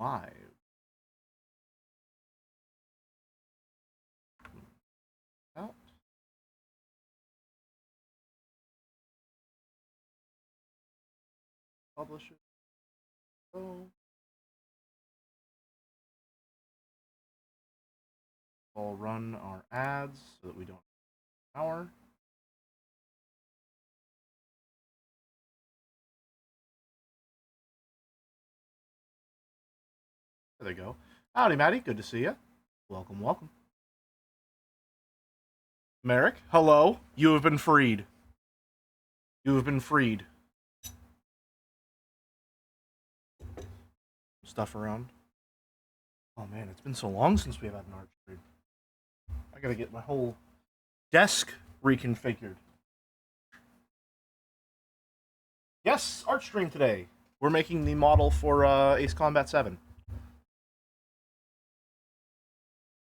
Live. Out. Publish it. Oh. I'll run our ads so that we don't hour. There they go. Howdy, Maddie. Good to see you. Welcome, welcome. Merrick, hello. You have been freed. You have been freed. Stuff around. Oh man, it's been so long since we've had an art stream. I gotta get my whole desk reconfigured. Yes, art stream today. We're making the model for Ace Combat 7.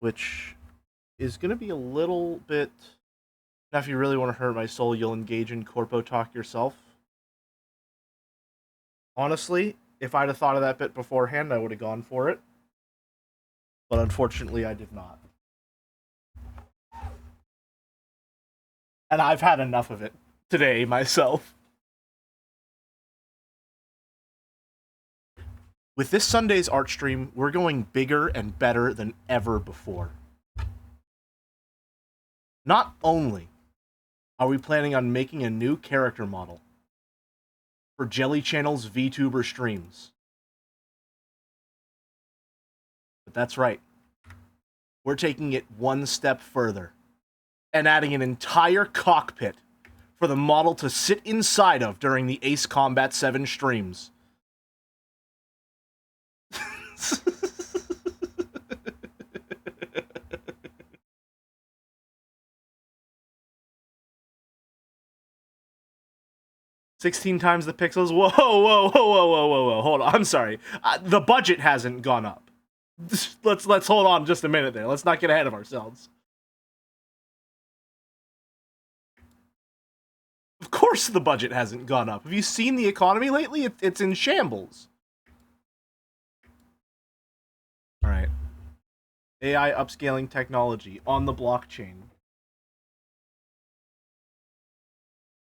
Which is going to be a little bit... Now, if you really want to hurt my soul, you'll engage in corpo talk yourself. Honestly, if I'd have thought of that bit beforehand, I would have gone for it. But unfortunately, I did not. And I've had enough of it today myself. With this Sunday's art stream, we're going bigger and better than ever before. Not only are we planning on making a new character model for Jelly Channel's VTuber streams, but that's right. We're taking it one step further and adding an entire cockpit for the model to sit inside of during the Ace Combat 7 streams. 16 times the pixels? Whoa, whoa, whoa, whoa, whoa, whoa, whoa. Hold on, I'm sorry. The budget hasn't gone up. Let's hold on just a minute there. Let's not get ahead of ourselves. Of course the budget hasn't gone up. Have you seen the economy lately? It's in shambles. Alright. AI upscaling technology on the blockchain.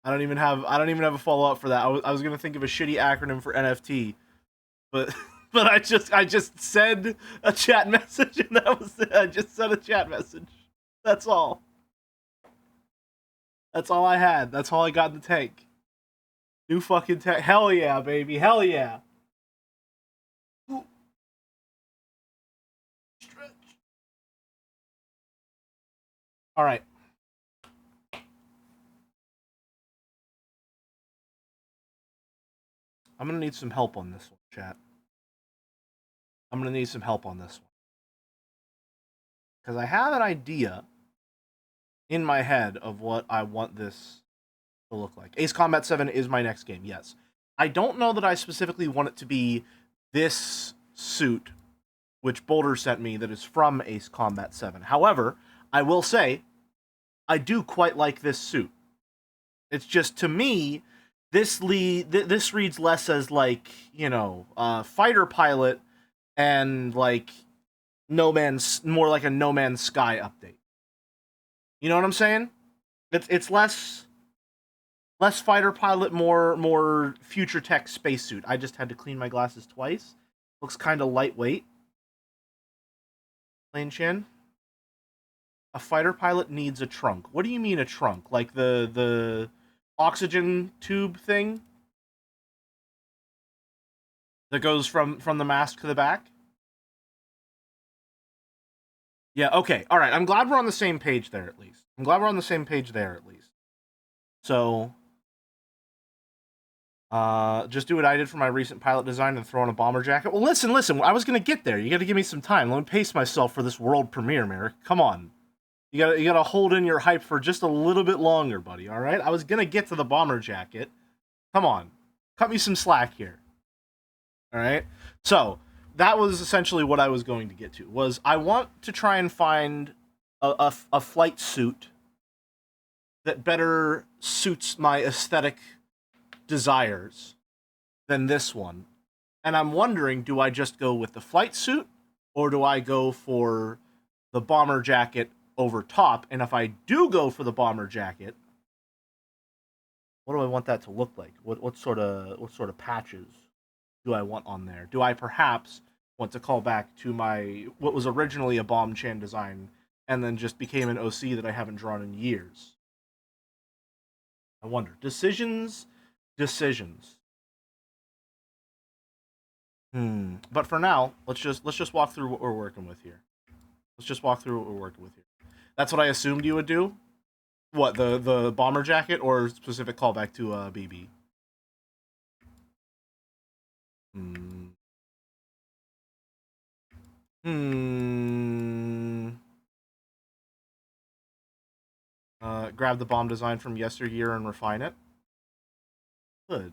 I don't even have a follow-up for that. I was gonna think of a shitty acronym for NFT, but I just said a chat message and that was it. I just said a chat message. That's all. That's all I had. That's all I got in the tank. New fucking tank. Hell yeah, baby. Hell yeah. Stretch. All right. I'm gonna need some help on this one, chat. I'm gonna need some help on this one. Because I have an idea in my head of what I want this to look like. Ace Combat 7 is my next game, yes. I don't know that I specifically want it to be this suit, which Boulder sent me, that is from Ace Combat 7. However, I will say, I do quite like this suit. It's just, to me, this reads less as, like, you know, fighter pilot and, like, more like a No Man's Sky update. You know what I'm saying? It's less fighter pilot, more future tech spacesuit. I just had to clean my glasses twice. Looks kind of lightweight. Plain Chin. A fighter pilot needs a trunk. What do you mean a trunk? Like the oxygen tube thing that goes from the mask to the back? Yeah, okay. All right. I'm glad we're on the same page there at least. So just do what I did for my recent pilot design and throw on a bomber jacket. Well, listen. I was gonna get there. You got to give me some time. Let me pace myself for this world premiere, Merrick. Come on. You gotta hold in your hype for just a little bit longer, buddy. All right. I was gonna get to the bomber jacket. Come on, cut me some slack here. All right. So that was essentially what I was going to get to. Was I want to try and find a flight suit that better suits my aesthetic desires than this one, And I'm wondering, do I just go with the flight suit, or do I go for the bomber jacket over top? And if I do go for the bomber jacket, what do I want that to look like? What sort of patches do I want on there? Do I perhaps want to call back to my what was originally a Bomb Chan design and then just became an OC that I haven't drawn in years? I wonder. Decisions. But for now, let's just walk through what we're working with here. That's what I assumed you would do. What, the bomber jacket or specific callback to BB? Grab the bomb design from yesteryear and refine it. Good.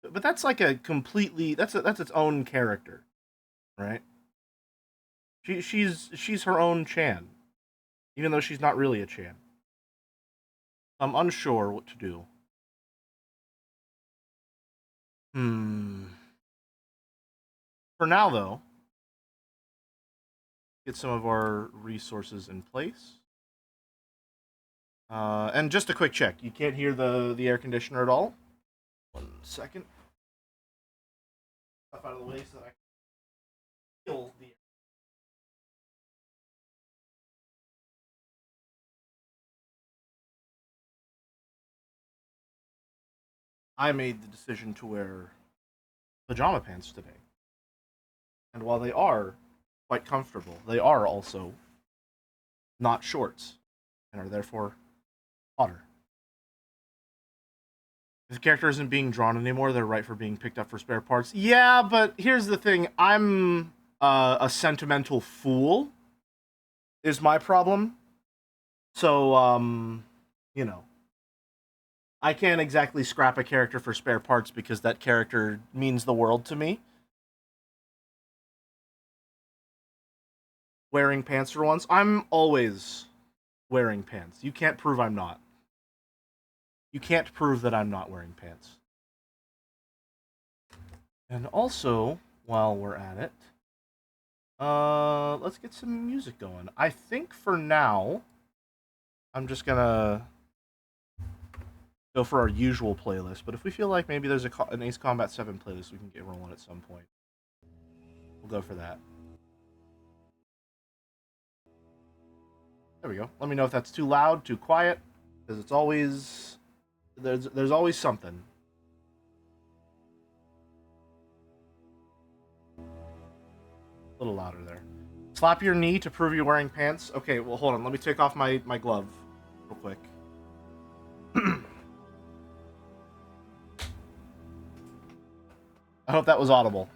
But that's like a completely that's its own character, right? She's her own Chan, even though she's not really a Chan. I'm unsure what to do. For now, though, get some of our resources in place. And just a quick check. You can't hear the air conditioner at all? 1 second. Stuff out of the way so that I can feel the air. I made the decision to wear pajama pants today. And while they are quite comfortable, they are also not shorts and are therefore hotter. If the character isn't being drawn anymore, they're right for being picked up for spare parts. Yeah, but here's the thing. I'm a sentimental fool, is my problem. So, you know, I can't exactly scrap a character for spare parts because that character means the world to me. Wearing pants for once. I'm always wearing pants. You can't prove I'm not. You can't prove that I'm not wearing pants. And also, while we're at it, let's get some music going. I think for now, I'm just gonna go for our usual playlist. But if we feel like maybe there's an Ace Combat 7 playlist we can get rolling at some point, we'll go for that. There we go. Let me know if that's too loud, too quiet, because it's always there's always something. A little louder there. Slap your knee to prove you're wearing pants. Okay, well hold on. Let me take off my glove real quick. I hope that was audible.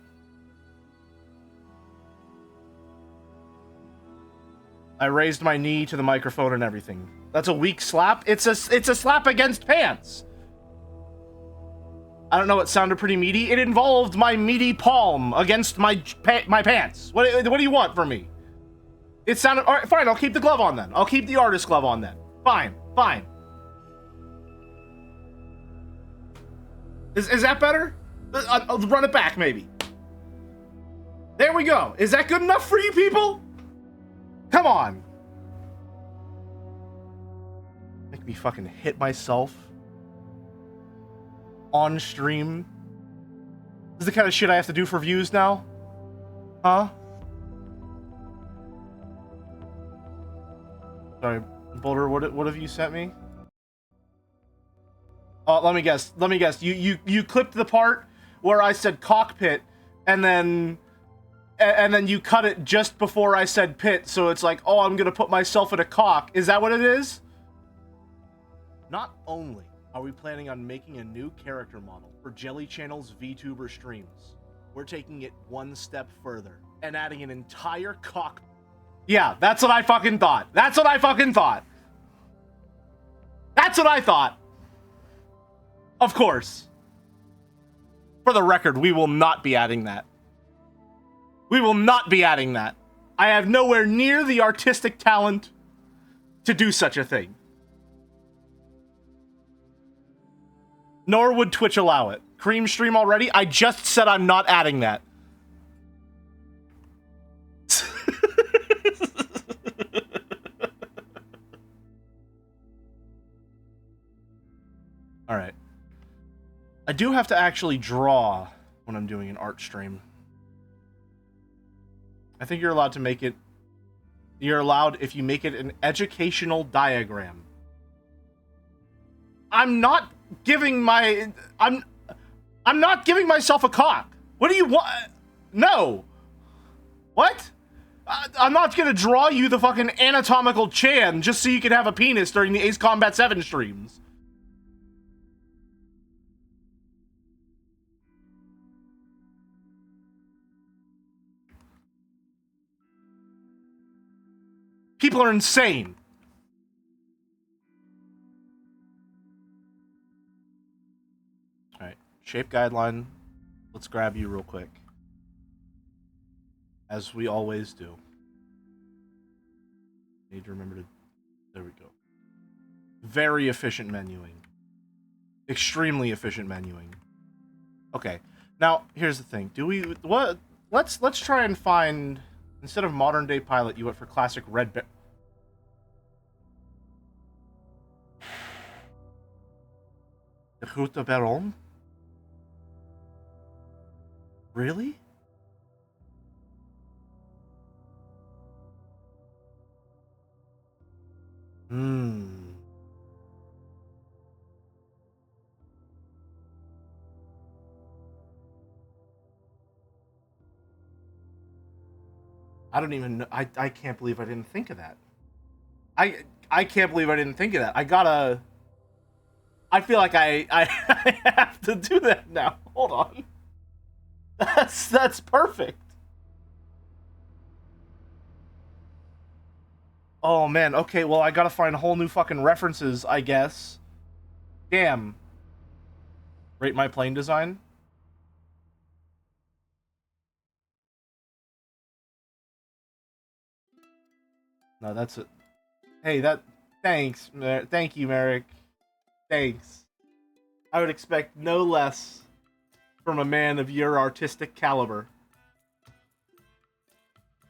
I raised my knee to the microphone and everything. That's a weak slap. It's a slap against pants. I don't know. It sounded pretty meaty. It involved my meaty palm against my pants. What do you want from me? It sounded all right. Fine. I'll keep the glove on then. I'll keep the artist glove on then. Fine. Is that better? I'll run it back maybe. There we go. Is that good enough for you people? Come on. Make me fucking hit myself on stream. This is the kind of shit I have to do for views now? Huh? Sorry, Boulder, what have you sent me? Oh, let me guess. You clipped the part where I said cockpit, and then you cut it just before I said pit, so it's like, oh, I'm gonna put myself in a cock. Is that what it is? Not only are we planning on making a new character model for Jelly Channel's VTuber streams, we're taking it one step further and adding an entire cock. Yeah, that's what I fucking thought. That's what I thought. Of course. For the record, we will not be adding that. I have nowhere near the artistic talent to do such a thing. Nor would Twitch allow it. Cream stream already? I just said I'm not adding that. Alright. I do have to actually draw when I'm doing an art stream. I think you're allowed to make it... You're allowed if you make it an educational diagram. I'm not giving my... I'm not giving myself a cock. What do you want? No. What? I'm not gonna draw you the fucking anatomical Chan just so you can have a penis during the Ace Combat 7 streams. People are insane. Alright, shape guideline. Let's grab you real quick. As we always do. Need to remember to... There we go. Very efficient menuing. Extremely efficient menuing. Okay. Now, here's the thing. Do we... What? Let's try and find... Instead of modern day pilot, you went for classic red bear. The Grote Baron? Really? I don't even know. I can't believe I didn't think of that. I can't believe I didn't think of that. I feel like I I have to do that now. Hold on. That's perfect. Oh man, okay, well I gotta find whole new fucking references, I guess. Damn. Rate my plane design? No, that's it. Hey, thanks, thank you, Merrick. Thanks. I would expect no less from a man of your artistic caliber.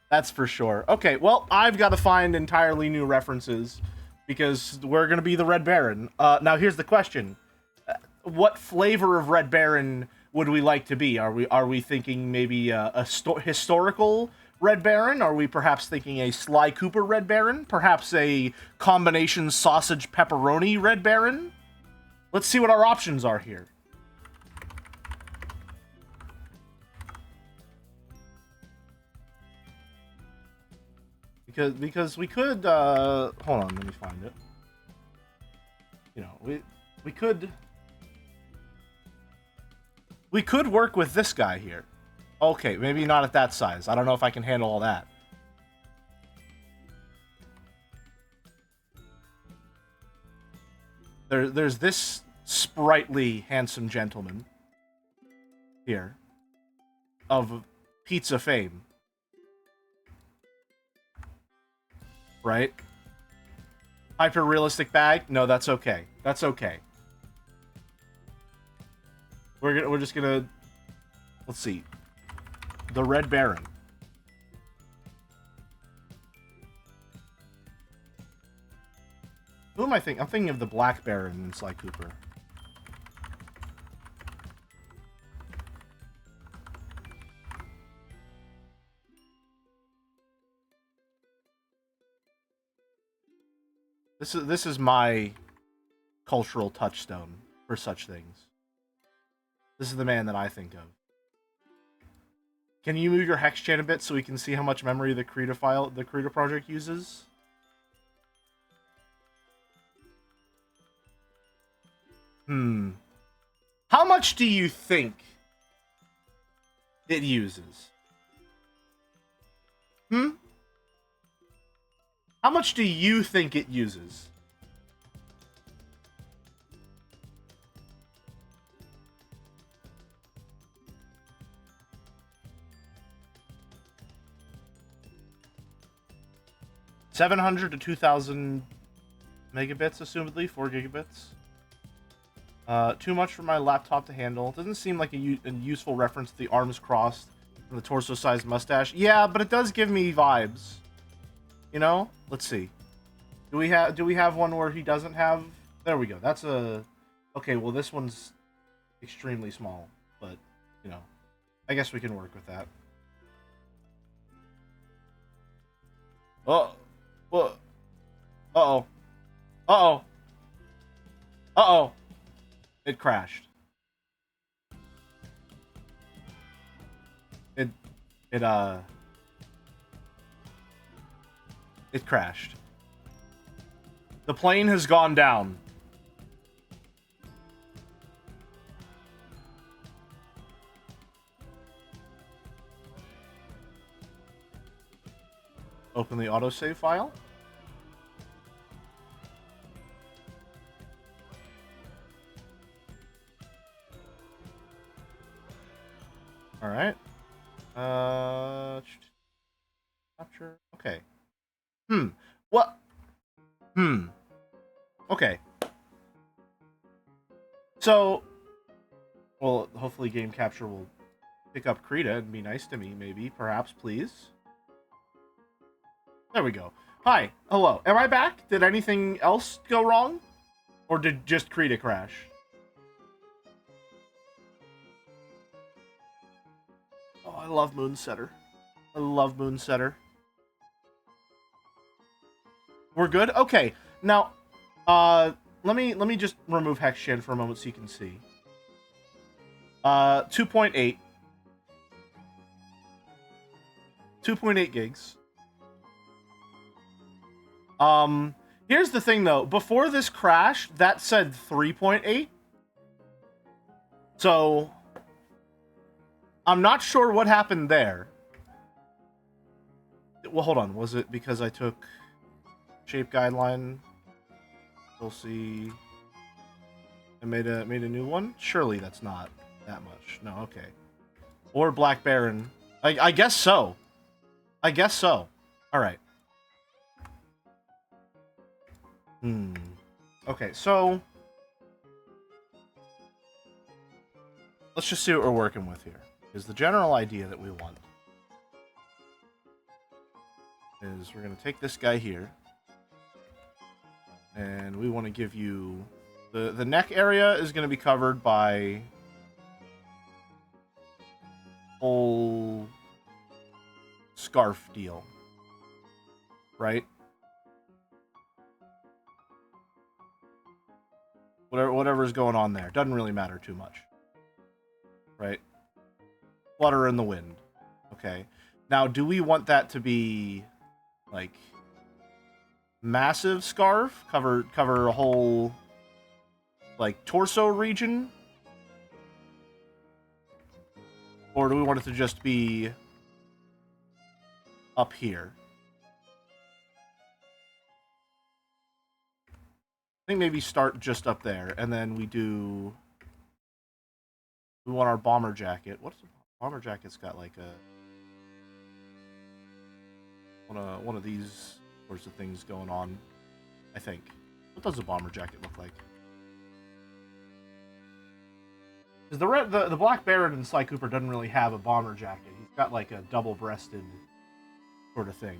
That's for sure. Okay, well, I've got to find entirely new references because we're going to be the Red Baron. Now, here's the question. What flavor of Red Baron would we like to be? Are we thinking maybe a historical Red Baron? Are we perhaps thinking a Sly Cooper Red Baron? Perhaps a combination sausage pepperoni Red Baron? Let's see what our options are here. Because we could hold on, let me find it. You know, we could work with this guy here. Okay, maybe not at that size. I don't know if I can handle all that. There's this sprightly, handsome gentleman here of pizza fame. Right? Hyper-realistic bag? No, that's okay. That's okay. We're just gonna... Let's see. The Red Baron. Who am I thinking? I'm thinking of the Black Baron in Sly Cooper. This is my cultural touchstone for such things. This is the man that I think of. Can you move your hex chat a bit so we can see how much memory the Krita project uses? How much do you think it uses? How much do you think it uses? $700 to 2,000 megabits, assumedly 4 gigabits. Too much for my laptop to handle. Doesn't seem like a useful reference to the arms crossed and the torso-sized mustache. Yeah, but it does give me vibes. You know? Let's see. Do we have one where he doesn't have? There we go. That's a. Okay, well this one's extremely small, but you know, I guess we can work with that. Oh, what? Uh oh. Uh oh. Uh oh. It crashed. It it it crashed. The plane has gone down. Open the autosave file. All right. Capture. Okay. What? Okay. So, well, hopefully game capture will pick up Krita and be nice to me, maybe, perhaps, please. There we go. Hi. Hello. Am I back? Did anything else go wrong? Or did just Krita crash? Oh, I love Moonsetter. I love Moonsetter. We're good? Okay. Now, let me just remove Hexgen for a moment so you can see. 2.8. 2.8 gigs. Here's the thing though. Before this crash, that said 3.8. So, I'm not sure what happened there. Well, hold on. Was it because I took shape guideline? We'll see. I made a new one? Surely that's not that much. No, okay. Or Black Baron. I guess so. I guess so. Alright. Okay, so let's just see what we're working with here. Because the general idea that we want is we're going to take this guy here. And we want to give you... The neck area is going to be covered by... whole... scarf deal. Right? Whatever's going on there. Doesn't really matter too much. Right? Flutter in the wind. Okay. Now, do we want that to be... like... massive scarf? Cover a whole... like, torso region? Or do we want it to just be... up here? I think maybe start just up there, and then we do... we want our bomber jacket. What's the bomber jacket's got like a... one of these sorts of things going on, I think. What does a bomber jacket look like? Because the Black Baron in Sly Cooper doesn't really have a bomber jacket. He's got like a double-breasted sort of thing.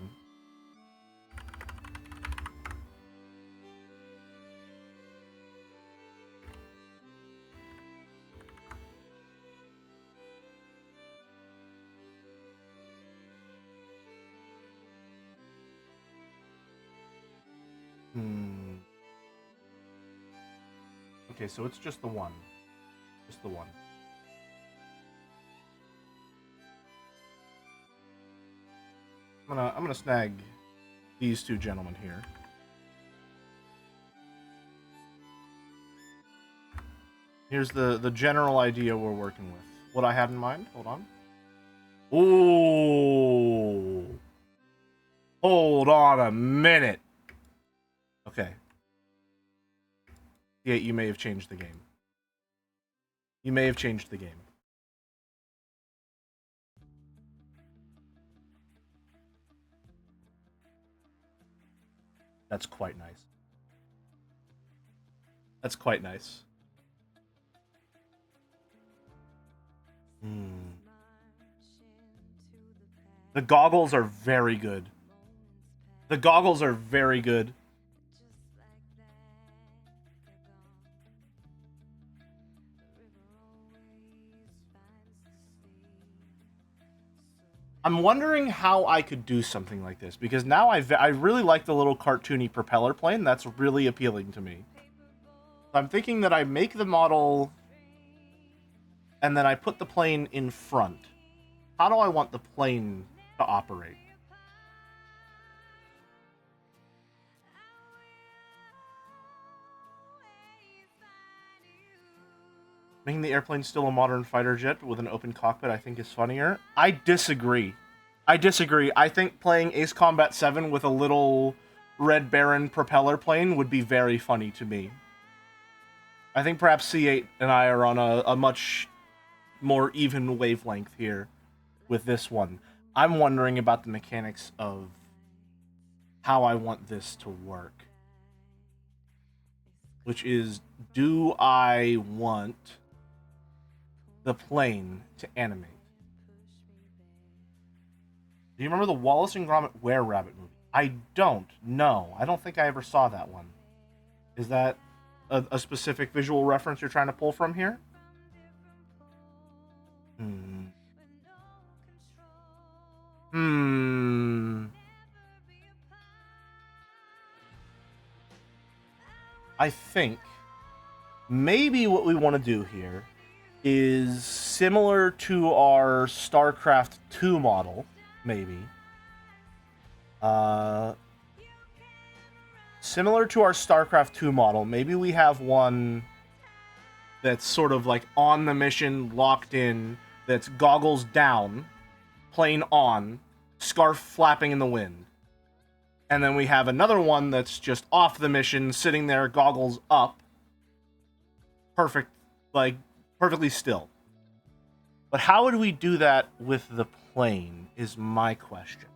Okay, so it's just the one. Just the one. I'm gonna snag these two gentlemen here. Here's the general idea we're working with. What I had in mind. Hold on. Ooh. Hold on a minute. Okay. Yeah, you may have changed the game. You may have changed the game. That's quite nice. That's quite nice. Hmm. The goggles are very good. The goggles are very good. I'm wondering how I could do something like this, because now I really like the little cartoony propeller plane. That's really appealing to me. I'm thinking that I make the model and then I put the plane in front. How do I want the plane to operate? Making the airplane still a modern fighter jet with an open cockpit, I think, is funnier. I disagree. I disagree. I think playing Ace Combat 7 with a little Red Baron propeller plane would be very funny to me. I think perhaps C8 and I are on a much more even wavelength here with this one. I'm wondering about the mechanics of how I want this to work. Which is, do I want the plane to animate? Do you remember the Wallace and Gromit Were-Rabbit movie? I don't. No, I don't think I ever saw that one. Is that a specific visual reference you're trying to pull from here? Hmm. Hmm. I think maybe what we want to do here is similar to our StarCraft 2 model, maybe. Similar to our StarCraft 2 model, maybe we have one that's sort of like on the mission, locked in, that's goggles down, plane on, scarf flapping in the wind. And then we have another one that's just off the mission, sitting there, goggles up, perfect, like, perfectly still. But how would we do that with the plane, is my question.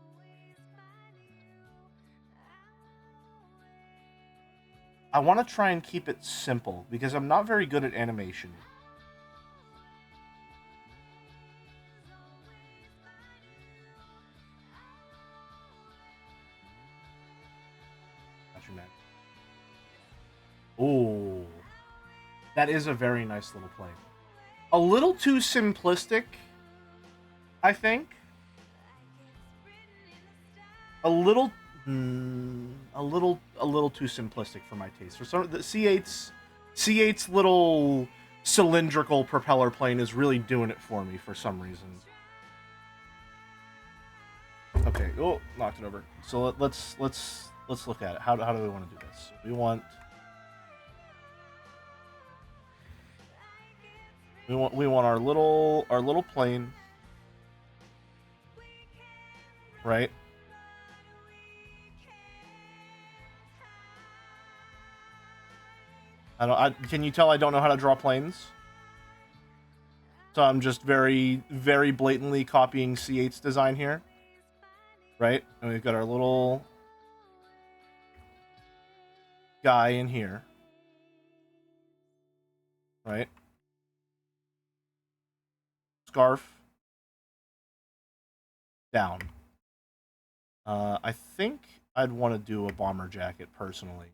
I want to try and keep it simple, because I'm not very good at animation. Got you, man. Ooh. That is a very nice little plane. A little too simplistic, I think. A little too simplistic for my taste. For some, the C8's little cylindrical propeller plane is really doing it for me for some reason. Okay, oh, knocked it over. So let's look at it. How do we want to do this? We want our little plane, right? Can you tell I don't know how to draw planes? So I'm just very, very blatantly copying C8's design here. Right? And we've got our little guy in here. Right? Scarf. Down. I think I'd want to do a bomber jacket, personally.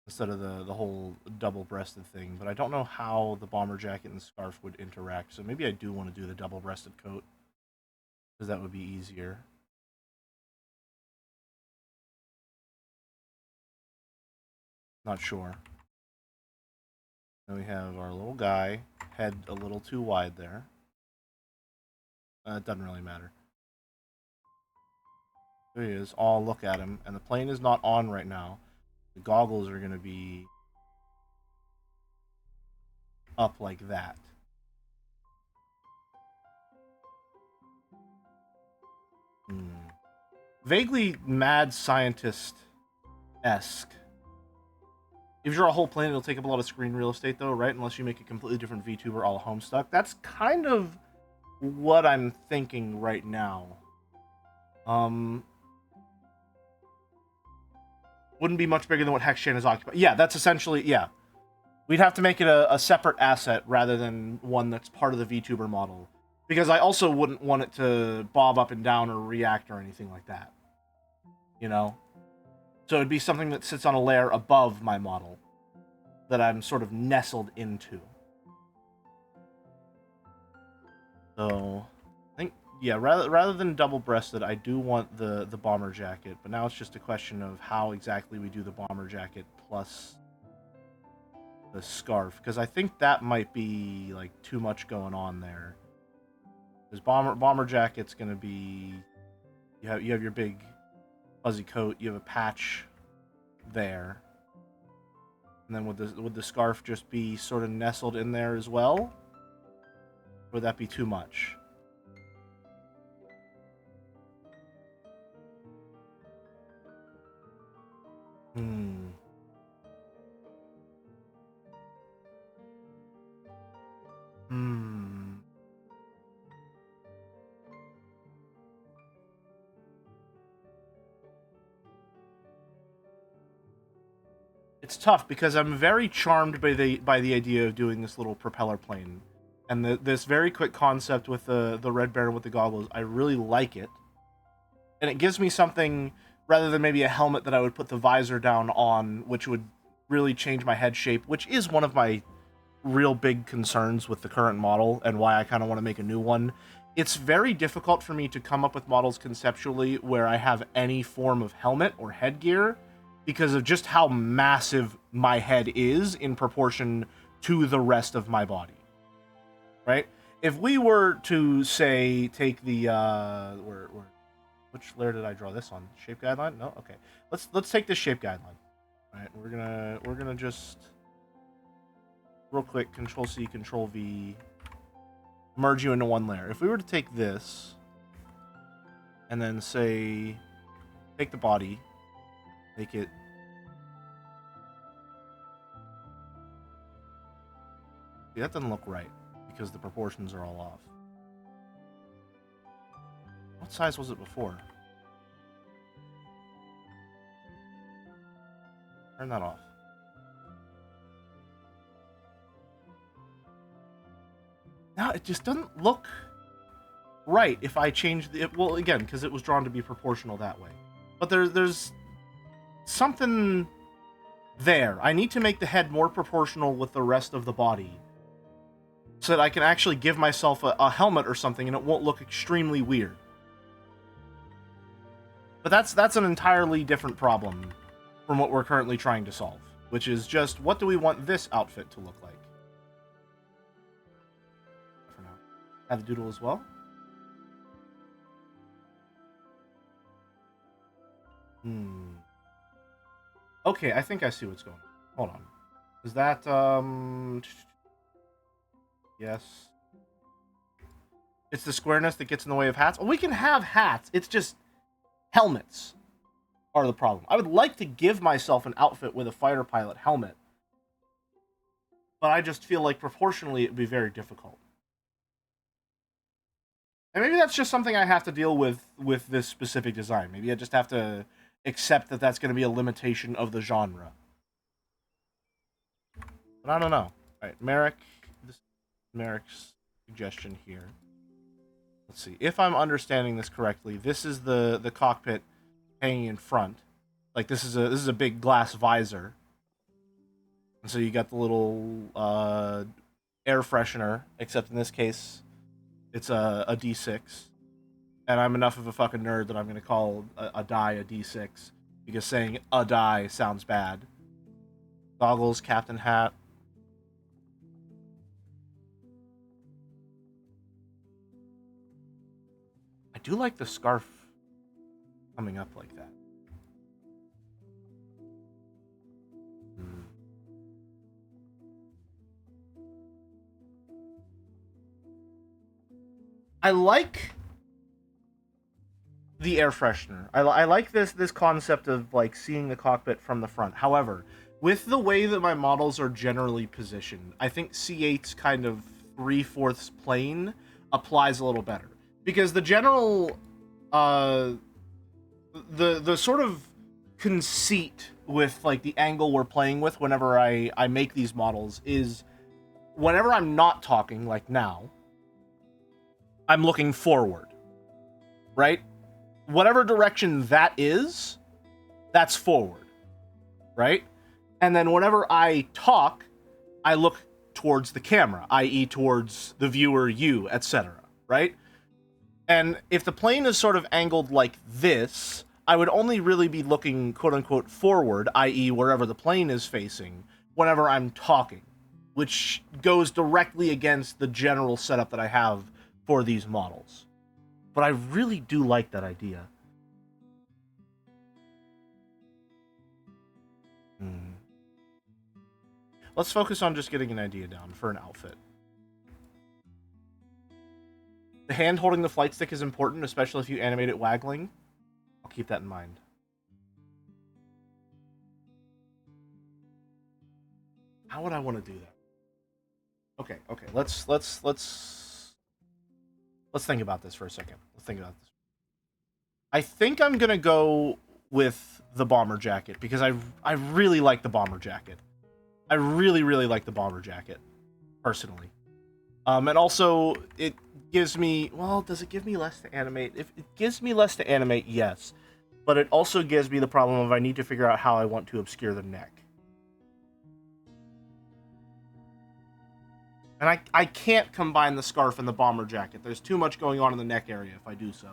Instead of the whole double-breasted thing. But I don't know how the bomber jacket and scarf would interact. So maybe I do want to do the double-breasted coat. Because that would be easier. Not sure. Then we have our little guy. Head a little too wide there. It doesn't really matter. There he is. Oh, look at him. And the plane is not on right now. The goggles are going to be up like that. Vaguely mad scientist-esque. If you draw a whole plane, it'll take up a lot of screen real estate, though, right? Unless you make a completely different VTuber all Homestuck. That's kind of what I'm thinking right now. Wouldn't be much bigger than what Hexchan is occupied. Yeah, that's essentially, yeah. We'd have to make it a separate asset rather than one that's part of the VTuber model. Because I also wouldn't want it to bob up and down or react or anything like that. You know? So it'd be something that sits on a layer above my model that I'm sort of nestled into. So, I think, yeah, rather than double-breasted, I do want the bomber jacket, but now it's just a question of how exactly we do the bomber jacket plus the scarf, because I think that might be, like, too much going on there. Because bomber jacket's gonna be... You have your big fuzzy coat, you have a patch there. And then would the scarf just be sort of nestled in there as well? Or would that be too much? Hmm. It's tough because I'm very charmed by the idea of doing this little propeller plane, and this very quick concept with the Red Baron with the goggles. I really like it, and it gives me something rather than maybe a helmet that I would put the visor down on, which would really change my head shape, which is one of my real big concerns with the current model and why I kind of want to make a new one. It's very difficult for me to come up with models conceptually where I have any form of helmet or headgear because of just how massive my head is in proportion to the rest of my body. Right? If we were to, say, take the which layer did I draw this on? Shape guideline? No? Okay. Let's take this shape guideline. All right, we're gonna just real quick Control C, Control V, merge you into one layer. If we were to take this and then say take the body, make it see, that doesn't look right because the proportions are all off. What size was it before? Turn that off. Now it just doesn't look right if I change it. Well, again, because it was drawn to be proportional that way. But there's something there. I need to make the head more proportional with the rest of the body so that I can actually give myself a helmet or something and it won't look extremely weird. But that's an entirely different problem from what we're currently trying to solve, which is just what do we want this outfit to look like? For now. Have the doodle as well? Okay, I think I see what's going on. Hold on. Is that, yes. It's the squareness that gets in the way of hats? Well, we can have hats. It's just helmets are the problem. I would like to give myself an outfit with a fighter pilot helmet, but I just feel like proportionally it would be very difficult. And maybe that's just something I have to deal with this specific design. Maybe I just have to accept that that's going to be a limitation of the genre. But I don't know. Alright, Merrick. This is Merrick's suggestion here. Let's see. If I'm understanding this correctly, this is the cockpit hanging in front. Like this is a big glass visor. And so you got the little air freshener, except in this case it's a D6. And I'm enough of a fucking nerd that I'm going to call a die a D6 because saying a die sounds bad. Goggles, captain hat. I do like the scarf coming up like that. I like the air freshener. I like this concept of like seeing the cockpit from the front. However, with the way that my models are generally positioned, I think C8's kind of 3/4 plane applies a little better because the general the sort of conceit with like the angle we're playing with whenever I make these models is whenever I'm not talking, like now, I'm looking forward, right? Whatever direction that is, that's forward, right? And then whenever I talk, I look towards the camera, i.e. towards the viewer, you, etc., right? And if the plane is sort of angled like this, I would only really be looking quote-unquote forward, i.e. wherever the plane is facing, whenever I'm talking, which goes directly against the general setup that I have for these models. But I really do like that idea. Let's focus on just getting an idea down for an outfit. The hand holding the flight stick is important, especially if you animate it waggling. I'll keep that in mind. How would I want to do that? Okay. Let's think about this for a second. Let's think about this. I think I'm gonna go with the bomber jacket because I really like the bomber jacket. I really like the bomber jacket, personally. And also it gives me, well, does it give me less to animate? If it gives me less to animate, yes. But it also gives me the problem of I need to figure out how I want to obscure the neck. And I can't combine the scarf and the bomber jacket. There's too much going on in the neck area if I do so.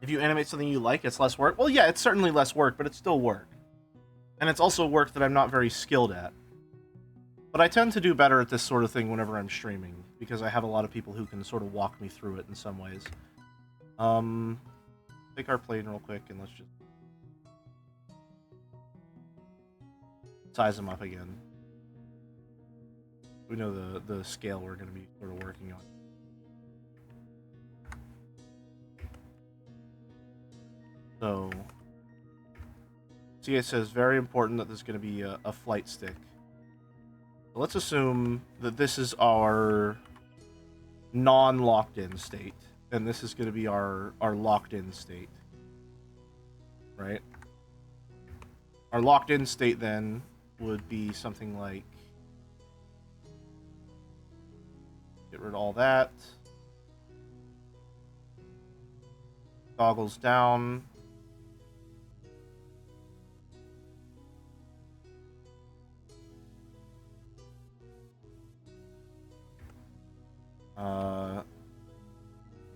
If you animate something you like, it's less work. Well, yeah, it's certainly less work, but it's still work. And it's also work that I'm not very skilled at. But I tend to do better at this sort of thing whenever I'm streaming, because I have a lot of people who can sort of walk me through it in some ways. Take our plane real quick, and let's just size them up again. We know the scale we're going to be sort of working on. So, see, it says very important that there's going to be a flight stick. So let's assume that this is our non-locked-in state, and this is going to be our locked-in state, right? Our locked-in state then would be something like, get rid of all that, goggles down,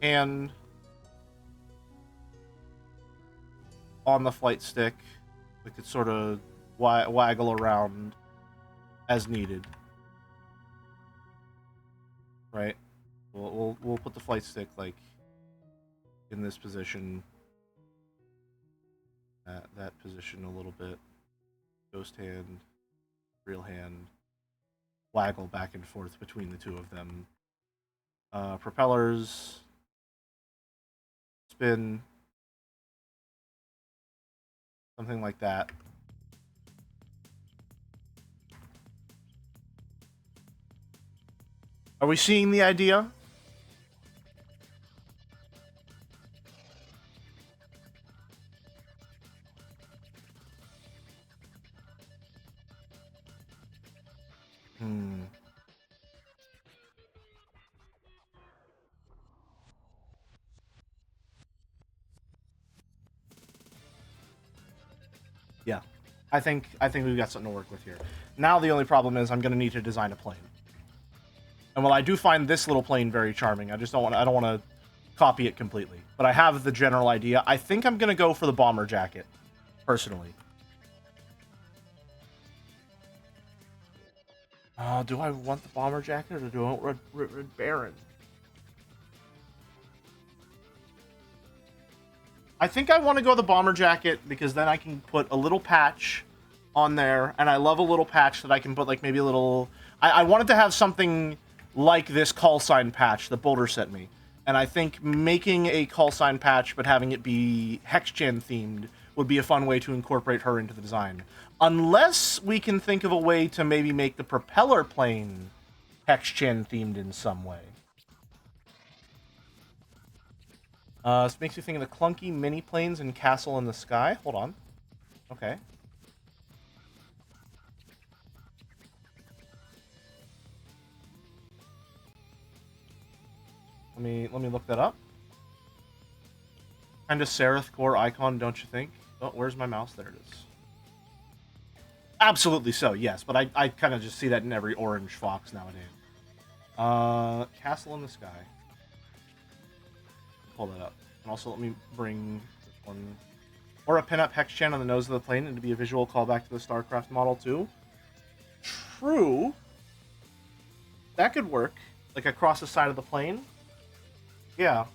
hand on the flight stick. We could sort of waggle around as needed, right? We'll put the flight stick like in this position, that position a little bit. Ghost hand, real hand, waggle back and forth between the two of them. Propellers, spin, something like that. Are we seeing the idea? Yeah, I think we've got something to work with here. Now the only problem is I'm going to need to design a plane. And while I do find this little plane very charming, I don't want to copy it completely. But I have the general idea. I think I'm going to go for the bomber jacket, personally. Do I want the bomber jacket or do I want Red Baron? I think I want to go the bomber jacket because then I can put a little patch on there, and I love a little patch that I can put like maybe a little... I wanted to have something like this call sign patch that Boulder sent me, and I think making a call sign patch but having it be HexGen themed would be a fun way to incorporate her into the design. Unless we can think of a way to maybe make the propeller plane Hex-Chan themed in some way. This makes me think of the clunky mini planes in Castle in the Sky. Hold on. Okay. Let me look that up. Kind of Seraph Core icon, don't you think? Oh, where's my mouse? There it is. Absolutely so, yes. But I kind of just see that in every orange fox nowadays. Castle in the Sky. Pull that up. And also let me bring this one. Or a pin-up Hex-Chan on the nose of the plane and to be a visual callback to the StarCraft model too. True. That could work. Like across the side of the plane. Yeah.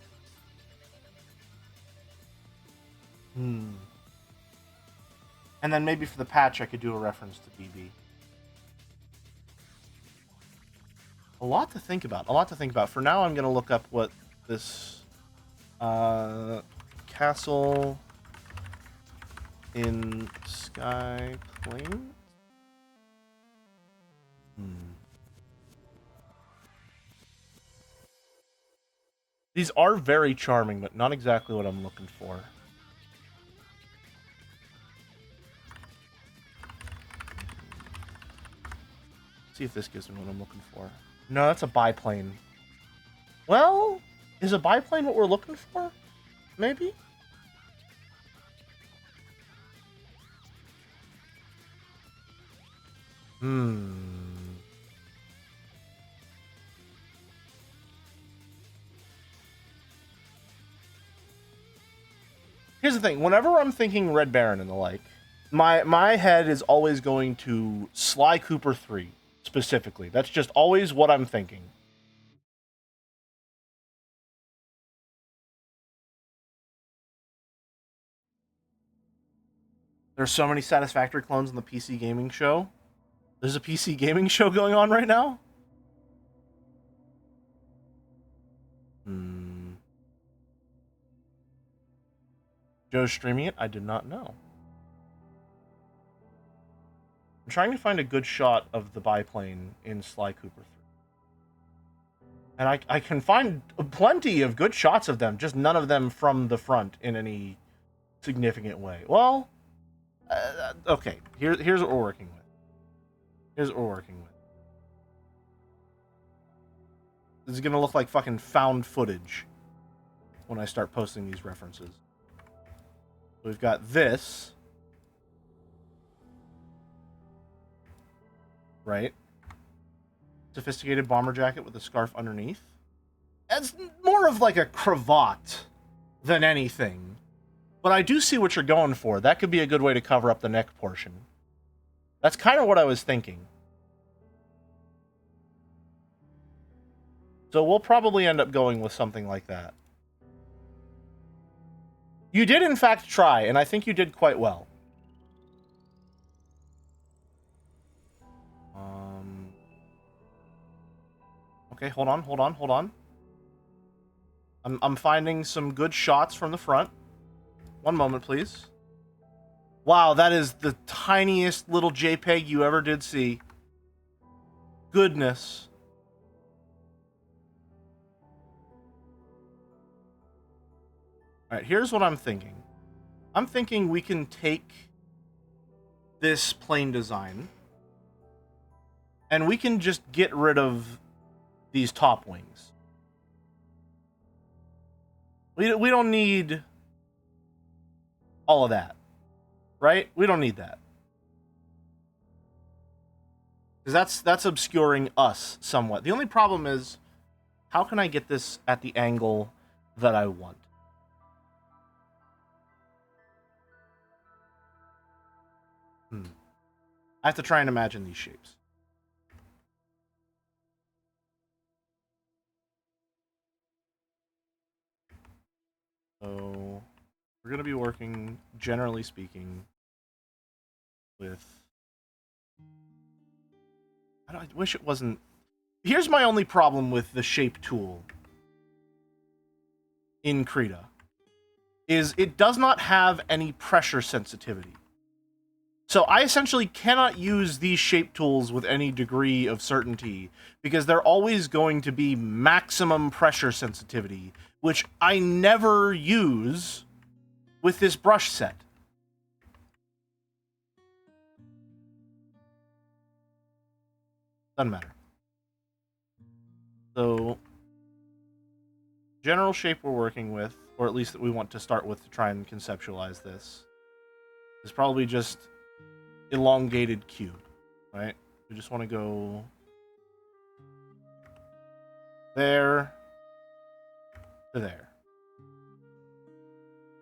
And then maybe for the patch I could do a reference to BB. A lot to think about. A lot to think about. For now I'm going to look up what this Castle in Sky plane. These are very charming, but not exactly what I'm looking for. See if this gives me what I'm looking for. No, that's a biplane. Well, is a biplane what we're looking for? Maybe? Here's the thing. Whenever I'm thinking Red Baron and the like, my head is always going to Sly Cooper 3, specifically. That's just always what I'm thinking. There's so many Satisfactory clones in the PC gaming show. There's a PC gaming show going on right now? Joe's streaming it? I did not know. I'm trying to find a good shot of the biplane in Sly Cooper 3. And I can find plenty of good shots of them, just none of them from the front in any significant way. Well, okay. Here's what we're working with. This is gonna look like fucking found footage when I start posting these references. We've got this. Right? Sophisticated bomber jacket with a scarf underneath. That's more of like a cravat than anything. But I do see what you're going for. That could be a good way to cover up the neck portion. That's kind of what I was thinking. So we'll probably end up going with something like that. You did, in fact, try, and I think you did quite well. Okay, hold on. I'm finding some good shots from the front. One moment, please. Wow, that is the tiniest little JPEG you ever did see. Goodness. Alright, here's what I'm thinking. I'm thinking we can take this plane design and we can just get rid of these top wings. We don't need all of that, right? We don't need that. Because that's obscuring us somewhat. The only problem is, how can I get this at the angle that I want? I have to try and imagine these shapes. So we're going to be working, generally speaking, with... I wish it wasn't... Here's my only problem with the shape tool in Krita, is it does not have any pressure sensitivity. So I essentially cannot use these shape tools with any degree of certainty because they're always going to be maximum pressure sensitivity, which I never use with this brush set. Doesn't matter. So, general shape we're working with, or at least that we want to start with to try and conceptualize this, is probably just elongated cube, right? We just want to go there to there,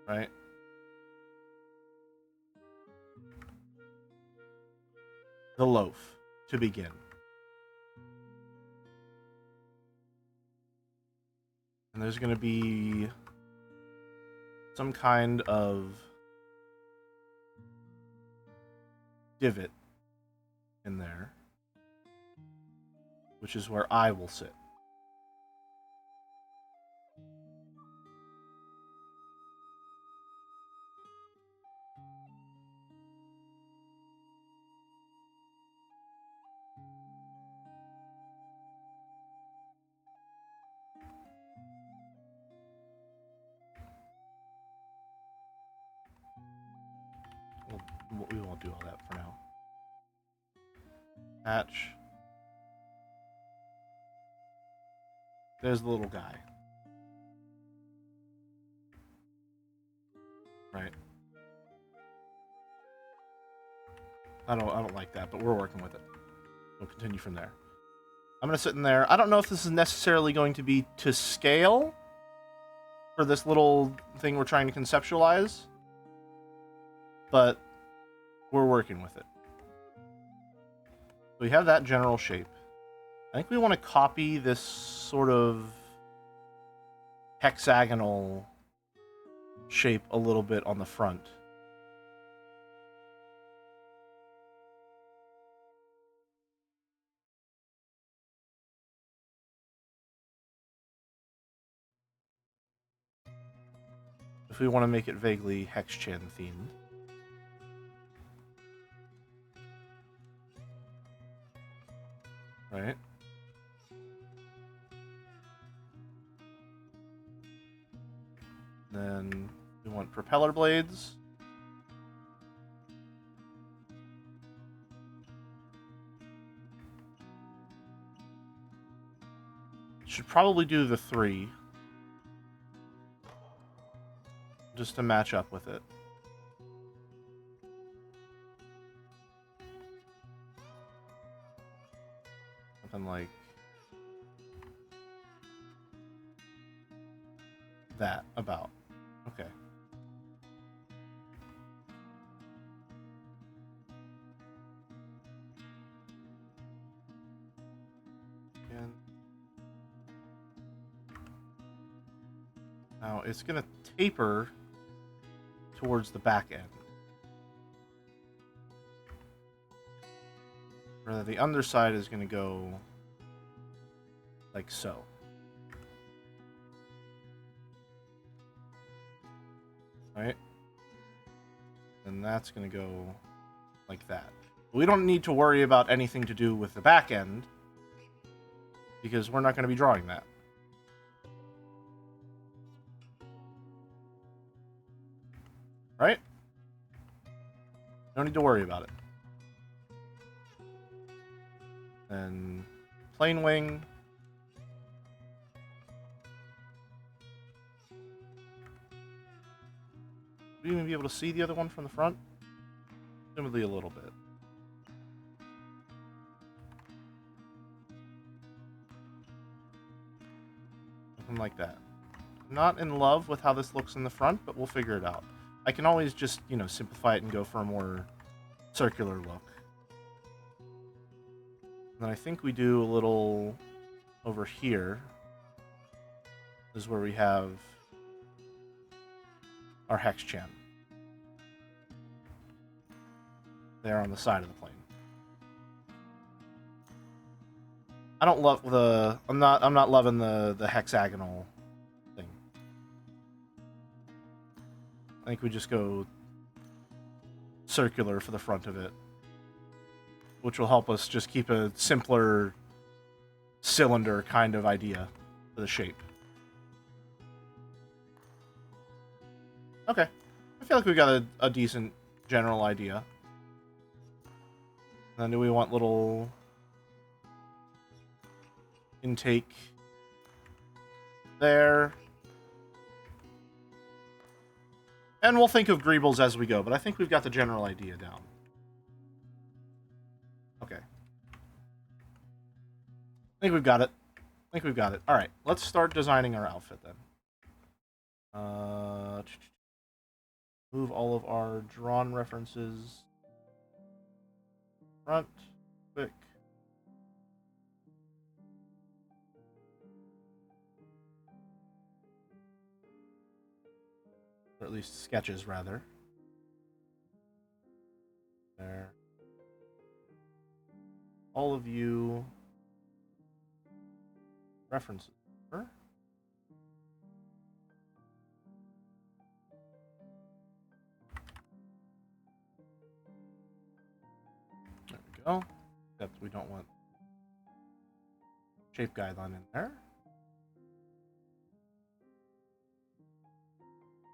right? The loaf to begin. And there's going to be some kind of divot in there, which is where I will sit. We won't do all that for now. Hatch. There's the little guy. Right. I don't like that, but we're working with it. We'll continue from there. I'm gonna sit in there. I don't know if this is necessarily going to be to scale for this little thing we're trying to conceptualize, but we're working with it. So we have that general shape. I think we want to copy this sort of hexagonal shape a little bit on the front. If we want to make it vaguely Hex-Chan themed. Right? Then we want propeller blades. Should probably do the 3. Just to match up with it. Something like that, about. Okay. And now it's going to taper towards the back end. Or the underside is going to go like so. Right? And that's going to go like that. We don't need to worry about anything to do with the back end because we're not going to be drawing that. Right? Don't need to worry about it. And plane wing. Would you even be able to see the other one from the front? Presumably a little bit. Something like that. I'm not in love with how this looks in the front, but we'll figure it out. I can always just, you know, simplify it and go for a more circular look. And then I think we do a little over here. This is where we have our Hex-Chan. There on the side of the plane. I don't love the... I'm not loving the hexagonal thing. I think we just go circular for the front of it, which will help us just keep a simpler cylinder kind of idea for the shape. Okay. I feel like we got a decent general idea. And then do we want little intake there? And we'll think of greebles as we go, but I think we've got the general idea down. Okay. I think we've got it. Alright, let's start designing our outfit then. Move all of our drawn references front, quick. Or at least sketches, rather. There. All of you references. There we go. Except we don't want shape guideline in there.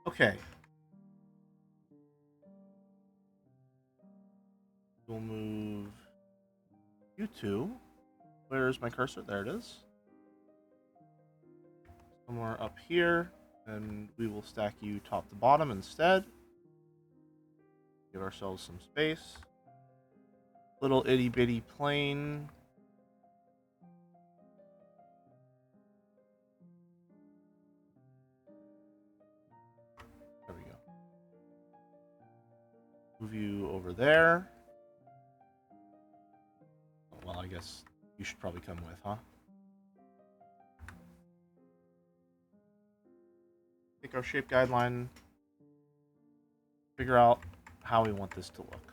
Okay. We'll move you two. Where's my cursor? There it is. Somewhere up here. And we will stack you top to bottom instead. Give ourselves some space. Little itty bitty plane. There we go. Move you over there. Well, I guess you should probably come with, huh? Take our shape guideline. Figure out how we want this to look.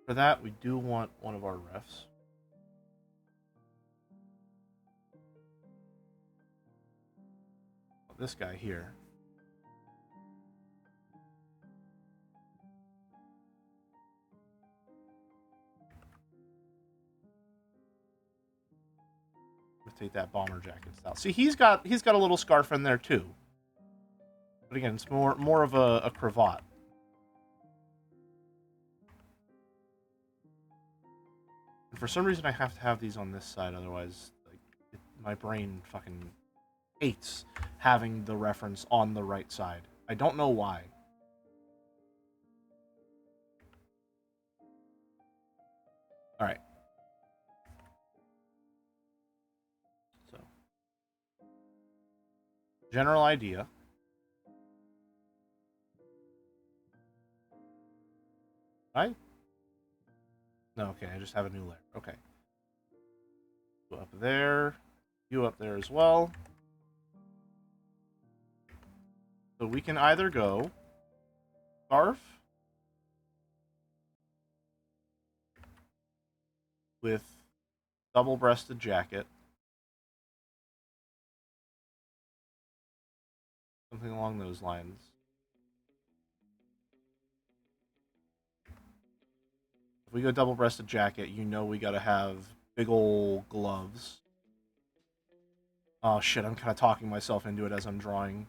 For that, we do want one of our refs. This guy here. Take that bomber jacket style. See, he's got a little scarf in there too. But again, it's more of a cravat. And for some reason, I have to have these on this side, otherwise, like, my brain fucking hates having the reference on the right side. I don't know why. All right. So, general idea. Right? No, okay, I just have a new layer. Okay. Go up there. You up there as well. So we can either go scarf with double-breasted jacket. Something along those lines. If we go double-breasted jacket, you know we gotta have big ol' gloves. Oh shit, I'm kind of talking myself into it as I'm drawing.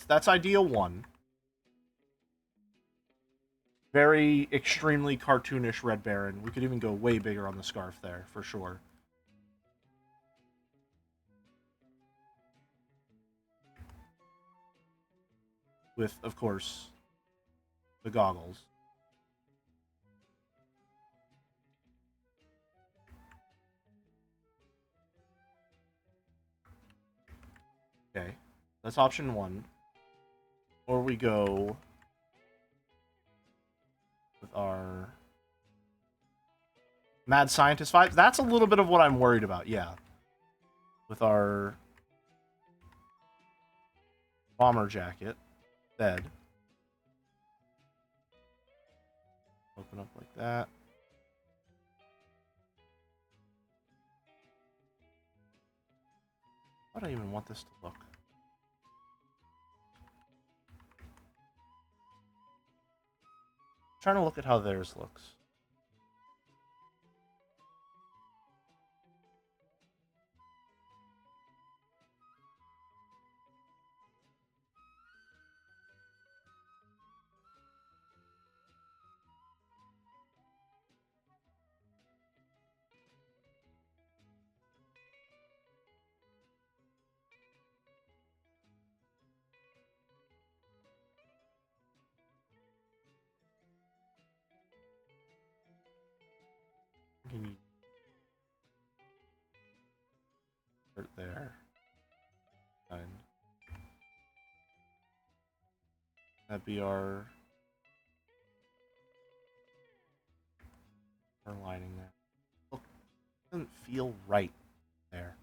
That's idea one. Very extremely cartoonish Red Baron. We could even go way bigger on the scarf there, for sure. With, of course, the goggles. Okay, that's option one. Or we go with our Mad Scientist vibes. That's a little bit of what I'm worried about, yeah. With our bomber jacket, instead. Open up like that. How do I even want this to look? I'm trying to look at how theirs looks. Can you start there? And that'd be our lining there. Look, it doesn't feel right there.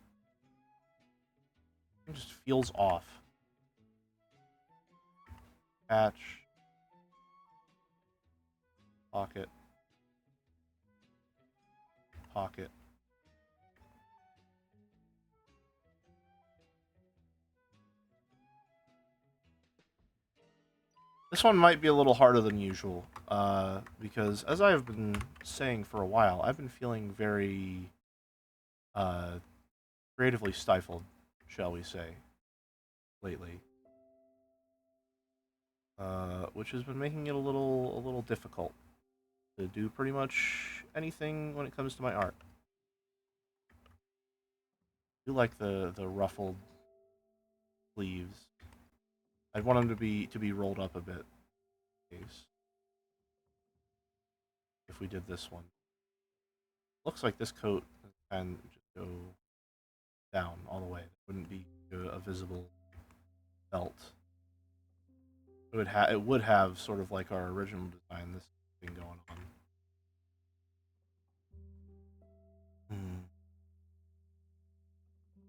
It just feels off. Patch. Pocket. Pocket. This one might be a little harder than usual, because as I've been saying for a while, I've been feeling very creatively stifled, shall we say, lately, which has been making it a little difficult to do pretty much anything when it comes to my art. I do like the ruffled sleeves. I'd want them to be rolled up a bit. If we did this one, looks like this coat can just go down all the way. It wouldn't be a visible belt. It would have sort of like our original design. This thing going on.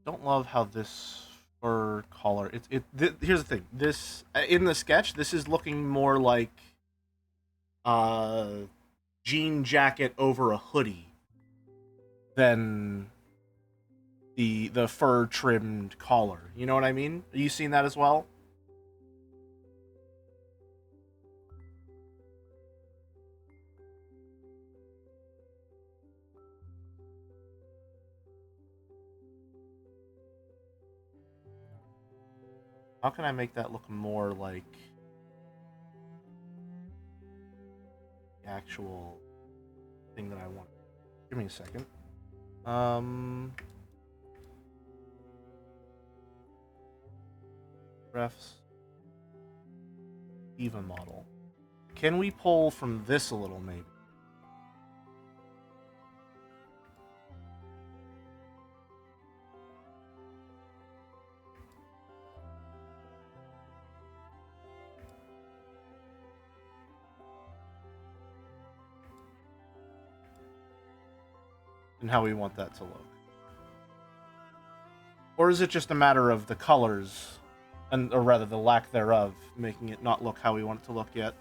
Don't love how this fur collar. Here's the thing. This in the sketch, this is looking more like jean jacket over a hoodie than the fur trimmed collar. You know what I mean? Are you seeing that as well? How can I make that look more like the actual thing that I want? Give me a second. Refs. Eva model. Can we pull from this a little, maybe? And how we want that to look. Or is it just a matter of the colors, or rather the lack thereof, making it not look how we want it to look yet?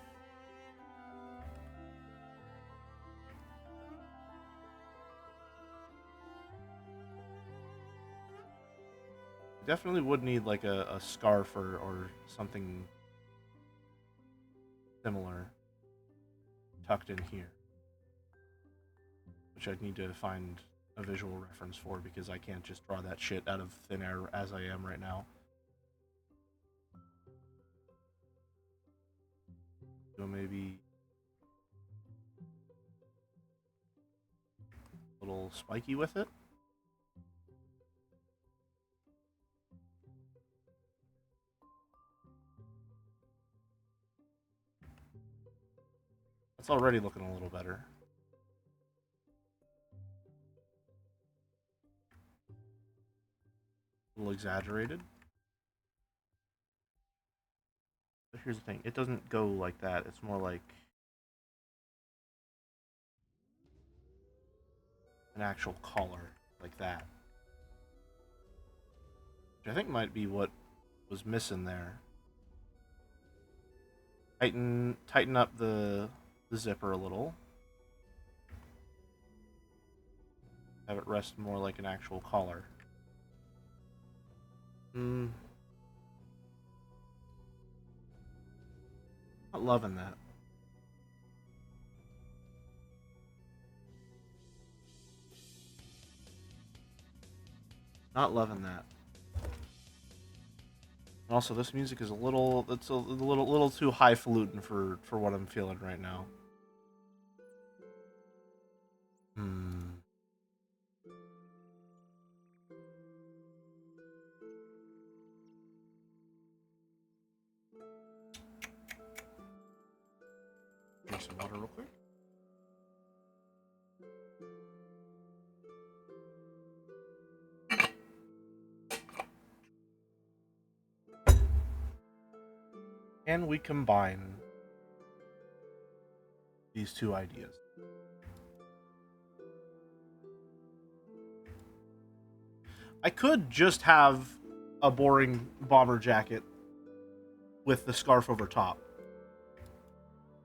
Definitely would need like a scarf or something similar tucked in here, which I'd need to find a visual reference for because I can't just draw that shit out of thin air as I am right now. So maybe a little spiky with it. It's already looking a little better. A little exaggerated. But here's the thing, it doesn't go like that. It's more like an actual collar, like that. Which I think might be what was missing there. Tighten up the zipper a little. Have it rest more like an actual collar. Not loving that. Not loving that. Also, this music is a little, it's a little too highfalutin for what I'm feeling right now. Drink some water real quick. And we combine these two ideas. I could just have a boring bomber jacket with the scarf over top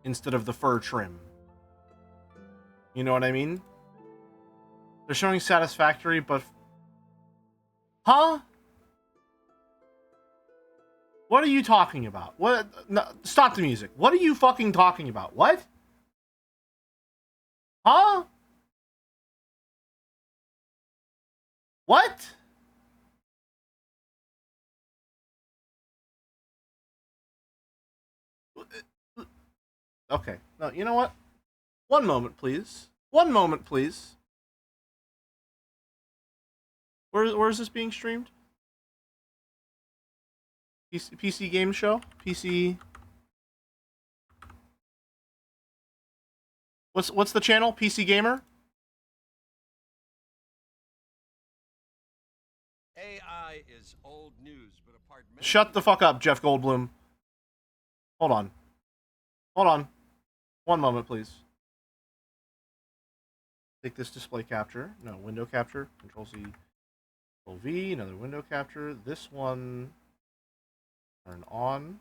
instead of the fur trim. You know what I mean? They're showing satisfactory, but... Huh? What are you talking about? What? No, stop the music. What are you fucking talking about? What? Huh? What? Okay. No, you know what? One moment, please. One moment, please. Where is this being streamed? PC game show? PC... What's the channel? PC Gamer? AI is old news, but apart... Shut the fuck up, Jeff Goldblum. Hold on. Hold on. One moment, please. Take this display capture. No, window capture. Control C. Control V. Another window capture. This one... Turn on.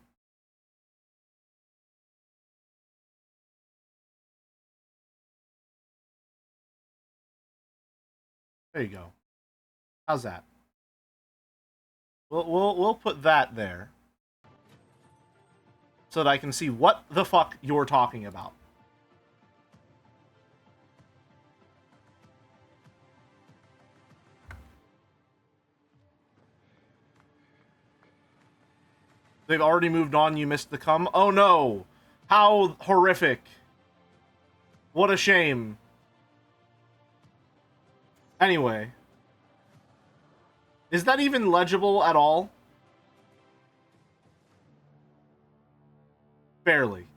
There you go. How's that? We'll put that there. So that I can see what the fuck you're talking about. They've already moved on, you missed the cum? Oh no! How horrific. What a shame. Anyway. Is that even legible at all? Barely.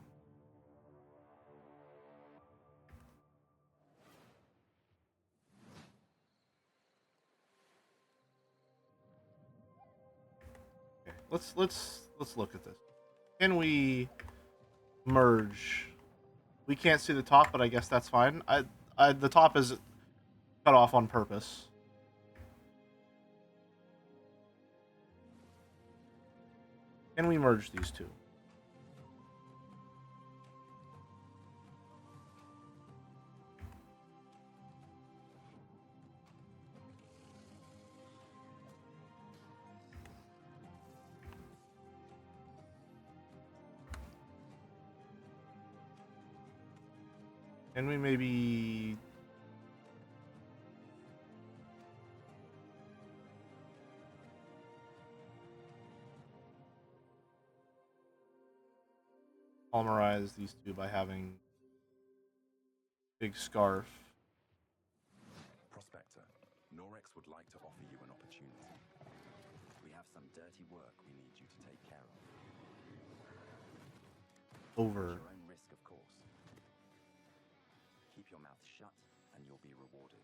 Okay, let's look at this. Can we merge? We can't see the top, but I guess that's fine. The top is cut off on purpose. Can we merge these two? Can we maybe... polymerize these two by having big scarf. Prospector, Norex would like to offer you an opportunity. We have some dirty work we need you to take care of. Over. At your own risk, of course. Keep your mouth shut and you'll be rewarded.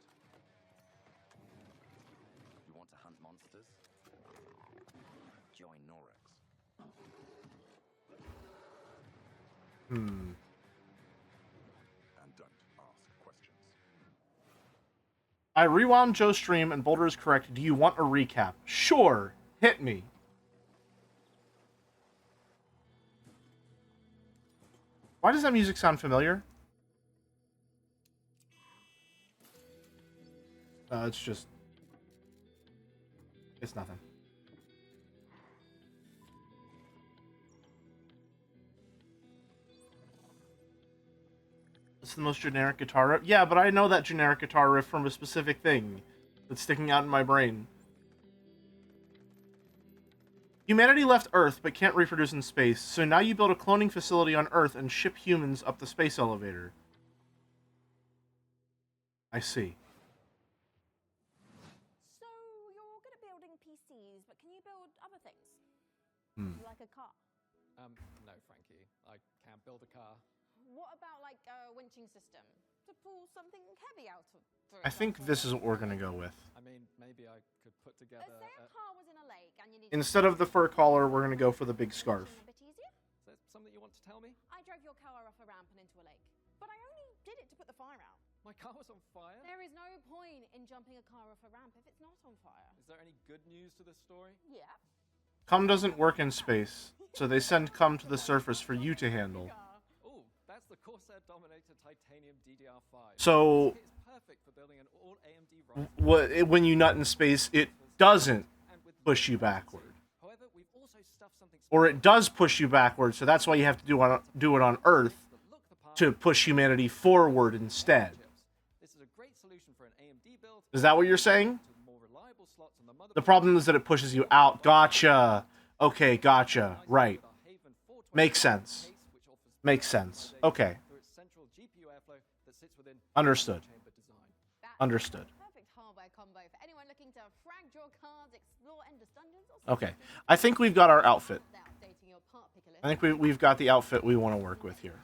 You want to hunt monsters? Join Norex. And don't ask questions. I rewound Joe's stream and Boulder is correct. Do you want a recap? Sure. Hit me. Why does that music sound familiar? No, it's just... It's nothing. It's the most generic guitar riff. Yeah, but I know that generic guitar riff from a specific thing that's sticking out in my brain. Humanity left Earth, but can't reproduce in space, so now you build a cloning facility on Earth and ship humans up the space elevator. I see. So, you're good at building PCs, but can you build other things? Like a car? No, Frankie. I can't build a car. What about, like, a winching system? To pull something heavy out of... I think this is what we're gonna go with. I mean, maybe I could put together Say a car was in a lake and you need... Instead of the fur collar, we're gonna go for the big scarf. A bit easier? Is there something you want to tell me? I drove your car off a ramp and into a lake. But I only did it to put the fire out. My car was on fire? There is no point in jumping a car off a ramp if it's not on fire. Is there any good news to this story? Yeah. Cum doesn't work in space, so they send cum to the surface for you to handle. Oh, that's the Corsair Dominator Titanium DDR5. So, It's perfect for building an all AMD when you nut in space, it doesn't push you backward. However, we've also stuffed something Or it does push you backward, so that's why you have to do it on Earth to push humanity forward instead. This is a great solution for an AMD build. Is that what you're saying? More reliable slots on the The problem is that it pushes you out. Gotcha. Okay, gotcha. Right. Makes sense. Makes sense. Okay. Understood. Understood. Perfect hardware combo for anyone looking to frag draw cards, explore endless dungeons, or Okay. I think we've got our outfit. without updating your part picker list. I think we've got the outfit we want to work with here.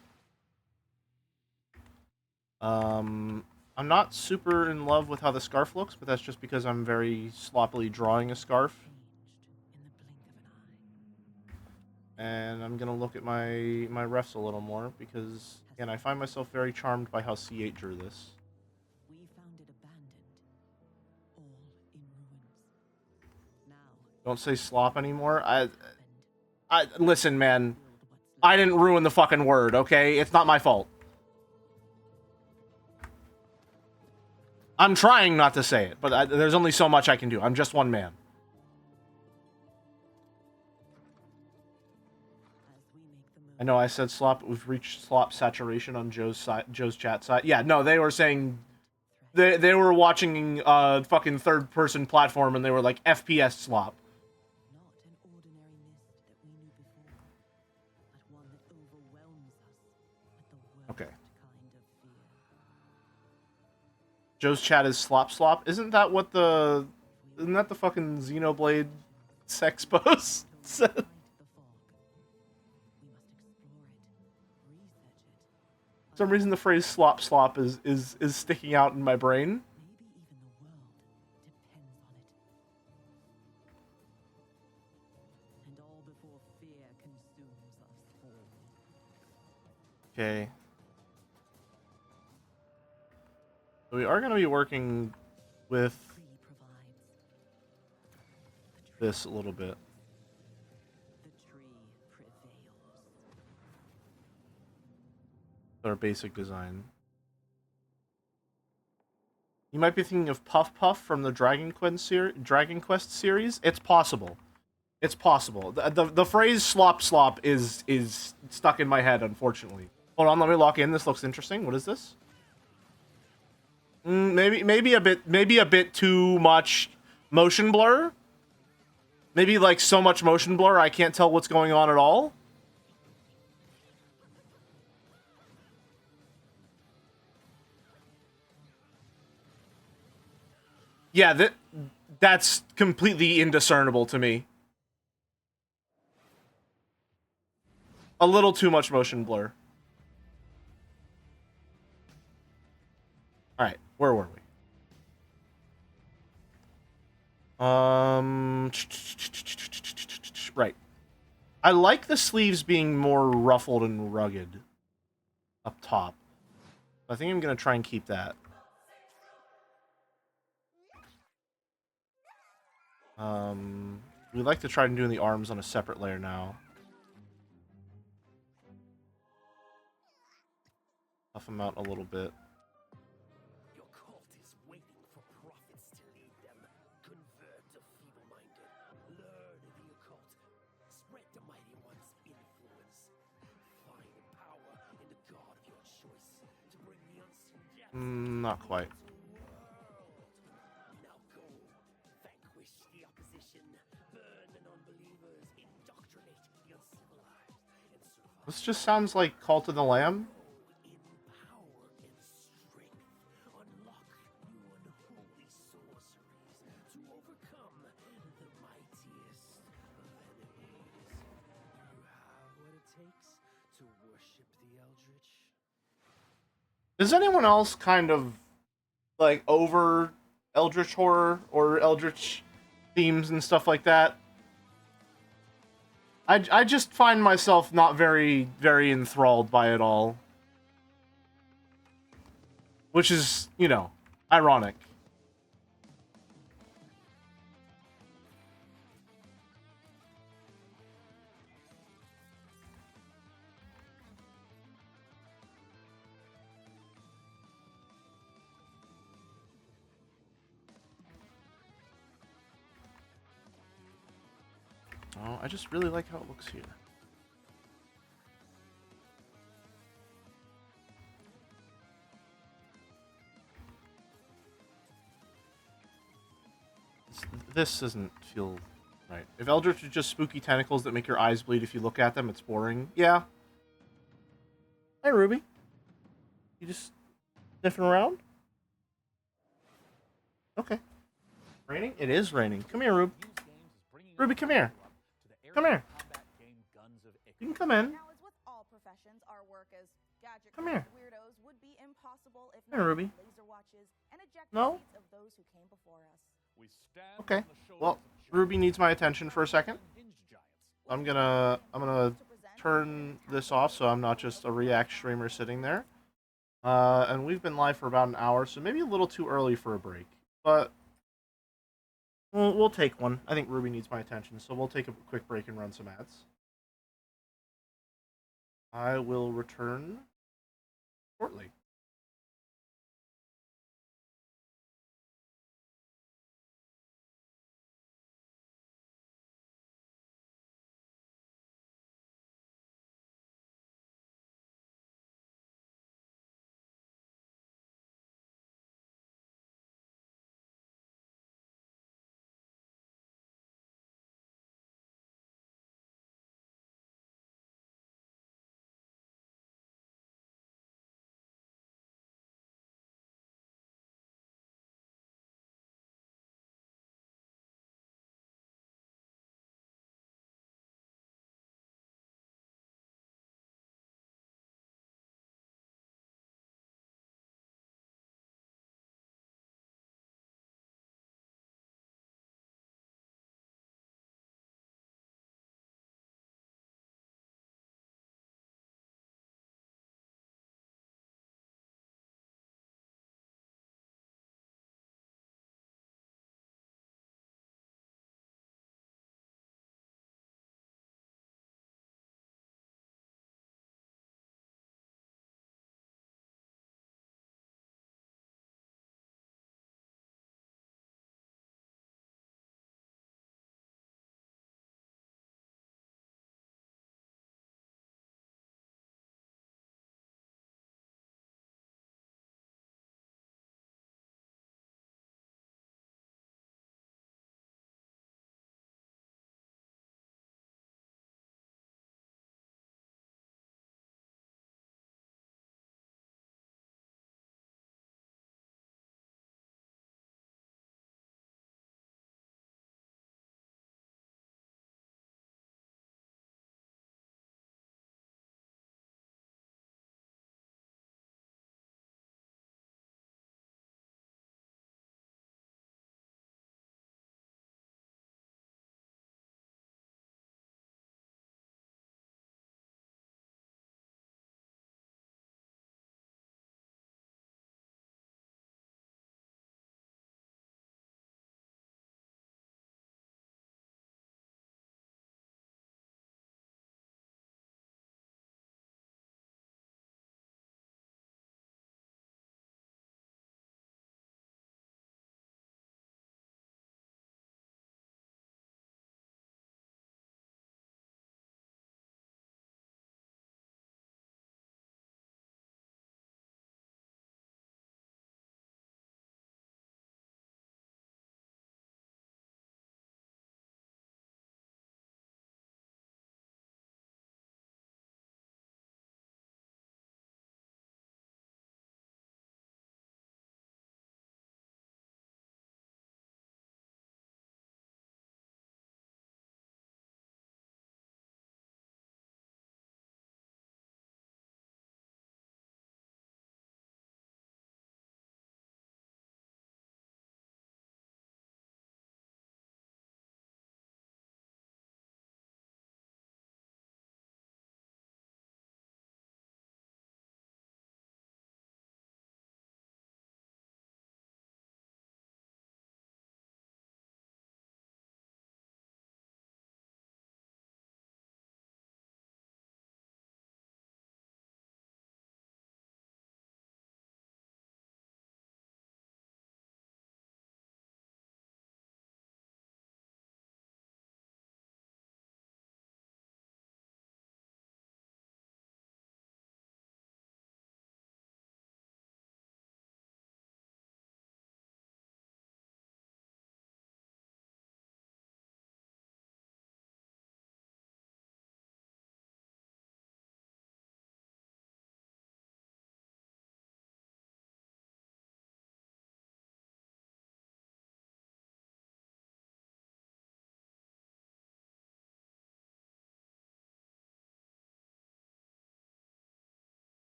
I'm not super in love with how the scarf looks, but that's just because I'm very sloppily drawing a scarf. And I'm gonna look at my refs a little more because, again, I find myself very charmed by how C8 drew this. We found it abandoned, all in ruins. Now, Don't say slop anymore. I listen, man. I didn't ruin the fucking word, okay? It's not my fault. I'm trying not to say it, but there's only so much I can do. I'm just one man. I know I said slop, but we've reached slop saturation on Joe's chat side. Yeah, no, they were saying they were watching fucking third-person platform and they were like FPS slop. not an ordinary mist that we knew before, but one that overwhelms us with the worst Okay. kind of fear. Joe's chat is slop. Isn't that the fucking Xenoblade sex pose said? Find the fog. We must explore it, research it. For some reason the phrase slop is sticking out in my brain. Maybe even the world depends on it. And all before fear consumes us all. Okay. So we are going to be working with Tree provides. this a little bit. The tree prevails. Our basic design. You might be thinking of Puff Puff from the Dragon Quest series. It's possible. It's possible. The phrase slop is stuck in my head, unfortunately. Hold on, let me lock in. This looks interesting. What is this? Maybe a bit too much motion blur. Maybe like so much motion blur I can't tell what's going on at all. Yeah, that's completely indiscernible to me. A little too much motion blur. Alright, where were we? Right. I like the sleeves being more ruffled and rugged up top. I think I'm gonna try and keep that. We like to try and do the arms on a separate layer now. Buff them out a little bit. Your cult is waiting for profits Not quite. Now go, vanquish the opposition, burn the non-believers, indoctrinate the uncivilized, and survive. This just sounds like Cult of the Lamb. In power and strength, unlock new unholy sorceries to overcome the mightiest of enemies. You have what it takes to worship the Eldritch. Is anyone else kind of like over Eldritch horror or Eldritch themes and stuff like that? I just find myself not very enthralled by it all. Which is, you know, ironic. Oh, I just really like how it looks here. This doesn't feel right. If Eldritch are just spooky tentacles that make your eyes bleed if you look at them, it's boring. Yeah. Hey, Ruby. You just sniffing around? Okay. Raining? It is raining. Come here, Ruby. Ruby, come here. Come here. You can come in. Now, as with all professions, our work as gadget Come here. weirdos would be impossible if Here, not Ruby. for laser watches and ejector No? seats of those who came before us. Okay. Well, Ruby needs my attention for a second. I'm gonna turn this off so I'm not just a React streamer sitting there. And we've been live for about an hour, so maybe a little too early for a break. But we'll take one. I think Ruby needs my attention, so we'll take a quick break and run some ads. I will return shortly.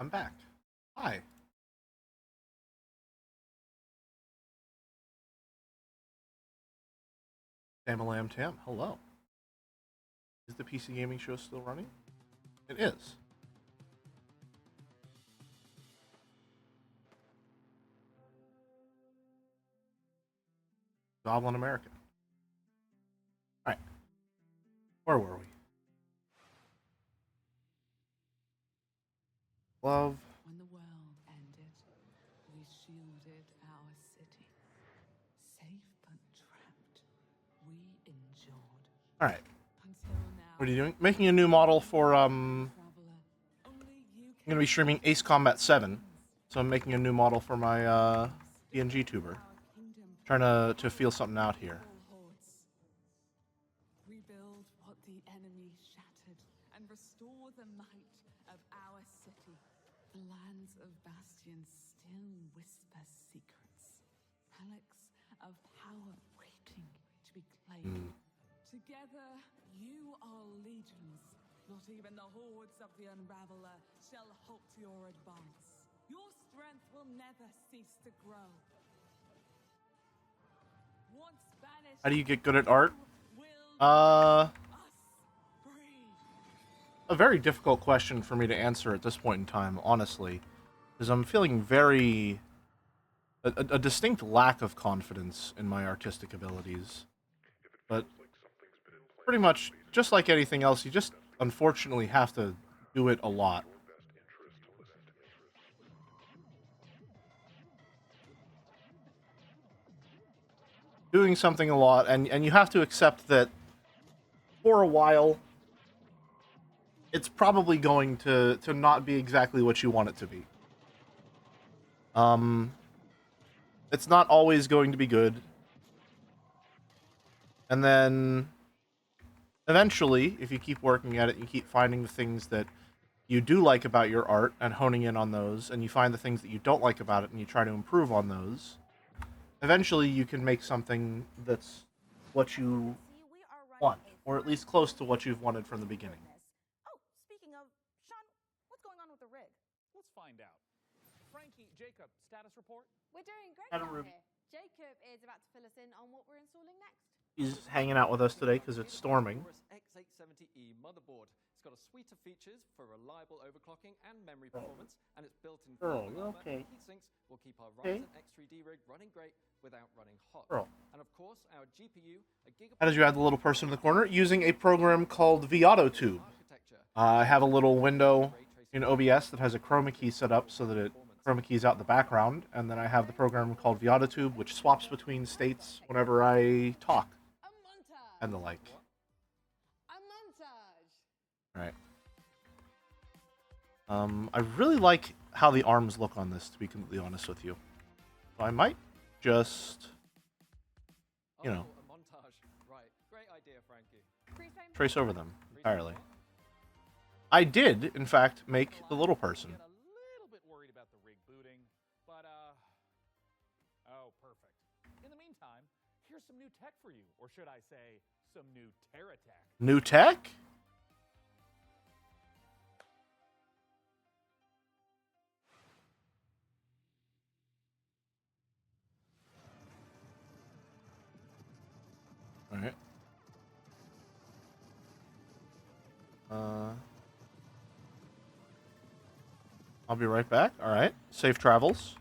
I'm back. Hi. Tamalam Tam, hello. Is the PC Gaming Show still running? It is. Goblin American. Alright. Where were we? Love. When the world ended, we shielded our city. Safe but trapped, we endured. Alright. Until now, What are you doing? Making a new model for, traveler, only you I'm going to be streaming Ace Combat 7. So I'm making a new model for my, PNG tuber. Trying to feel something out here. Rebuild what the enemy shattered and restore the might of our city. The lands of Bastion still whisper secrets. Relics of power waiting to be claimed. Together, you are legions. Not even the hordes of the Unraveler shall halt your advance. Your strength will never cease to grow. Once banished, How do you get good at art? will A us free. very difficult question for me to answer at this point in time, honestly. Because I'm feeling very... a distinct lack of confidence in my artistic abilities. But pretty much, just like anything else, you just unfortunately have to do it a lot. Doing something a lot, and you have to accept that for a while, it's probably going to not be exactly what you want it to be. It's not always going to be good. And then, eventually, if you keep working at it, you keep finding the things that you do like about your art and honing in on those, and you find the things that you don't like about it and you try to improve on those, eventually you can make something that's what you See, we are running want, a or at least fine close to what you've wanted from the beginning. Oh, speaking of, Sean, what's going on with the rig? Let's find out. Frankie, Jacob, status report? We're doing great Had a down room. here. Jacob is about to fill us in on what we're installing next. He's hanging out with us today because it's storming. X870E motherboard. It's got a suite of features for reliable overclocking and memory performance, and its built-in Earl, thermal you armor okay? and heatsinks will keep our Okay. Ryzen X3D rig running great without running hot. Earl. And of course, our GPU, a How did you add the little person in the corner? Using a program called VAutoTube. architecture. I have a little window in OBS that has a chroma key set up so that it chroma keys out the background, and then I have the program called VAutoTube, which swaps between states whenever I talk A montage. and the like. A montage. Right. I really like how the arms look on this, to be completely honest with you. So I might just, you know, Oh, a montage. Right. Great idea, Frankie. Freeze frame. trace over them entirely. What? I did, in fact, make the little person. Get a little bit worried about the rig booting, but oh, perfect. In the meantime, here's some new tech for you, or should I say, some new Terra tech. New tech? Alright. I'll be right back. Alright. Safe travels.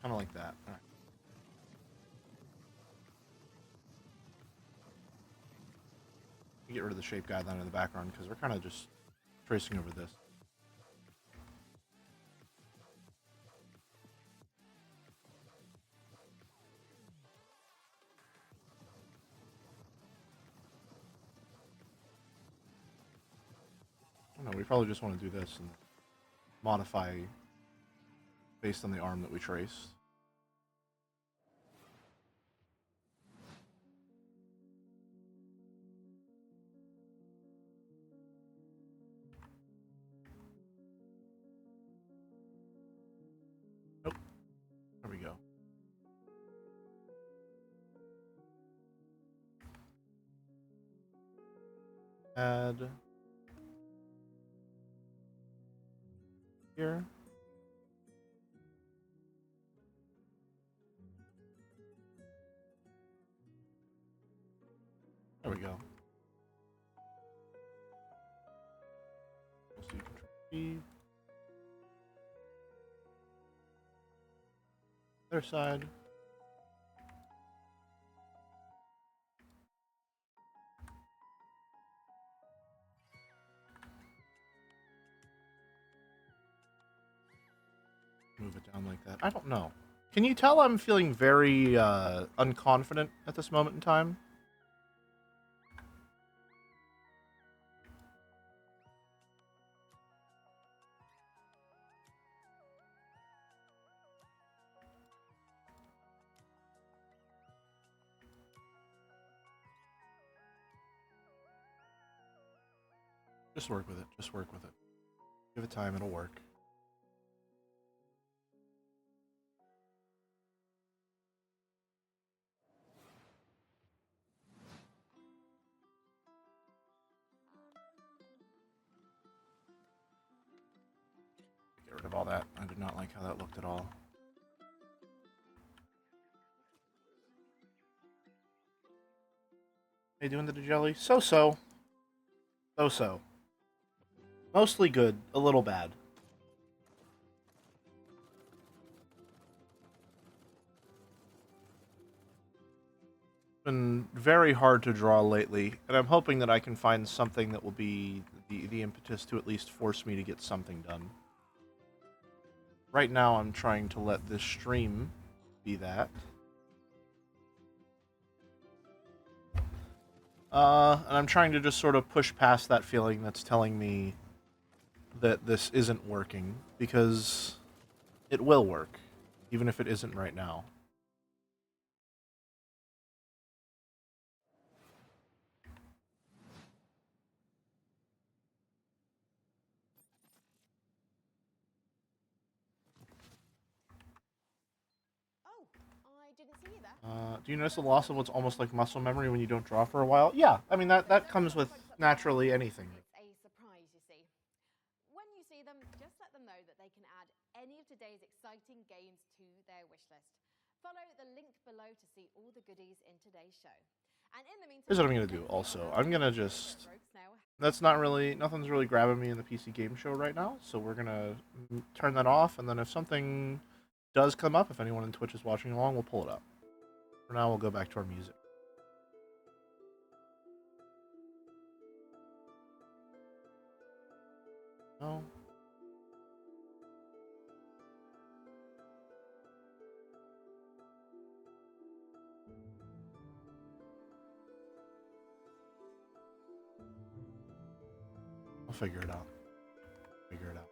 Kind of like that. All right. Get rid of the shape guideline in the background because we're kind of just tracing over this. I don't know, we probably just want to do this and modify based on the arm that we traced. Add here. There we go. So you can other side. Move it down like that. I don't know. Can you tell I'm feeling very unconfident at this moment in time? Just work with it. Just work with it. Give it time, it'll work. Get rid of all that. I did not like how that looked at all. How you doing to the jelly? So-so. So-so. Mostly good, a little bad. Been very hard to draw lately, and I'm hoping that I can find something that will be the impetus to at least force me to get something done. Right now, I'm trying to let this stream be that. And I'm trying to just sort of push past that feeling that's telling me that this isn't working, because it will work, even if it isn't right now. Oh, I didn't see you there. Do you notice the loss of what's almost like muscle memory when you don't draw for a while? Yeah, I mean, that comes with naturally anything. It's a surprise, you see. When you see them, just let them know that they can add any of today's exciting games to their wish list. Follow the link below to see all the goodies in today's show. And in the meantime, Here's what I'm gonna do also. I'm gonna just... That's not really... Nothing's really grabbing me in the PC game show right now, so we're gonna turn that off, and then if something does come up, if anyone in Twitch is watching along, we'll pull it up. For now, we'll go back to our music. No. I'll figure it out. Figure it out.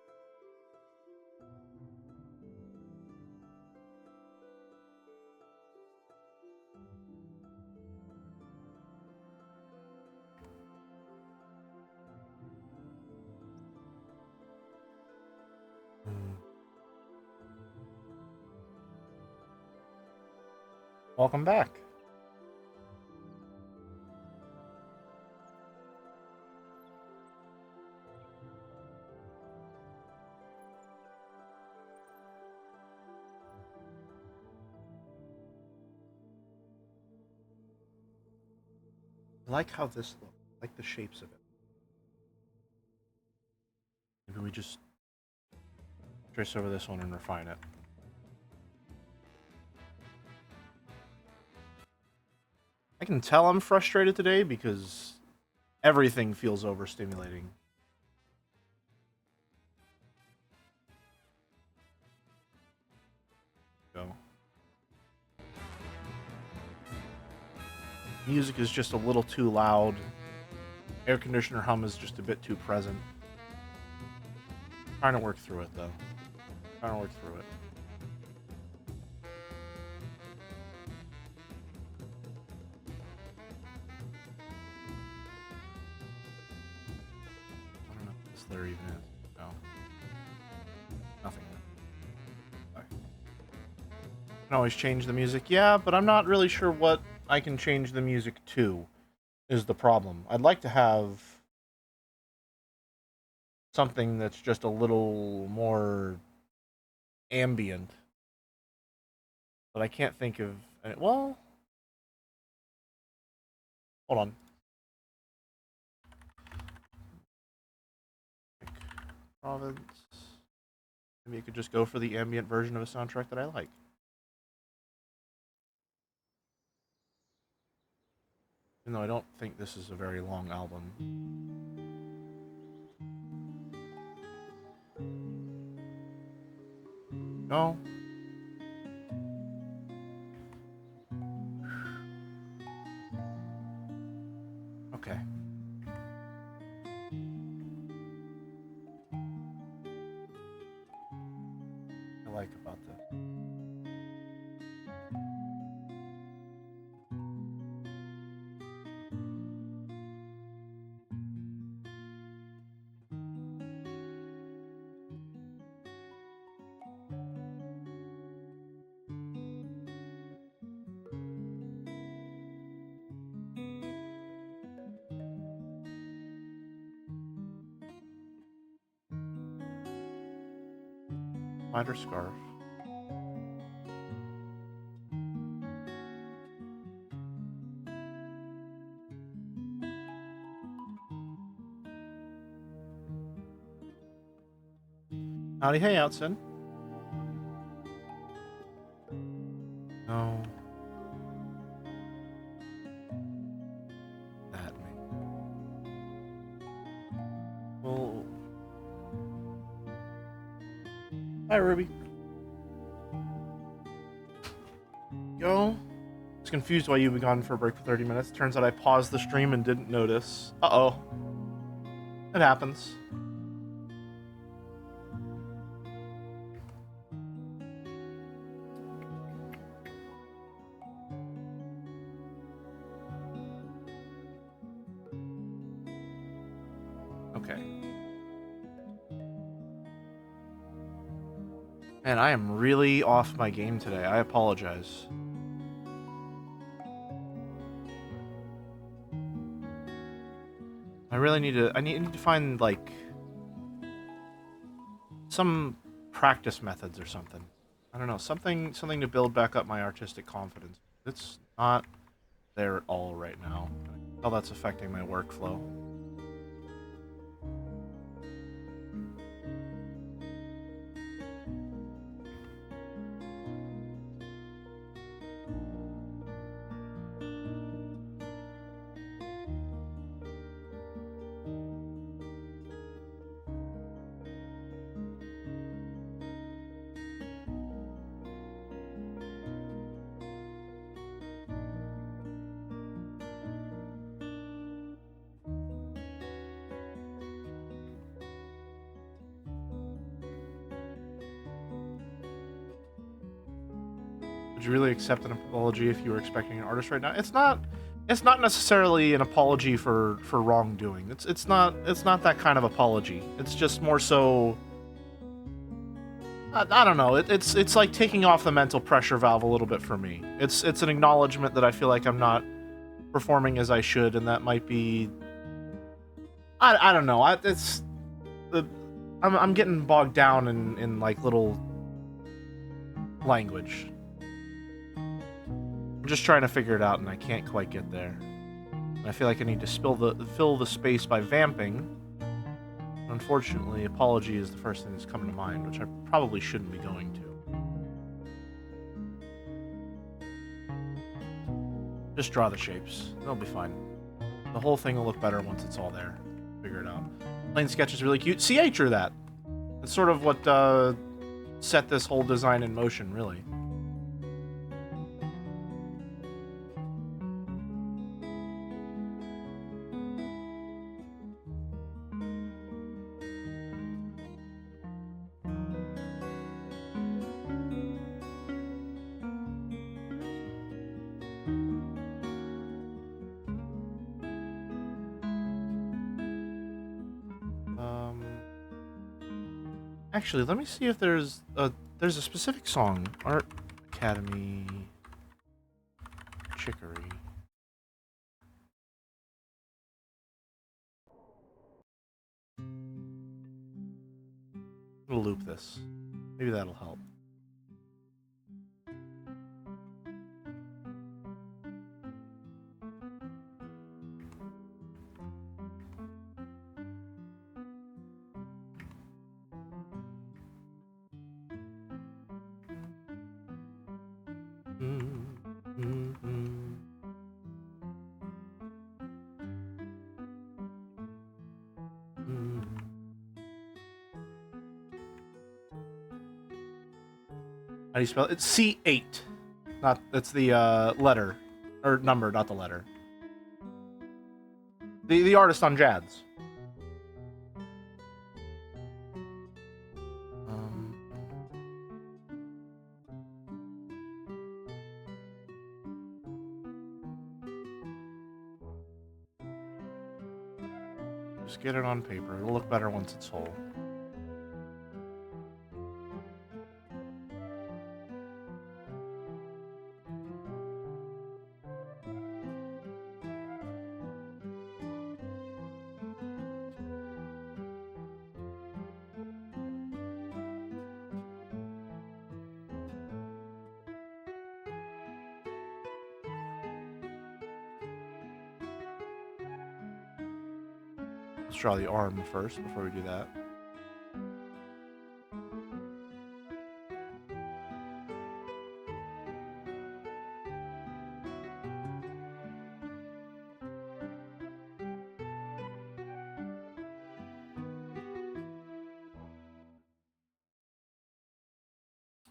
Welcome back. I like how this looks. I like the shapes of it. Maybe we just trace over this one and refine it. I can tell I'm frustrated today because everything feels overstimulating. Go. Music is just a little too loud. Air conditioner hum is just a bit too present. Trying to work through it though. Trying to work through it. I don't know if this there even is. No. Nothing. I can always change the music. Yeah, but I'm not really sure what I can change the music to is the problem. I'd like to have something that's just a little more ambient. But I can't think of. Well, hold on. Province. Maybe you could just go for the ambient version of a soundtrack that I like. Even though I don't think this is a very long album. No. Okay. I like about this. Spider scarf. Howdy, hey, Outson. No. That me. Well. Hi, Ruby. Go. I was confused why you've been gone for a break for 30 minutes. Turns out I paused the stream and didn't notice. Uh-oh. It happens. Okay. Man, I am really off my game today. I apologize. I really need to. I need to find like some practice methods or something. I don't know, something to build back up my artistic confidence. It's not there at all right now. How that's affecting my workflow. Would you really accept an apology if you were expecting an artist right now? It's not necessarily an apology for wrongdoing. It's not that kind of apology. It's just more so I don't know. It's like taking off the mental pressure valve a little bit for me. It's an acknowledgement that I feel like I'm not performing as I should, and that might be I don't know. I'm getting bogged down in like little language. I'm just trying to figure it out, and I can't quite get there. And I feel like I need to fill the space by vamping. Unfortunately, apology is the first thing that's coming to mind, which I probably shouldn't be going to. Just draw the shapes. They'll be fine. The whole thing will look better once it's all there. Figure it out. Plain sketch is really cute. See, I drew that. That's sort of what set this whole design in motion, really. Actually, let me see if there's a specific song. Art Academy Chicory. I'm gonna loop this. Maybe that'll help. How do you spell it? It's C8. Not, it's the letter. Or number, not the letter. The artist on Jads. Just get it on paper. It'll look better once it's whole. Let's draw the arm first before we do that.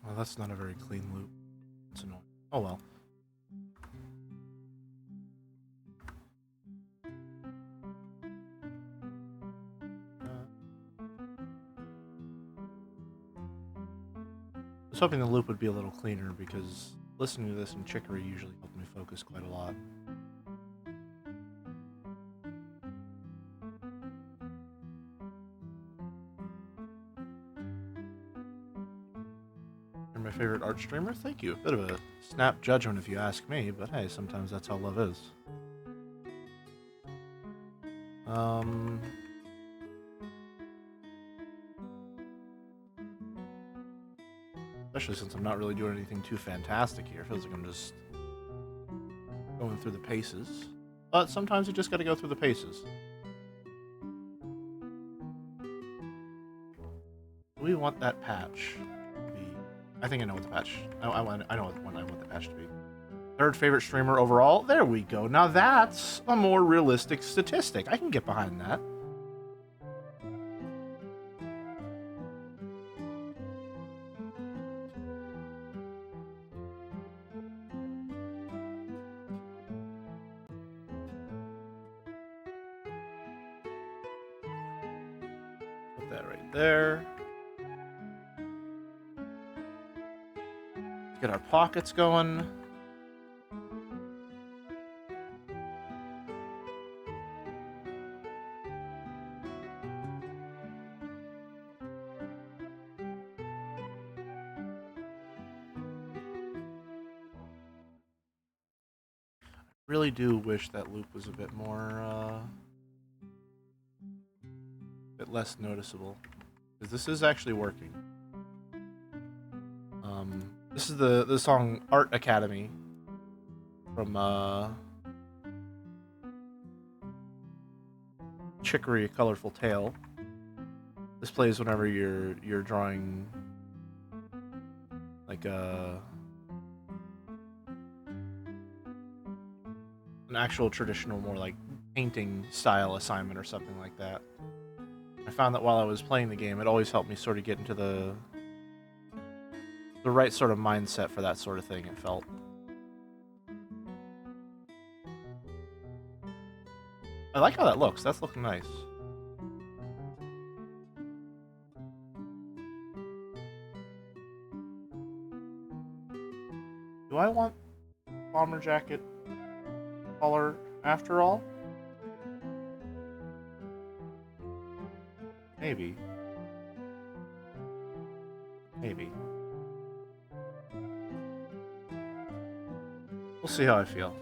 Well, that's not a very clean loop. It's annoying. Oh well. I was hoping the loop would be a little cleaner because listening to this in Chicory usually helped me focus quite a lot. You're my favorite art streamer? Thank you. A bit of a snap judgment if you ask me, but hey, sometimes that's how love is. Especially since I'm not really doing anything too fantastic here. It feels like I'm just going through the paces. But sometimes you just gotta go through the paces. We want that patch to be... I think I know what the patch... I know what one I want the patch to be. Third favorite streamer overall? There we go. Now that's a more realistic statistic. I can get behind that. Put that right there. Let's get our pockets going. Really do wish that loop was a bit more, a bit less noticeable, because this is actually working. This is the song Art Academy from Chicory: A Colorful Tale. This plays whenever you're drawing like an actual traditional, more like painting style assignment or something like that. I found that while I was playing the game, it always helped me sort of get into the right sort of mindset for that sort of thing, it felt. I like how that looks. That's looking nice. Do I want bomber jacket color after all? Maybe. Maybe. We'll see how I feel.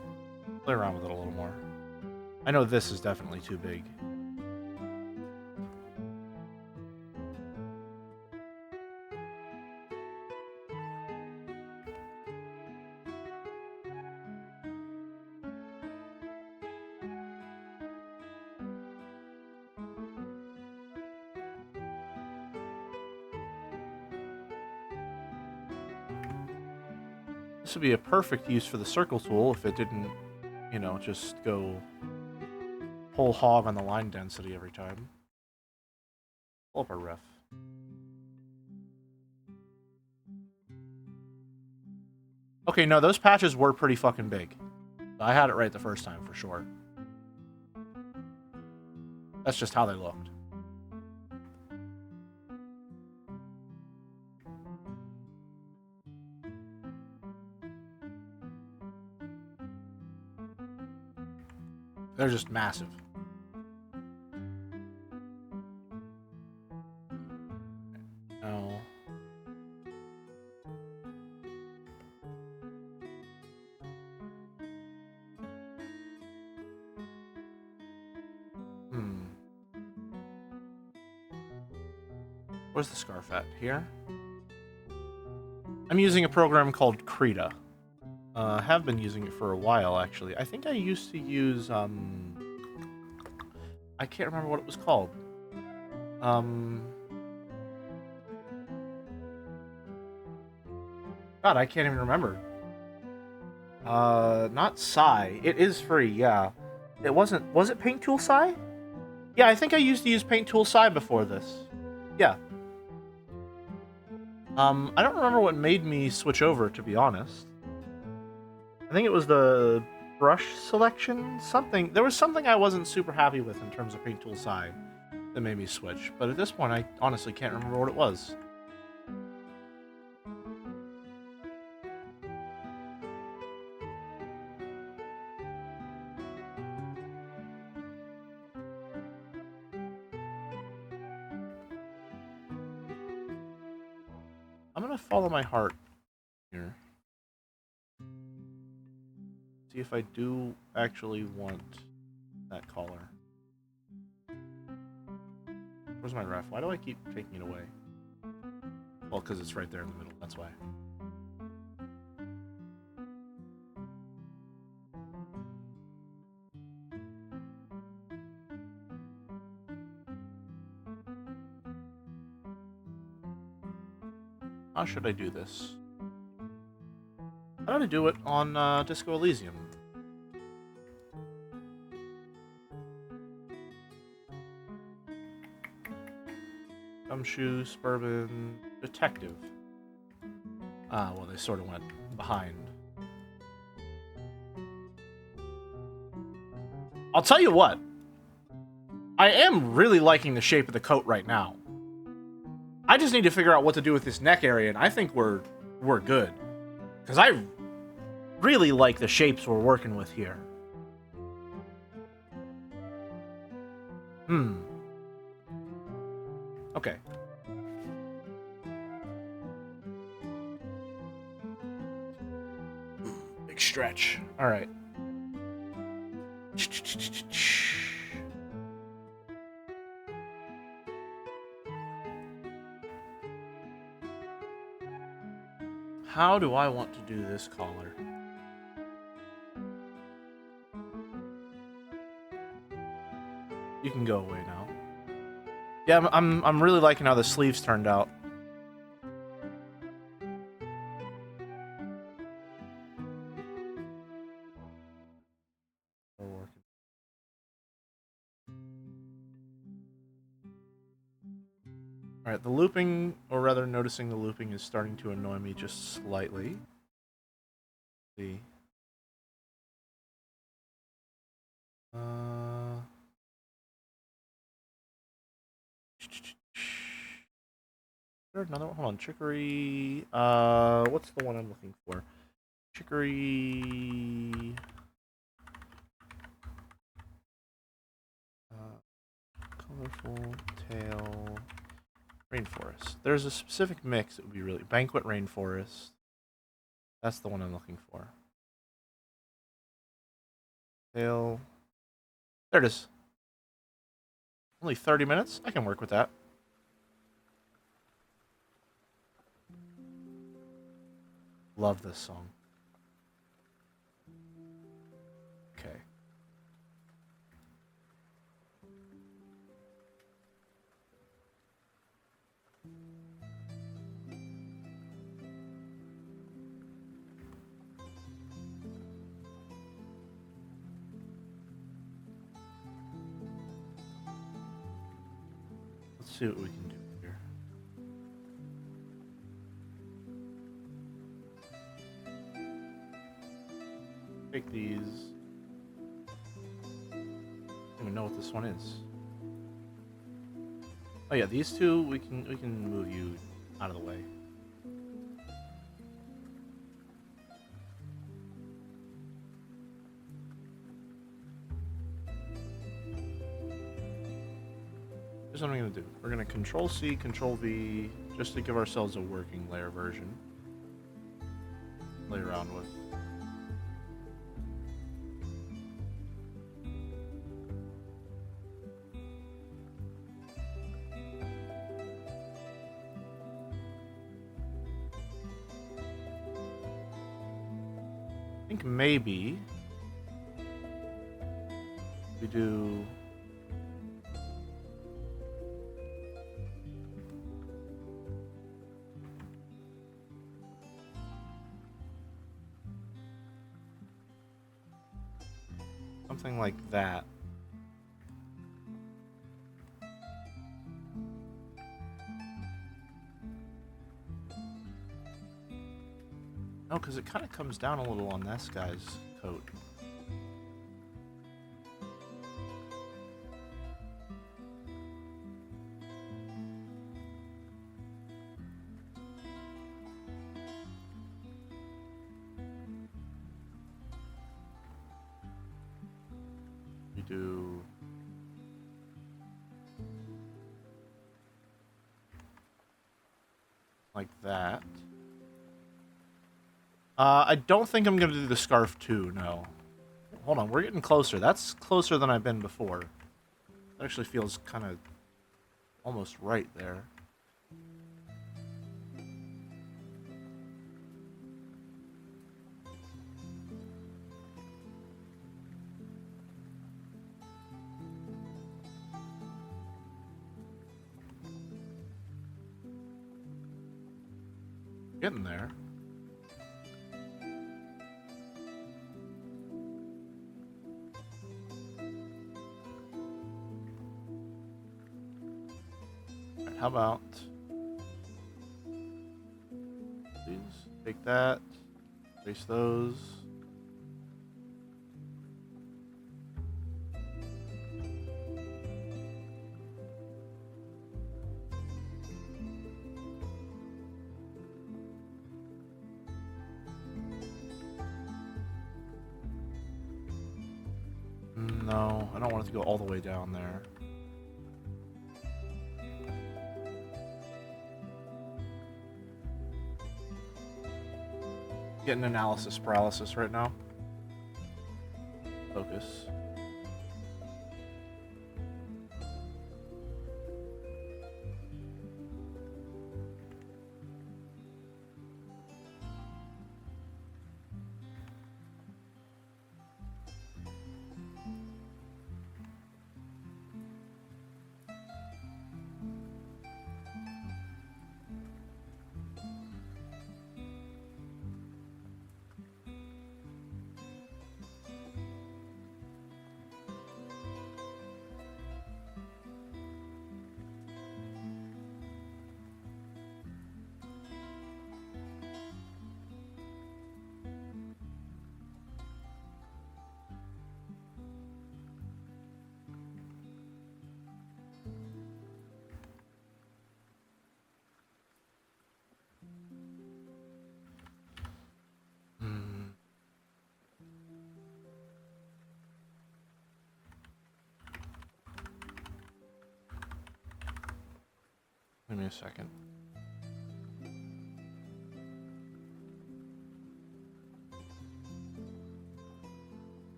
Play around with it a little more. I know this is definitely too big. This would be a perfect use for the circle tool if it didn't, you know, just go whole hog on the line density every time. Pull up a riff. Okay, no, those patches were pretty fucking big. I had it right the first time for sure. That's just how they looked. They're just massive. No. Where's the scarf at? Here? I'm using a program called Krita. Have been using it for a while, actually. I think I used to use, I can't remember what it was called. God, I can't even remember. Not Psy. It is free, yeah. It wasn't... Was it Paint Tool Psy? Yeah, I think I used to use Paint Tool Psy before this. Yeah. I don't remember what made me switch over, to be honest. I think it was the brush selection? Something. There was something I wasn't super happy with in terms of Paint Tool Psy that made me switch. But at this point, I honestly can't remember what it was. I'm gonna follow my heart here. See if I do actually want that collar. Where's my ref? Why do I keep taking it away? Well, because it's right there in the middle, that's why. How should I do this? How do I do it on Disco Elysium? Gumshoe, Suburban, Detective. Ah, well, they sort of went behind. I'll tell you what. I am really liking the shape of the coat right now. I just need to figure out what to do with this neck area, and I think we're good. Because I really like the shapes we're working with here. Okay. Big stretch. All right. How do I want to do this collar? You can go away now. Yeah, I'm really liking how the sleeves turned out. Alright, the looping, or rather noticing the looping, is starting to annoy me just slightly. Let's see. Is there another one? Hold on, Chicory. What's the one I'm looking for? Chicory. Colorful tail. Rainforest. There's a specific mix that would be really... Banquet Rainforest. That's the one I'm looking for. Tail. There it is. Only 30 minutes? I can work with that. Love this song. Okay. see what we can do here. Take these. I don't even know what this one is. Oh yeah, these two we can move you out of the way. Here's what I'm gonna do. We're gonna Control C, Control V, just to give ourselves a working layer version. Play around with. I think maybe we do something like that. No, because it kind of comes down a little on this guy's coat. We do like that. I don't think I'm gonna do the scarf too, no. Hold on, we're getting closer. That's closer than I've been before. That actually feels kind of almost right there. Getting there. Alright, how about these? Take that. Erase those. No, I don't want it to go all the way down there. Getting analysis paralysis right now. Focus. Give me a second.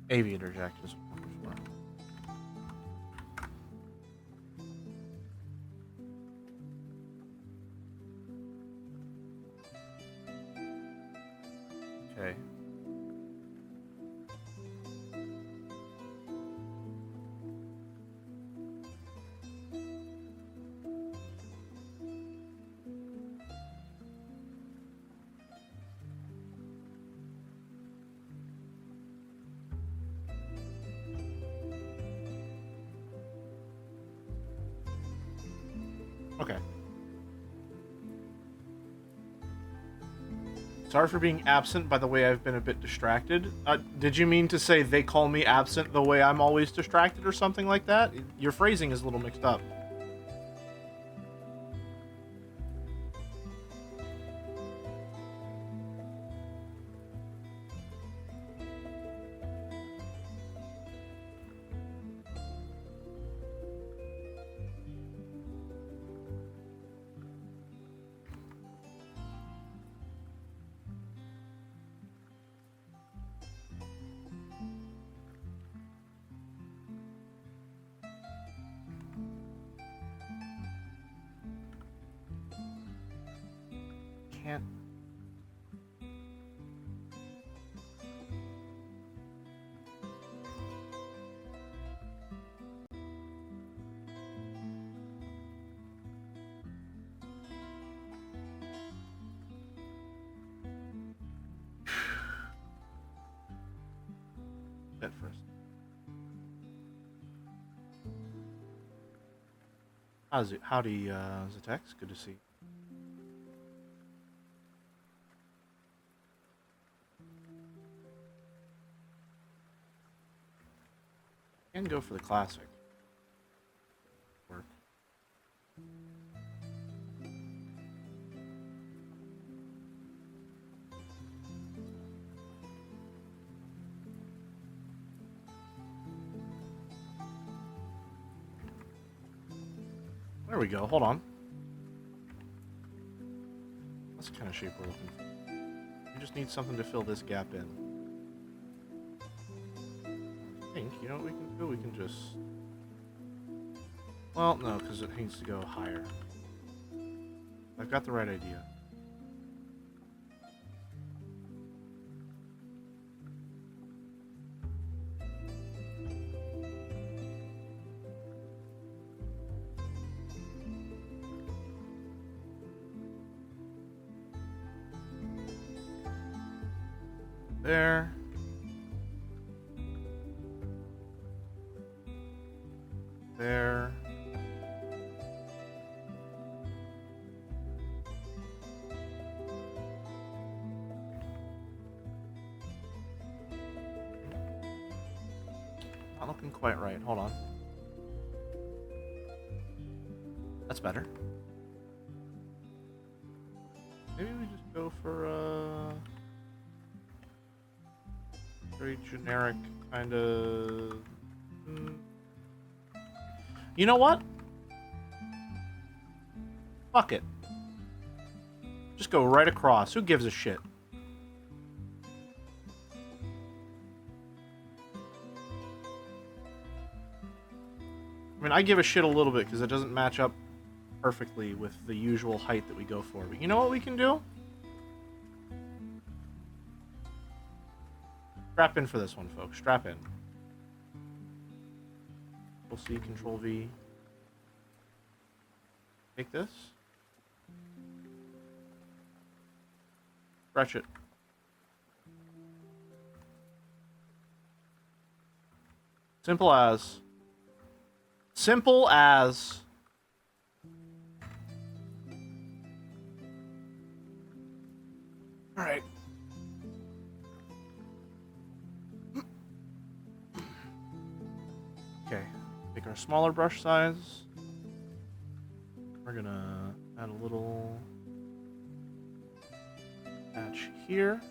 Aviator jack is before. Okay. Sorry for being absent. By the way, I've been a bit distracted. Did you mean to say they call me absent the way I'm always distracted or something like that? Your phrasing is a little mixed up. Can't. At first. Howdy, Zatex. Good to see you. Can go for the classic. Work. There we go. Hold on. That's the kind of shape we're looking for. We just need something to fill this gap in. I think, you know what we can do? We can just... Well, no, because it needs to go higher. I've got the right idea. There. There. Not looking quite right. Hold on. That's better. Maybe we just go for very generic kind of... You know what? Fuck it. Just go right across. Who gives a shit? I mean, I give a shit a little bit because it doesn't match up perfectly with the usual height that we go for. But you know what we can do? Strap in for this one, folks. Strap in. Control C, Control V. Take this. Stretch it. Simple as. Simple as. All right. Okay. Take our smaller brush size. We're gonna add a little patch here.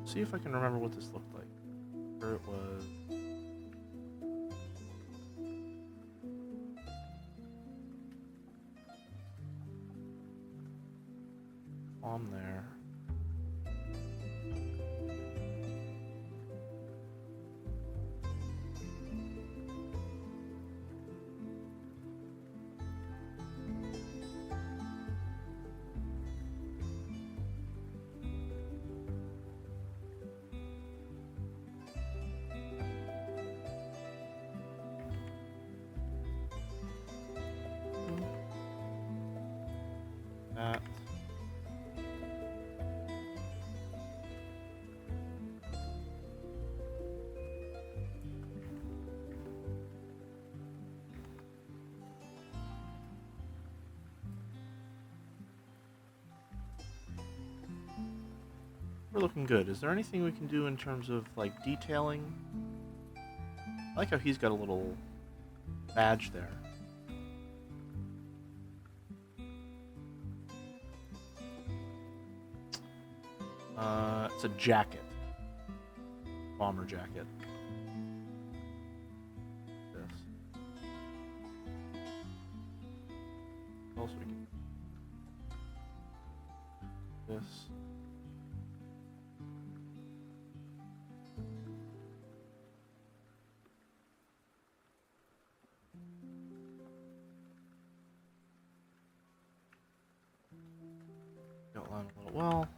See if I can remember what this looked like. Or it was. On there. That. We're looking good. Is there anything we can do in terms of, like, detailing? I like how he's got a little badge there. It's a jacket. Bomber jacket. This. What else we can... This. Outline a little. Well,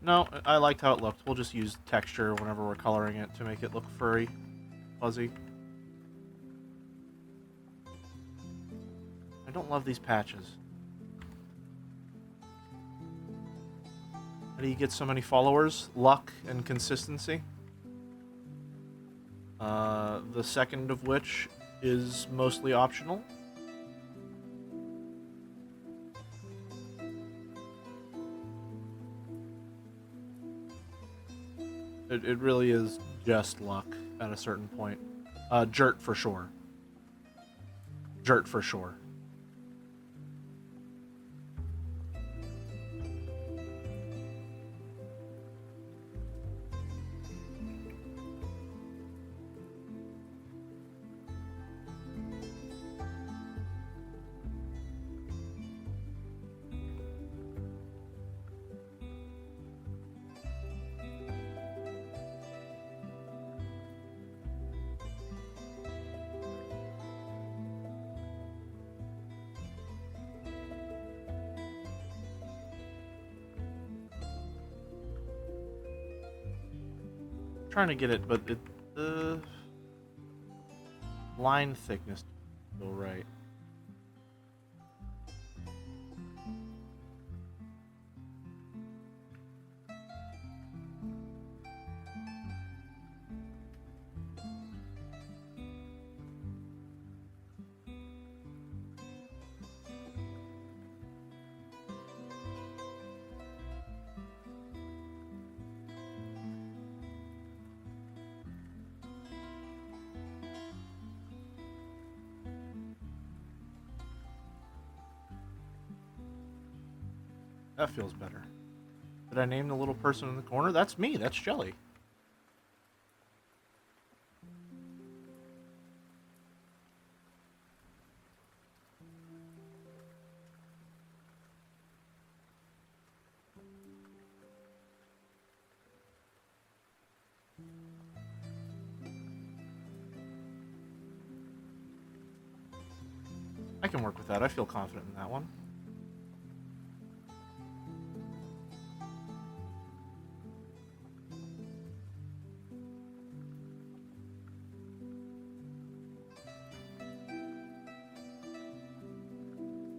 no, I liked how it looked. We'll just use texture whenever we're coloring it to make it look furry, fuzzy. I don't love these patches. How do you get so many followers? Luck and consistency. The second of which is mostly optional. It really is just luck at a certain point. Jert for sure. Jert for sure. Trying to get it, but the line thickness is still right. That feels better. Did I name the little person in the corner? That's me. That's Jelly. I can work with that. I feel confident in that one.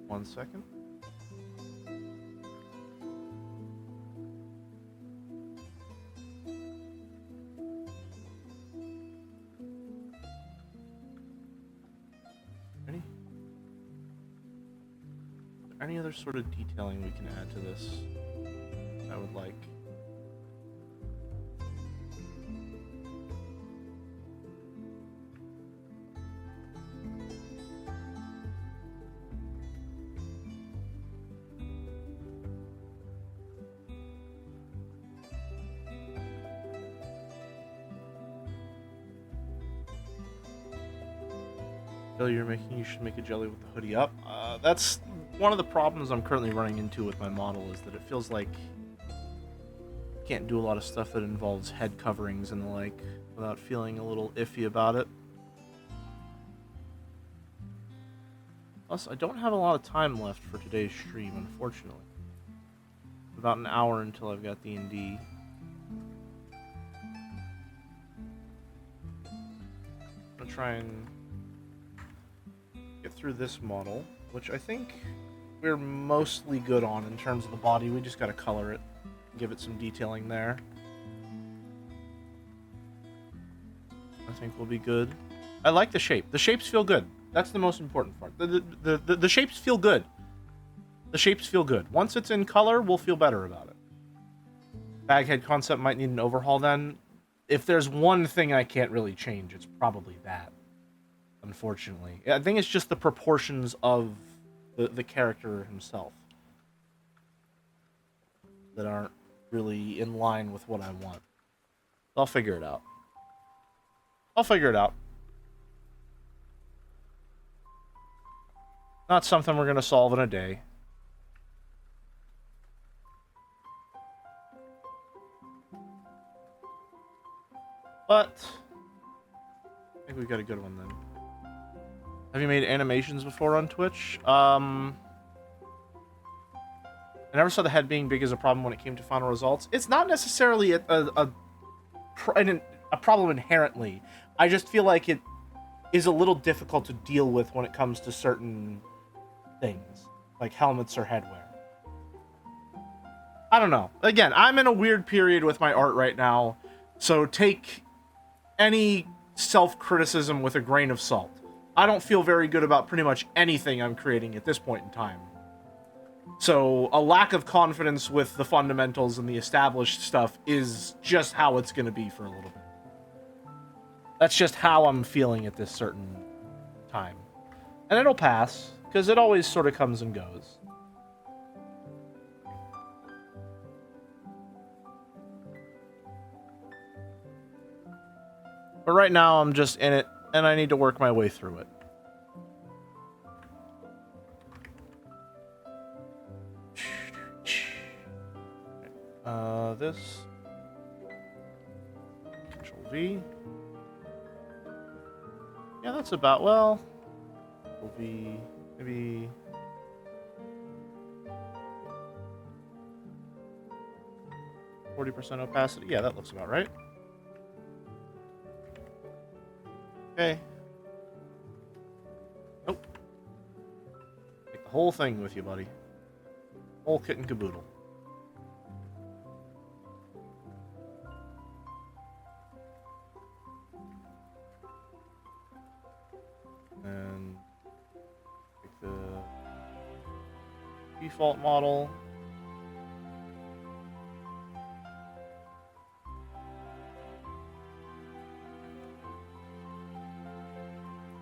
One second. Any other sort of detailing we can add to this? I would like. Jelly you're making, you should make a jelly with the hoodie up. That's one of the problems I'm currently running into with my model, is that it feels like I can't do a lot of stuff that involves head coverings and the like without feeling a little iffy about it. Plus, I don't have a lot of time left for today's stream, unfortunately. About an hour until I've got D&D. I'm gonna try and get through this model, which I think we're mostly good on in terms of the body. We just gotta color it, give it some detailing there. I think we'll be good. I like the shape. The shapes feel good. That's the most important part. The shapes feel good. The shapes feel good. Once it's in color, we'll feel better about it. Baghead concept might need an overhaul then. If there's one thing I can't really change, it's probably that. Unfortunately. I think it's just the proportions of the character himself that aren't really in line with what I want. I'll figure it out. I'll figure it out. Not something we're going to solve in a day. But I think we've got a good one then. Have you made animations before on Twitch? I never saw the head being big as a problem when it came to final results. It's not necessarily a problem inherently. I just feel like it is a little difficult to deal with when it comes to certain things, like helmets or headwear. I don't know. Again, I'm in a weird period with my art right now, so take any self-criticism with a grain of salt. I don't feel very good about pretty much anything I'm creating at this point in time. So a lack of confidence with the fundamentals and the established stuff is just how it's going to be for a little bit. That's just how I'm feeling at this certain time. And it'll pass, because it always sort of comes and goes. But right now, I'm just in it, and I need to work my way through it. This. Control V. Yeah, that's about, well, Control V, maybe. %40 opacity. Yeah, that looks about right. Okay. Nope. Take the whole thing with you, buddy. Whole kit and caboodle. And take the default model.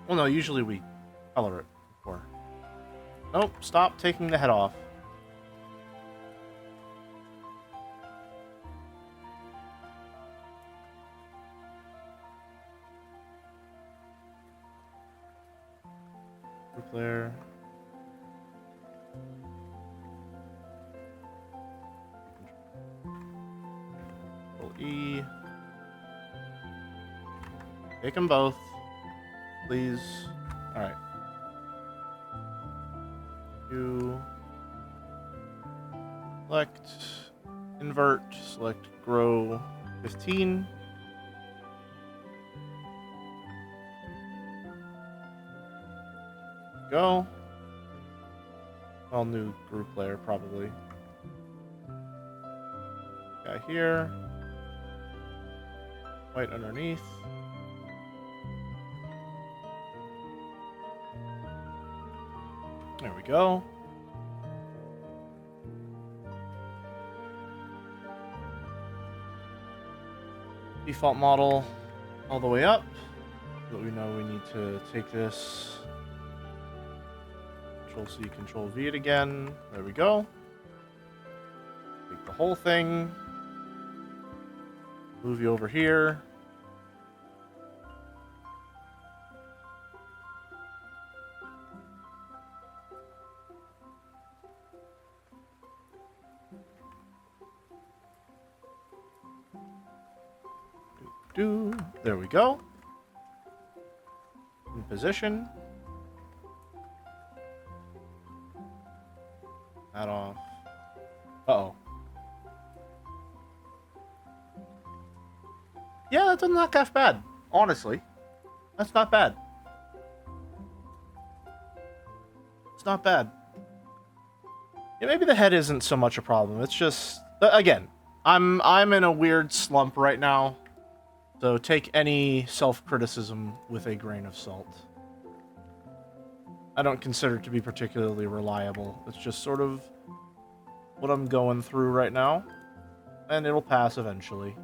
Well, no, usually we color it before. Nope, stop taking the head off. Group layer. Control E. Take them both. Please. Alright. You select invert, select grow 15. Go. All new group layer probably. Guy here. White underneath. There we go. Default model all the way up. So that we know we need to take this. Control C, Control V it again. There we go. Take the whole thing. Move you over here. There we go. In position. That off. Uh-oh. Yeah, that doesn't look half bad. Honestly. That's not bad. It's not bad. Yeah, maybe the head isn't so much a problem. It's just... Again, I'm in a weird slump right now. So take any self-criticism with a grain of salt. I don't consider it to be particularly reliable. It's just sort of what I'm going through right now, and it'll pass eventually.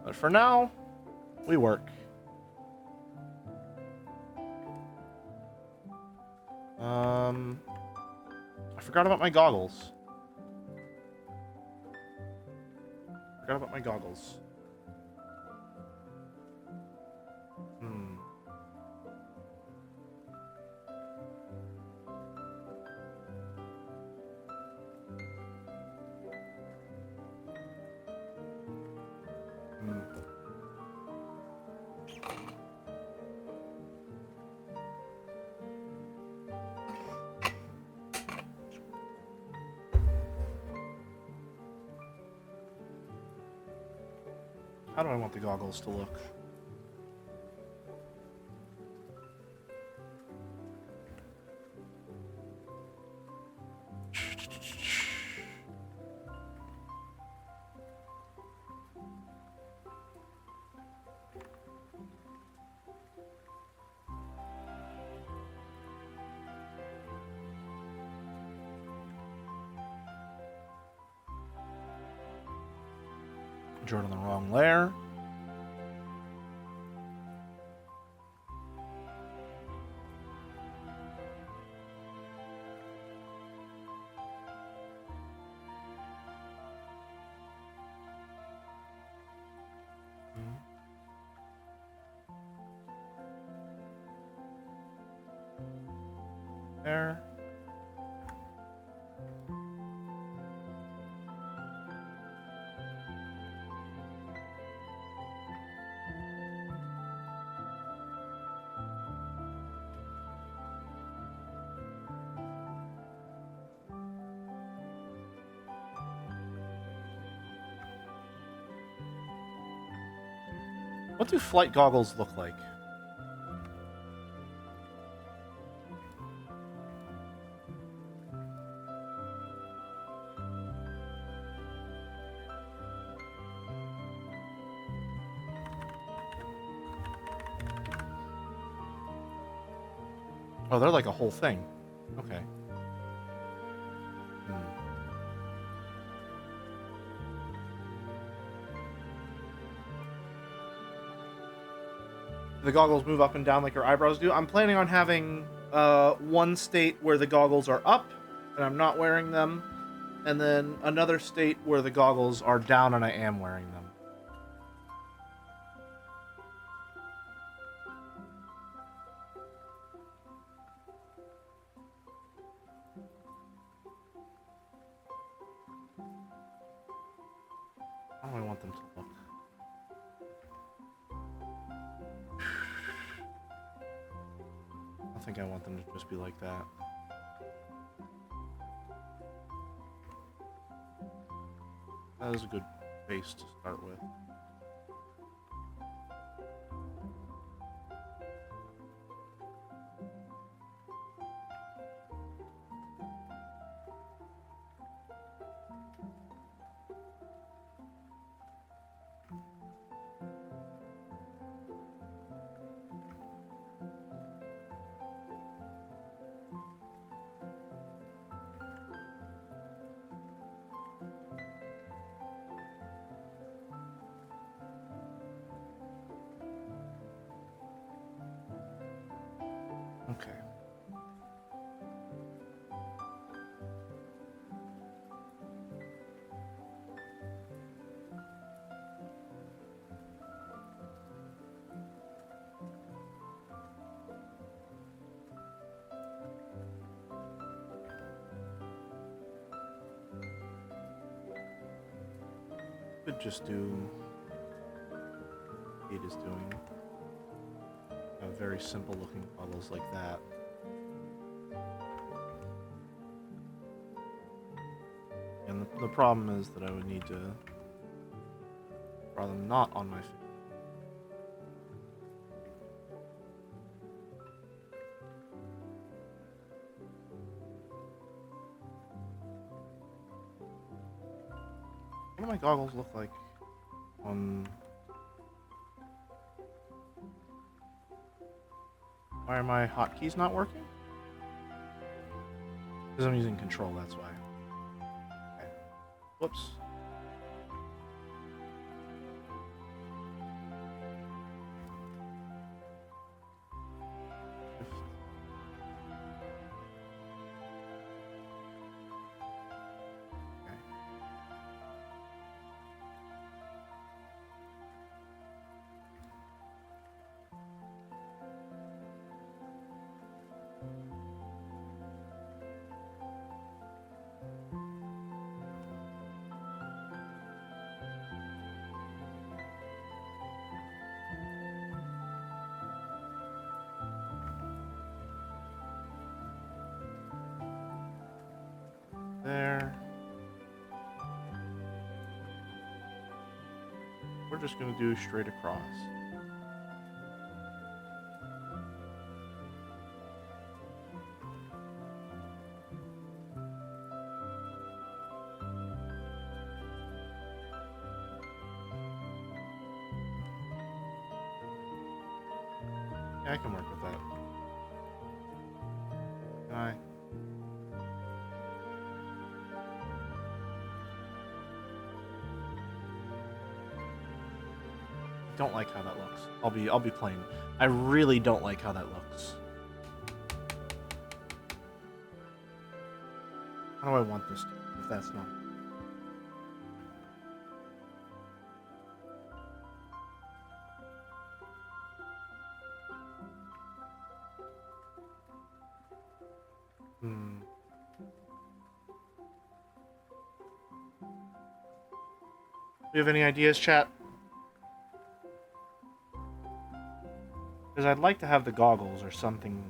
But for now, we work. I forgot about my goggles. Forgot about my goggles. Hmm. How do I want the goggles to look? Drew it on the wrong layer. There. What do flight goggles look like? Oh, they're like a whole thing. Okay. The goggles move up and down like your eyebrows do. I'm planning on having one state where the goggles are up and I'm not wearing them, and then another state where the goggles are down and I am wearing them. How do I want them to look? I think I want them to just be like that. That is a good base to start with. Okay. Could just do it is doing very simple looking goggles like that. And the problem is that I would need to draw them not on my face. What do my goggles look like on Why are my hotkeys not working? Because I'm using control, that's why. Okay. Whoops. Okay. There. We're just gonna do straight across. Yeah, I can work with that. Can I? Don't like how that looks. I'll be plain. I really don't like how that looks. How do I want this to, if that's not? Hmm. Do you have any ideas, chat? Because I'd like to have the goggles or something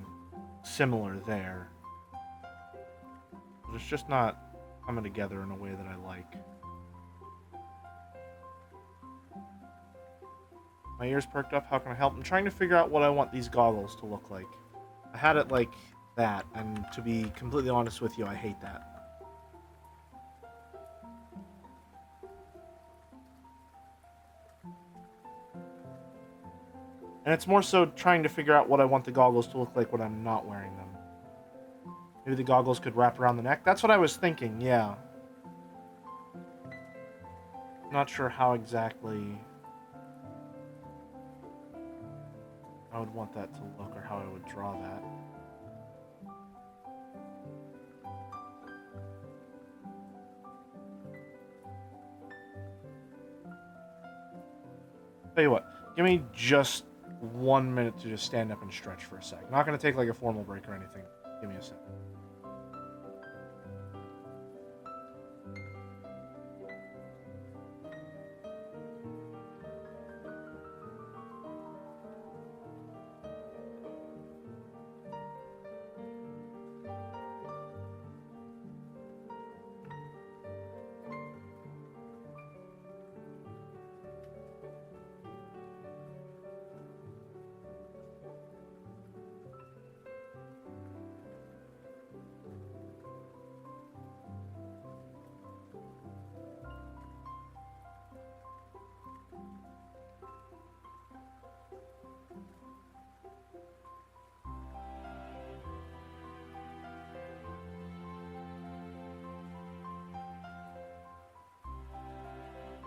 similar there. But it's just not coming together in a way that I like. My ears perked up. How can I help? I'm trying to figure out what I want these goggles to look like. I had it like that, and to be completely honest with you, I hate that. And it's more so trying to figure out what I want the goggles to look like when I'm not wearing them. Maybe the goggles could wrap around the neck. That's what I was thinking, yeah. Not sure how exactly I would want that to look or how I would draw that. Tell you what, give me just 1 minute to just stand up and stretch for a sec. Not going to take like a formal break or anything. Give me a sec.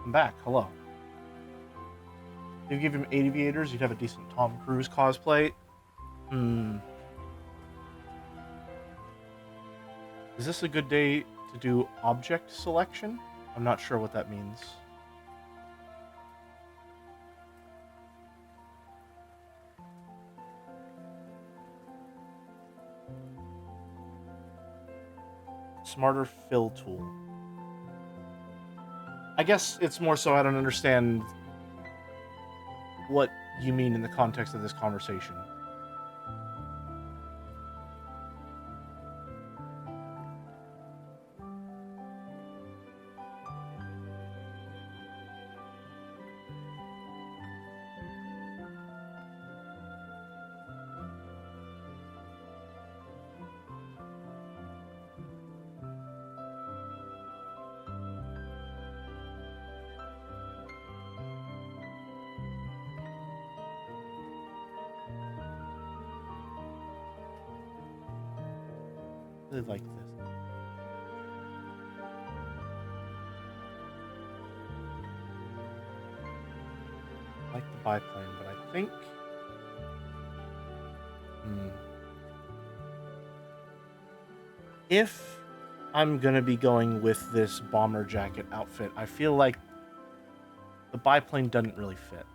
I'm back. Hello. If you give him 8 aviators, you'd have a decent Tom Cruise cosplay. Is this a good day to do object selection? I'm not sure what that means. Smarter fill tool. I guess it's more so I don't understand what you mean in the context of this conversation. I really like this. I like the biplane, but I think... If I'm gonna be going with this bomber jacket outfit, I feel like the biplane doesn't really fit.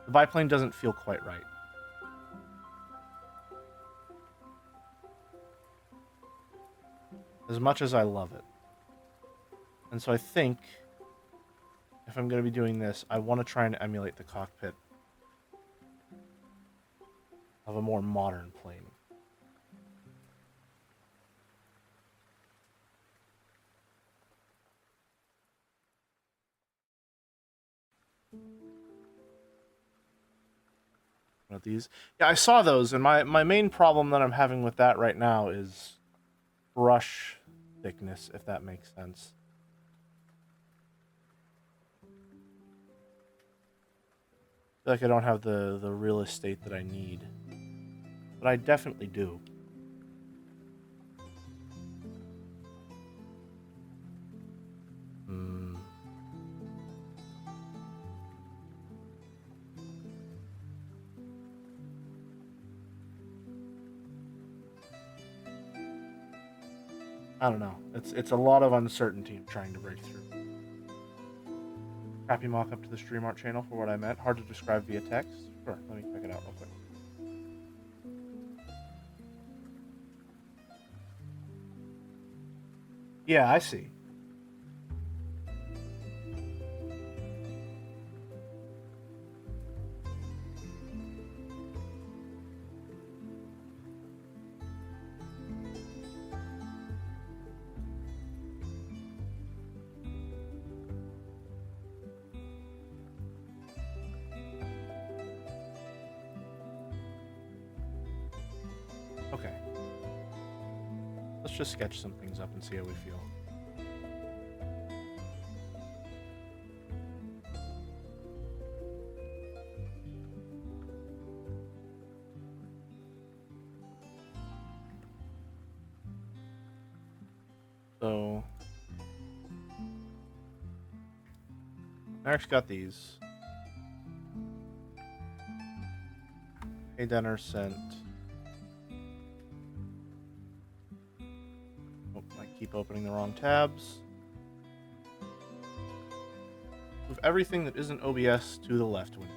The biplane doesn't feel quite right. As much as I love it. And so I think if I'm going to be doing this, I want to try and emulate the cockpit of a more modern plane. What these? Yeah, I saw those, and my main problem that I'm having with that right now is brush thickness, if that makes sense. I feel like I don't have the real estate that I need. But I definitely do. I don't know. It's a lot of uncertainty I'm trying to break through. Copy mock-up to the stream art channel for what I meant. Hard to describe via text. Sure, let me check it out real quick. Yeah, I see. Okay. Let's just sketch some things up and see how we feel. So, Eric's got these. Hey, Denner sent. Oh, I keep opening the wrong tabs. Move everything that isn't OBS to the left window.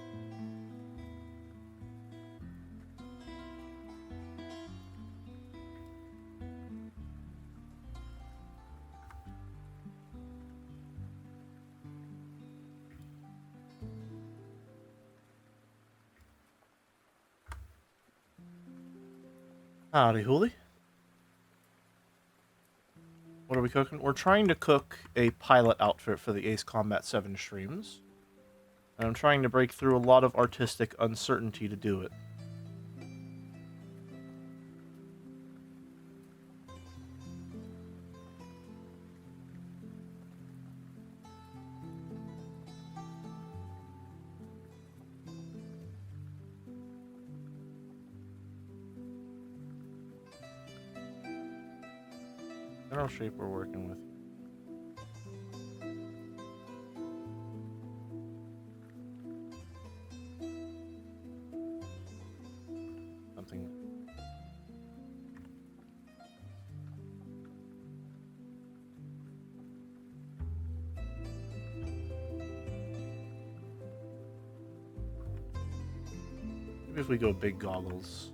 Howdy, Hooly. What are we cooking? We're trying to cook a pilot outfit for the Ace Combat 7 streams. And I'm trying to break through a lot of artistic uncertainty to do it. General shape we're working with. Something. Maybe if we go big goggles,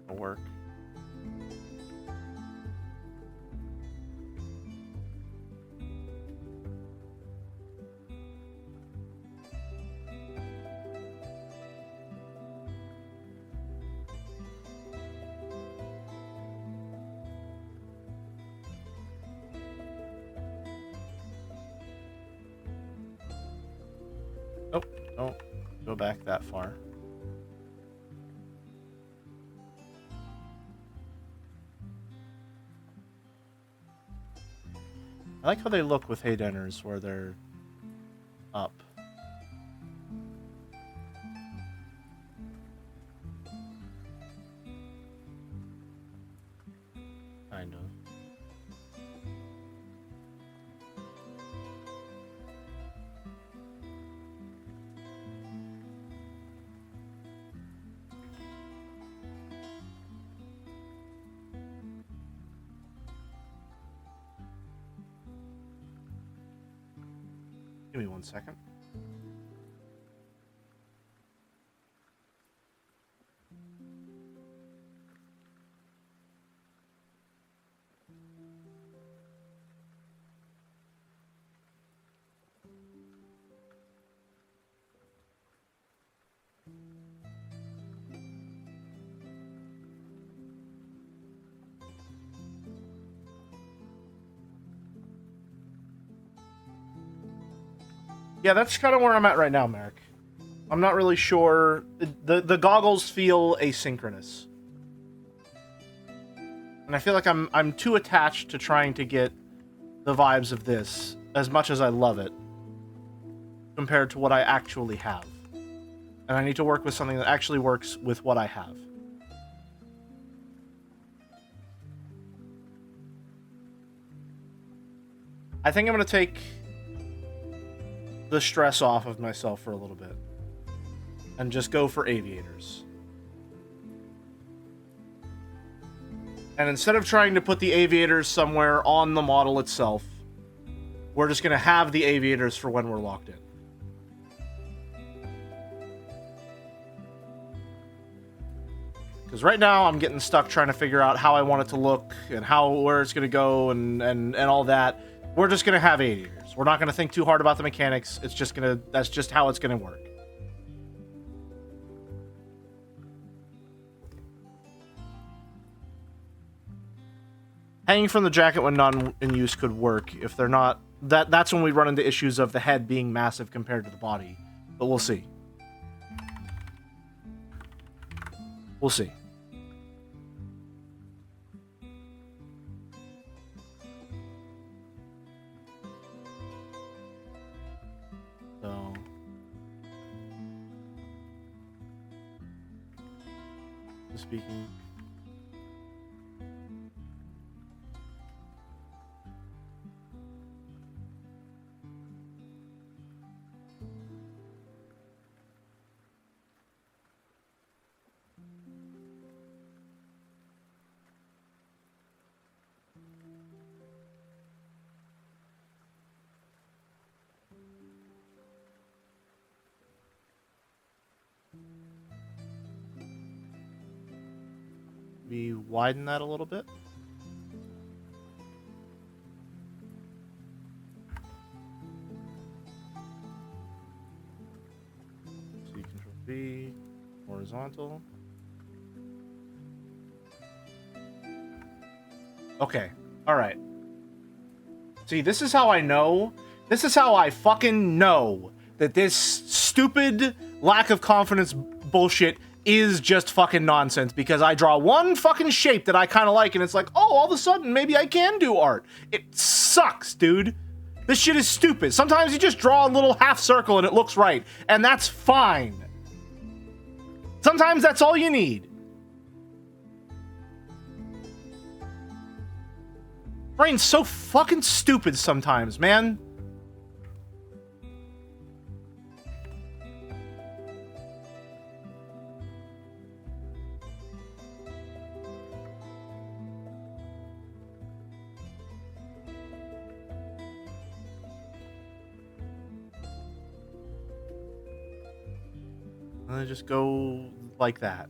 it'll work. Oh, don't go back that far. I like how they look with hay dinners where they're up. Kind of. Give me 1 second. Yeah, that's kind of where I'm at right now, Merrick. I'm not really sure. The goggles feel asynchronous. And I feel like I'm too attached to trying to get the vibes of this as much as I love it compared to what I actually have. And I need to work with something that actually works with what I have. I think I'm going to take the stress off of myself for a little bit and just go for aviators. And instead of trying to put the aviators somewhere on the model itself, we're just going to have the aviators for when we're locked in. Because right now I'm getting stuck trying to figure out how I want it to look and where it's going to go and all that. We're just going to have aviators. We're not going to think too hard about the mechanics. That's just how it's going to work. Hanging from the jacket when not in use could work if they're not. That's when we run into issues of the head being massive compared to the body. But we'll see. We'll see. So. Speaking. We widen that a little bit. C, Control V, horizontal. Okay, alright. See, this is how I know. This is how I fucking know that this stupid lack of confidence bullshit is just fucking nonsense, because I draw one fucking shape that I kind of like and it's like, oh, all of a sudden maybe I can do art. It sucks, dude. This shit is stupid. Sometimes you just draw a little half circle and it looks right, and that's fine. Sometimes that's all you need. Brain's so fucking stupid sometimes, man. And then just go like that.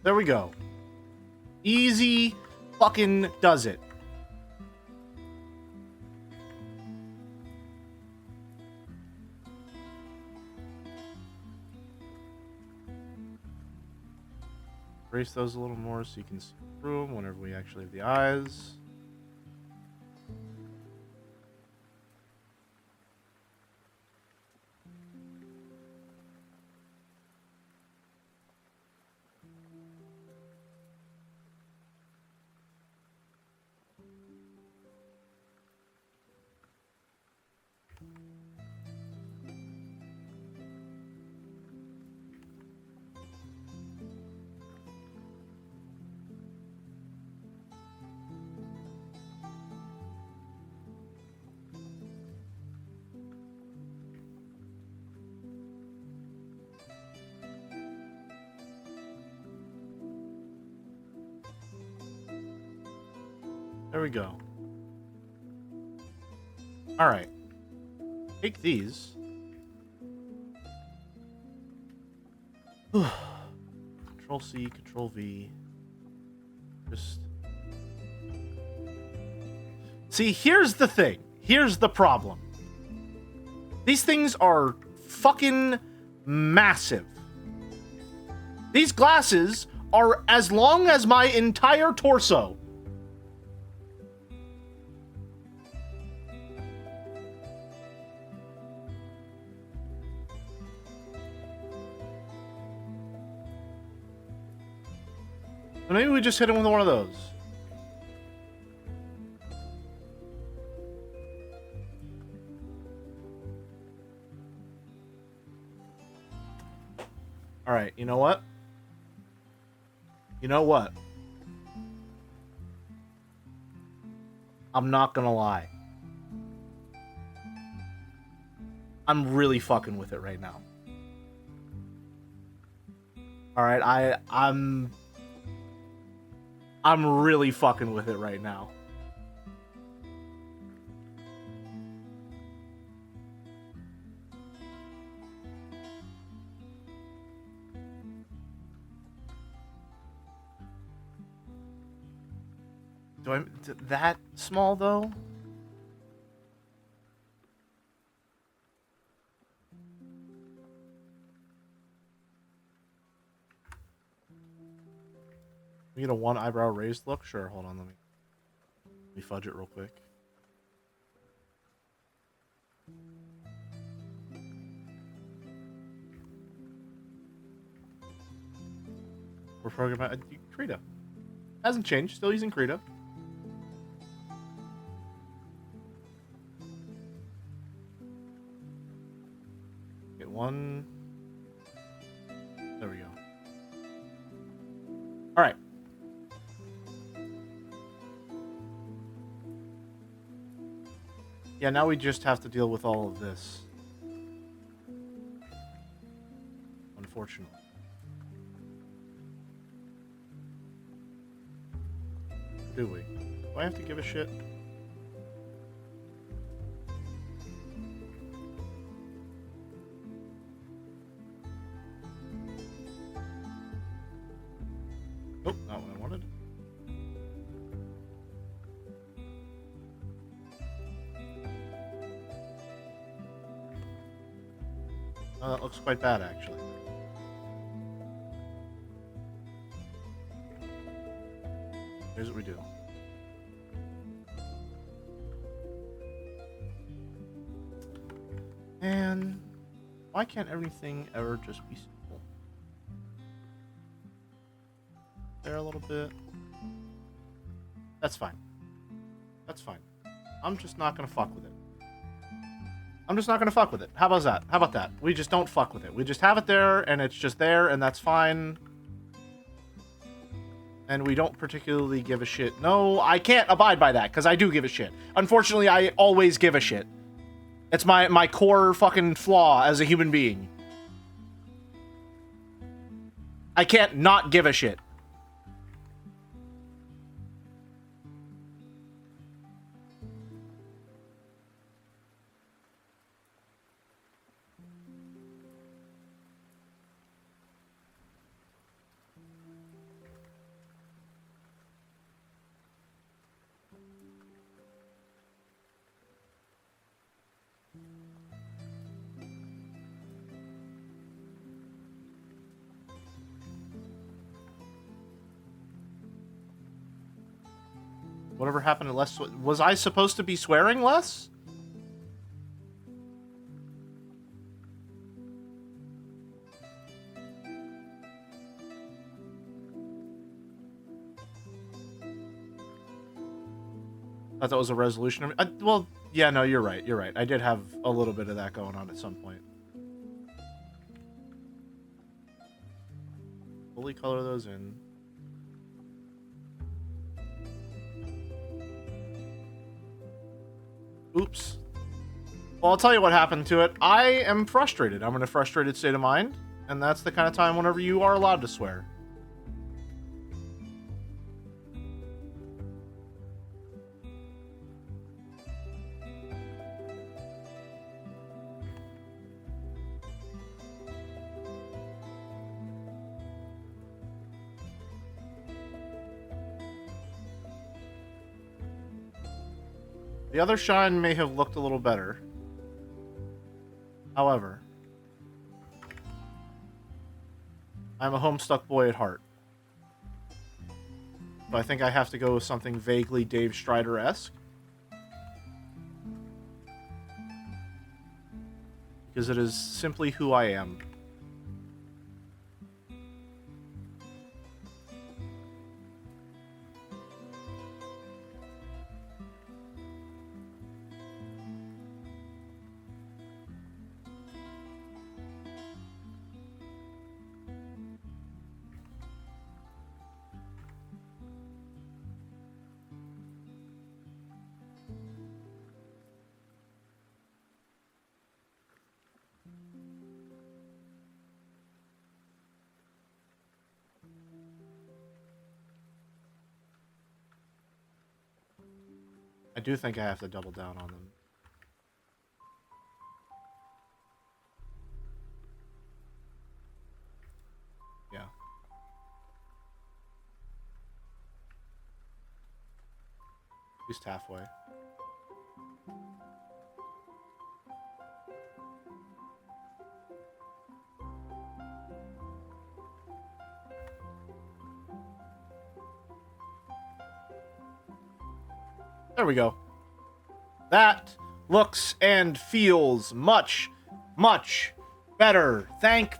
There we go. Easy fucking does it. Raise those a little more so you can see through them whenever we actually have the eyes. There we go. Alright. Take these. Control C, Control V. Just... See, here's the thing. Here's the problem. These things are fucking massive. These glasses are as long as my entire torso. So maybe we just hit him with one of those. Alright, you know what? You know what? I'm not gonna lie. I'm really fucking with it right now. Alright, I'm really fucking with it right now. That small though? We get a one eyebrow raised look? Sure, hold on, let me fudge it real quick. We're programming Krita. Hasn't changed, still using Krita. Get one. There we go. Alright. Yeah, now we just have to deal with all of this. Unfortunately. Do we? Do I have to give a shit? Oh, not what I wanted. Oh, that looks quite bad, actually. Here's what we do. And why can't everything ever just be simple? There a little bit. That's fine. That's fine. I'm just not gonna fuck with it. I'm just not gonna fuck with it. How about that? How about that? We just don't fuck with it. We just have it there, and it's just there, and that's fine. And we don't particularly give a shit. No, I can't abide by that, because I do give a shit. Unfortunately, I always give a shit. It's my core fucking flaw as a human being. I can't not give a shit. Whatever happened to less... Was I supposed to be swearing less? I thought that was a resolution. Well, yeah, no, you're right. You're right. I did have a little bit of that going on at some point. Fully color those in. Oops. Well, I'll tell you what happened to it. I am frustrated. I'm in a frustrated state of mind, and that's the kind of time whenever you are allowed to swear. The other shine may have looked a little better. However, I'm a Homestuck boy at heart. So I think I have to go with something vaguely Dave Strider-esque. Because it is simply who I am. I do think I have to double down on them. Yeah. At least halfway. There we go. That looks and feels much, much better. Thank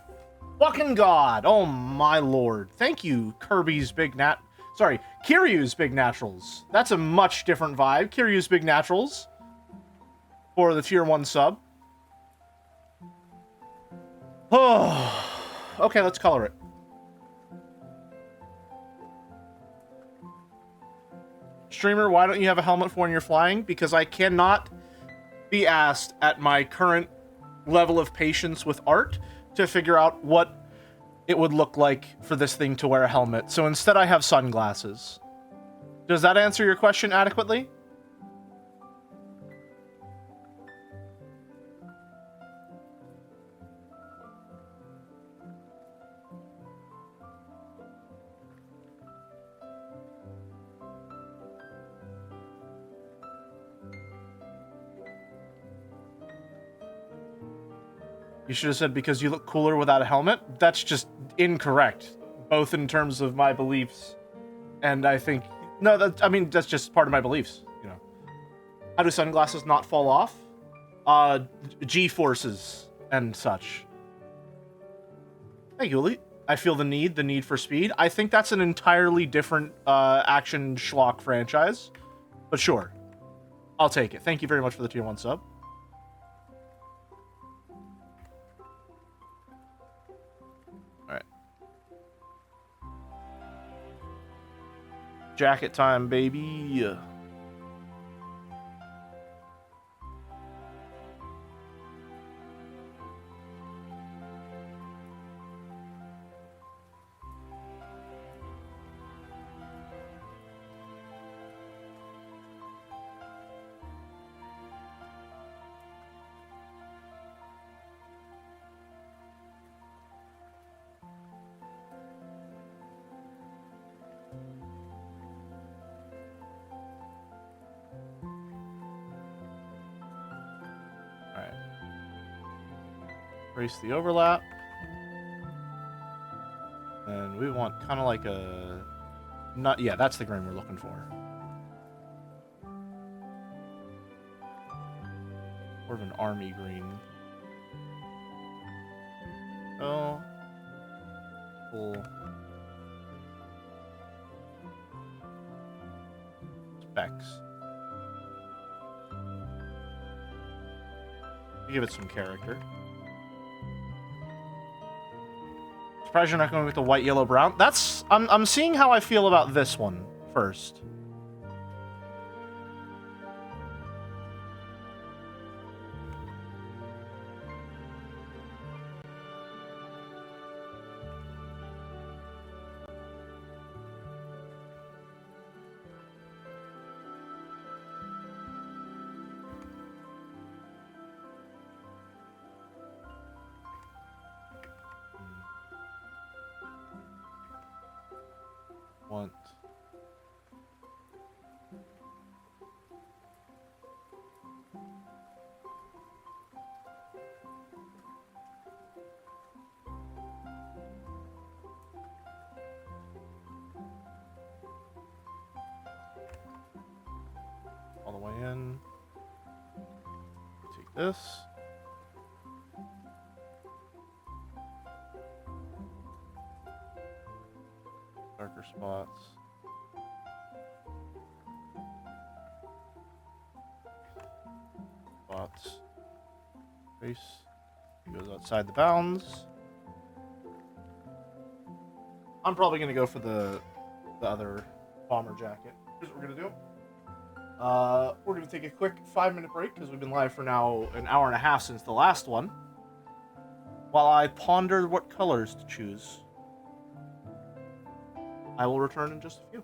fucking God. Oh my lord. Thank you, Kiryu's Big Naturals. That's a much different vibe. Kiryu's Big Naturals for the tier 1 sub. Oh. Okay, let's color it. Streamer, why don't you have a helmet for when you're flying? Because I cannot be asked at my current level of patience with art to figure out what it would look like for this thing to wear a helmet. So instead I have sunglasses. Does that answer your question adequately? You should have said because you look cooler without a helmet. That's just incorrect, both in terms of my beliefs and I think no. That's just part of my beliefs. You know, how do sunglasses not fall off? G-forces and such. Hey, Yuli. I feel the need for speed. I think that's an entirely different action schlock franchise, but sure, I'll take it. Thank you very much for the tier 1 sub. Jacket time, baby. Erase the overlap. And we want kind of like a... Not, yeah, that's the green we're looking for. Sort of an army green. Oh. Cool. Specs. Give it some character. Surprised you're not going with the white, yellow, brown. That's... I'm seeing how I feel about this one first. Want all the way in. Take this. Darker spots. Spots. Face. He goes outside the bounds. I'm probably gonna go for the other bomber jacket. Here's what we're gonna do. We're gonna take a quick 5-minute break because we've been live for now an hour and a half since the last one. While I ponder what colors to choose, I will return in just a few.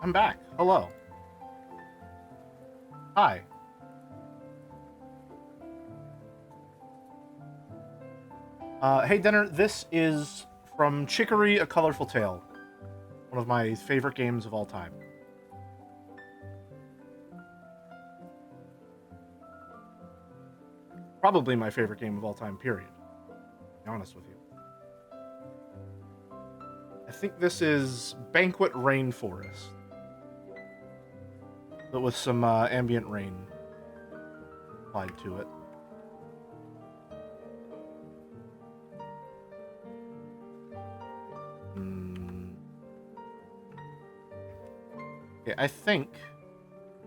I'm back. Hello. Hi. Hey, Dinner, this is from Chicory, A Colorful Tale. One of my favorite games of all time. Probably my favorite game of all time, period. To be honest with you. I think this is Banquet Rainforest. But with some ambient rain applied to it. Okay, I think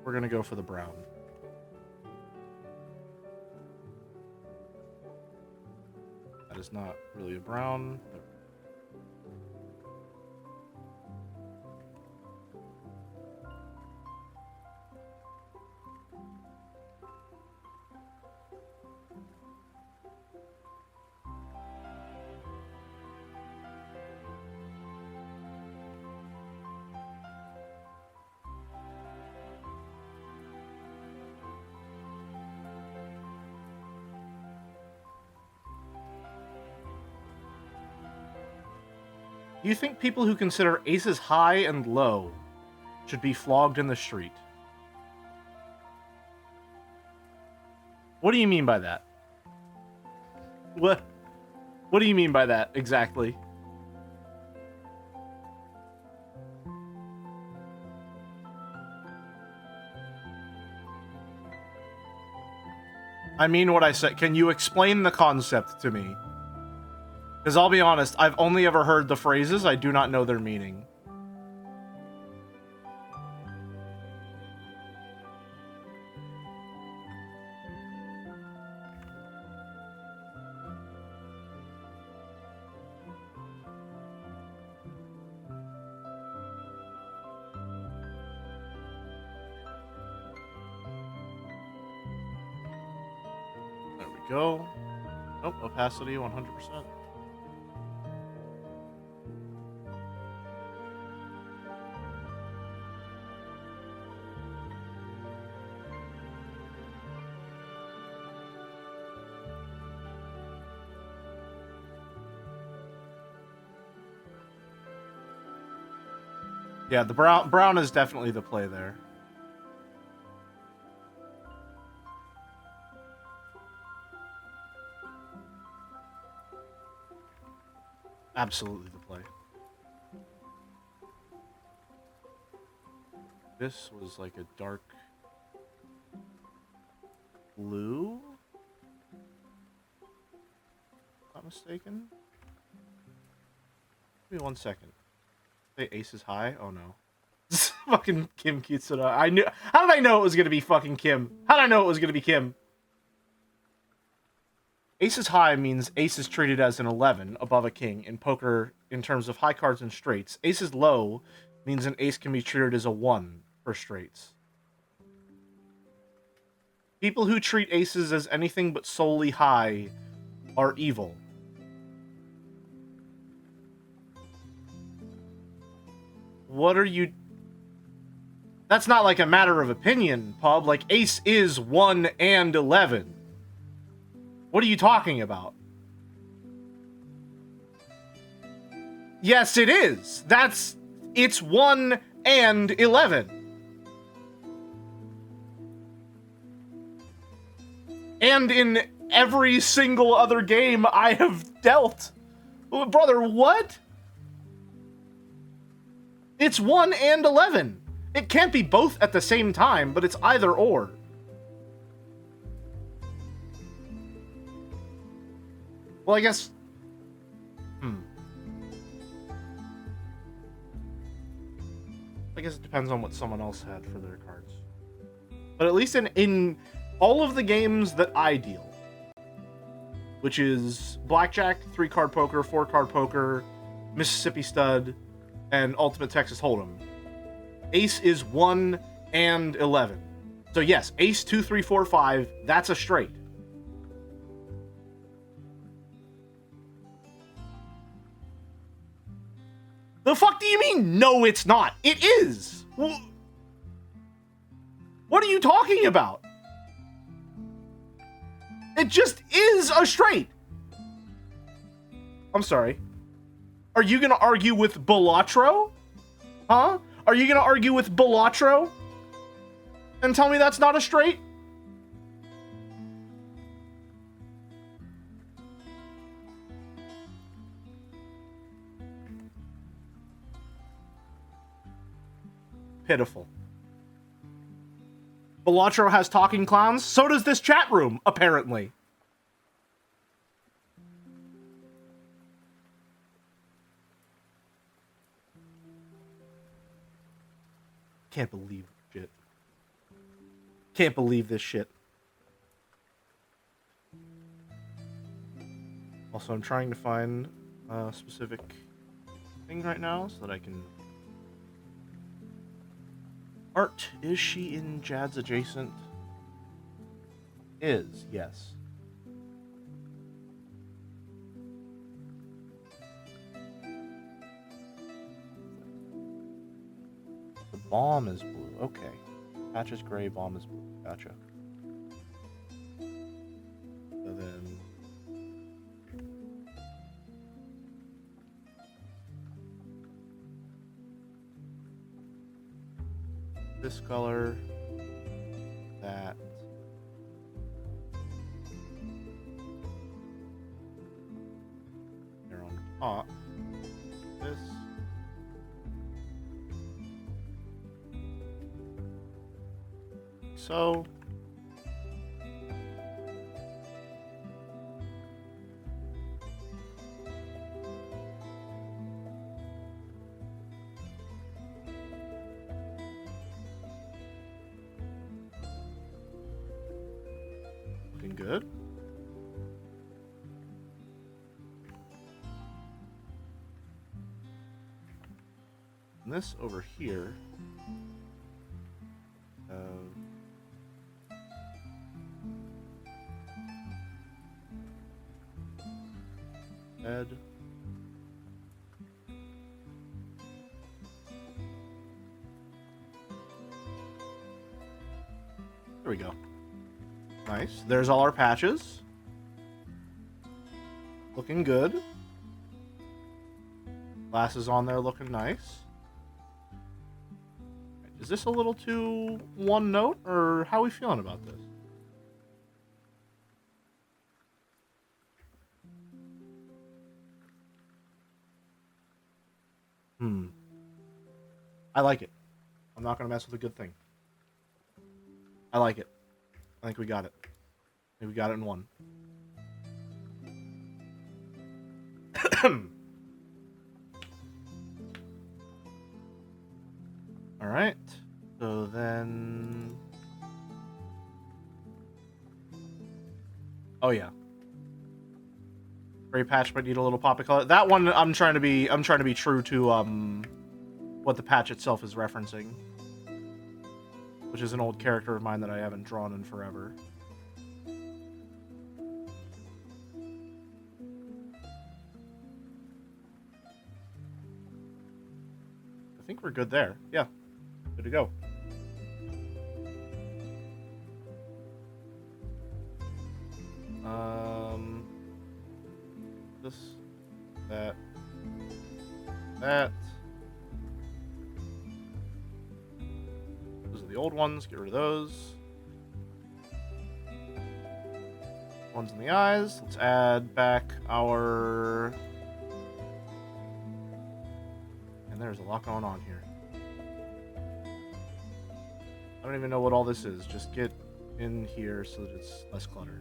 we're gonna go for the brown. That is not really a brown. Do you think people who consider aces high and low should be flogged in the street? What do you mean by that? What do you mean by that exactly? I mean what I said. Can you explain the concept to me? Because I'll be honest, I've only ever heard the phrases, I do not know their meaning. There we go. Nope, opacity 100%. Yeah, the brown is definitely the play there. Absolutely the play. This was like a dark blue? Not mistaken. Give me 1 second. Say ace is high? Oh no. Fucking Kim Kitsura. I knew. How did I know it was gonna be fucking Kim? How did I know it was gonna be Kim? Ace is high means ace is treated as an 11 above a king in poker in terms of high cards and straights. Ace is low means an ace can be treated as a 1 for straights. People who treat aces as anything but solely high are evil. What are you... That's not like a matter of opinion, Pub. Like, ace is 1 and 11. What are you talking about? Yes, it is. It's 1 and 11. And in every single other game I have dealt. Brother, what? It's 1 and 11. It can't be both at the same time, but it's either or. Well, I guess... I guess it depends on what someone else had for their cards. But at least in all of the games that I deal, which is Blackjack, 3-card poker, 4-card poker, Mississippi Stud, and Ultimate Texas Hold'em, ace is 1 and 11. So yes, ace 2, 3, 4, 5, that's a straight. The fuck do you mean, no it's not? It is! What are you talking about? It just is a straight. I'm sorry. Are you gonna argue with Balatro? Huh? Are you gonna argue with Balatro? And tell me that's not a straight? Pitiful. Balatro has talking clowns. So does this chat room, apparently. Can't believe this shit. Can't believe this shit. Also, I'm trying to find a specific thing right now so that I can... Art. Is she in Jad's adjacent? Is, yes. The bomb is blue. Okay. Patch is gray, bomb is blue. Gotcha. So then... this color, that. They're on top. This. So. Good. And this over here. Bed. There we go. Nice. There's all our patches. Looking good. Glasses on there looking nice. Is this a little too one note, or how are we feeling about this? I like it. I'm not going to mess with a good thing. I like it. I think we got it. I think we got it in one. Alright. So then... oh yeah. Gray patch might need a little pop of color. That one I'm trying to be true to what the patch itself is referencing. Which is an old character of mine that I haven't drawn in forever. I think we're good there. Yeah. Good to go. This, that, that. Those are the old ones. Get rid of those. Ones in the eyes. Let's add back our... and there's a lot going on here. I don't even know what all this is. Just get in here so that it's less clutter.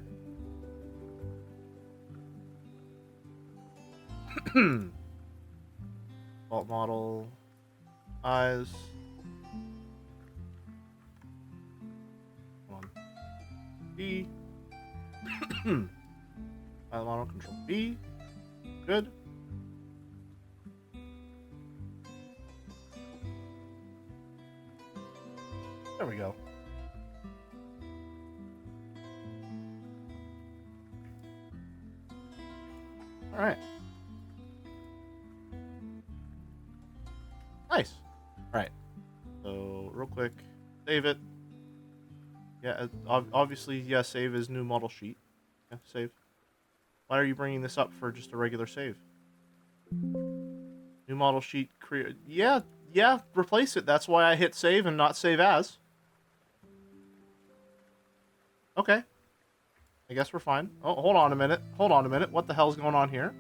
Vault model. Eyes. Come on. B. File model, control B. Good. There we go. All right. Nice. All right. So real quick. Save it. Yeah, obviously, yeah, save is new model sheet. Yeah, save. Why are you bringing this up for just a regular save? New model sheet, create. Yeah, replace it. That's why I hit save and not save as. Okay. I guess we're fine. Oh, hold on a minute. What the hell's going on here?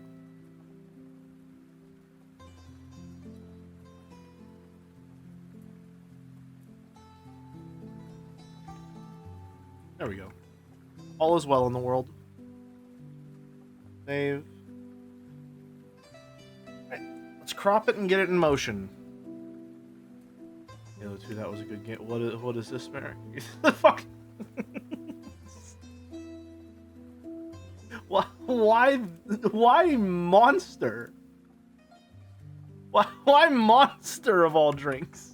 There we go. All is well in the world. Save. Right. Let's crop it and get it in motion. Halo 2, that was a good game. What is this, Mary? Fuck. Why monster? Why monster of all drinks?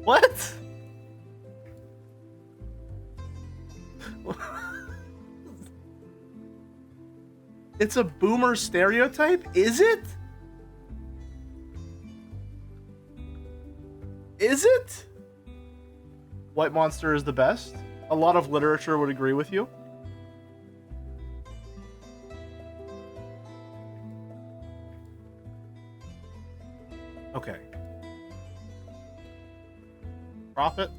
What? It's a boomer stereotype? Is it? Is it? White Monster is the best? A lot of literature would agree with you. Okay. Profit.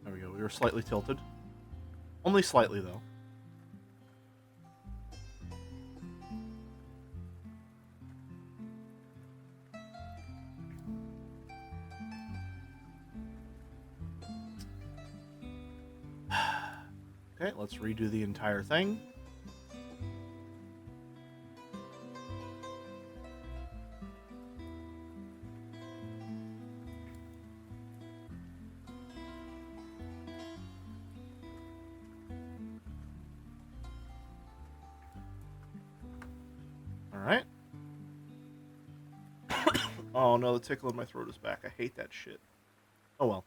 There we go. We were slightly tilted. Only slightly, though. Okay, let's redo the entire thing. Alright. Oh no, the tickle in my throat is back. I hate that shit. Oh well.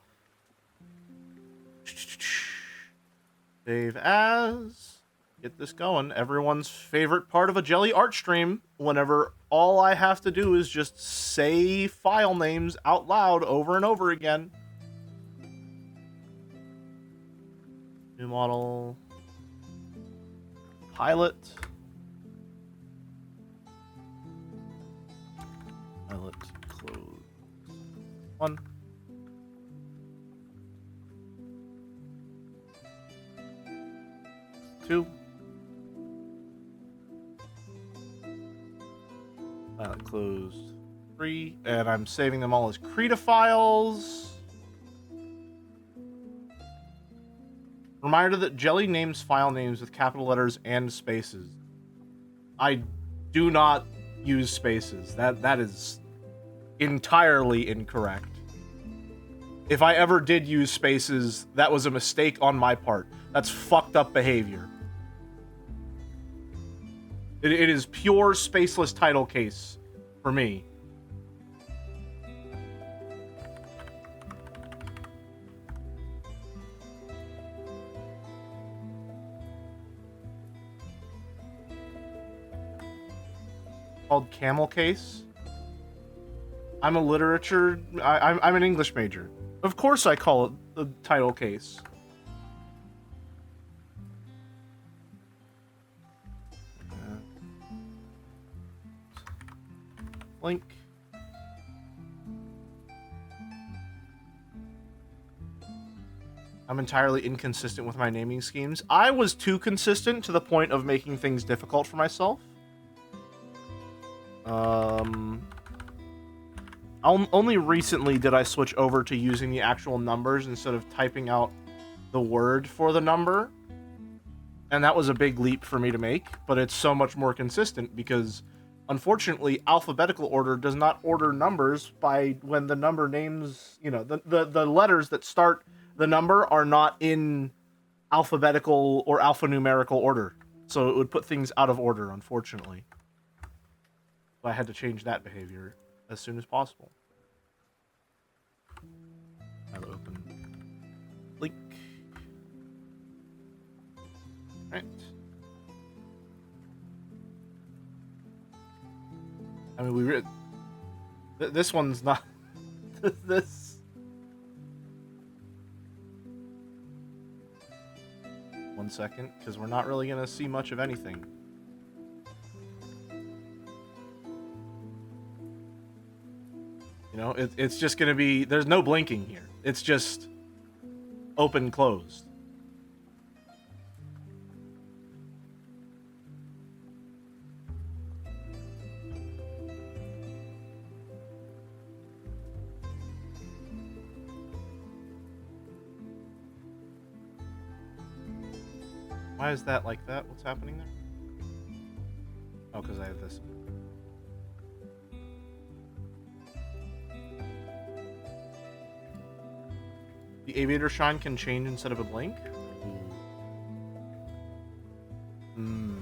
Save as. Get this going. Everyone's favorite part of a Jelly art stream. Whenever all I have to do is just say file names out loud over and over again. New model. Pilot. Pilot. Close. 1. Two. Pilot closed. 3. And I'm saving them all as Krita files. Reminder that Jelly names file names with capital letters and spaces. I do not use spaces. That is entirely incorrect. If I ever did use spaces, that was a mistake on my part. That's fucked up behavior. It is pure spaceless title case for me. Called camel case. I'm a literature. I'm an English major. Of course, I call it the title case. Link. I'm entirely inconsistent with my naming schemes. I was too consistent to the point of making things difficult for myself. Only recently did I switch over to using the actual numbers instead of typing out the word for the number. And that was a big leap for me to make, but it's so much more consistent because, unfortunately, alphabetical order does not order numbers by when the number names, you know, the letters that start the number are not in alphabetical or alphanumerical order. So it would put things out of order, unfortunately. So I had to change that behavior as soon as possible. I'll open link. Right. I mean, this one's not this. One second, because we're not really gonna see much of anything. You know, it's just gonna be, there's no blinking here. It's just open, closed. Why is that like that? What's happening there? Oh, because I have this. The aviator shine can change instead of a blink? Hmm.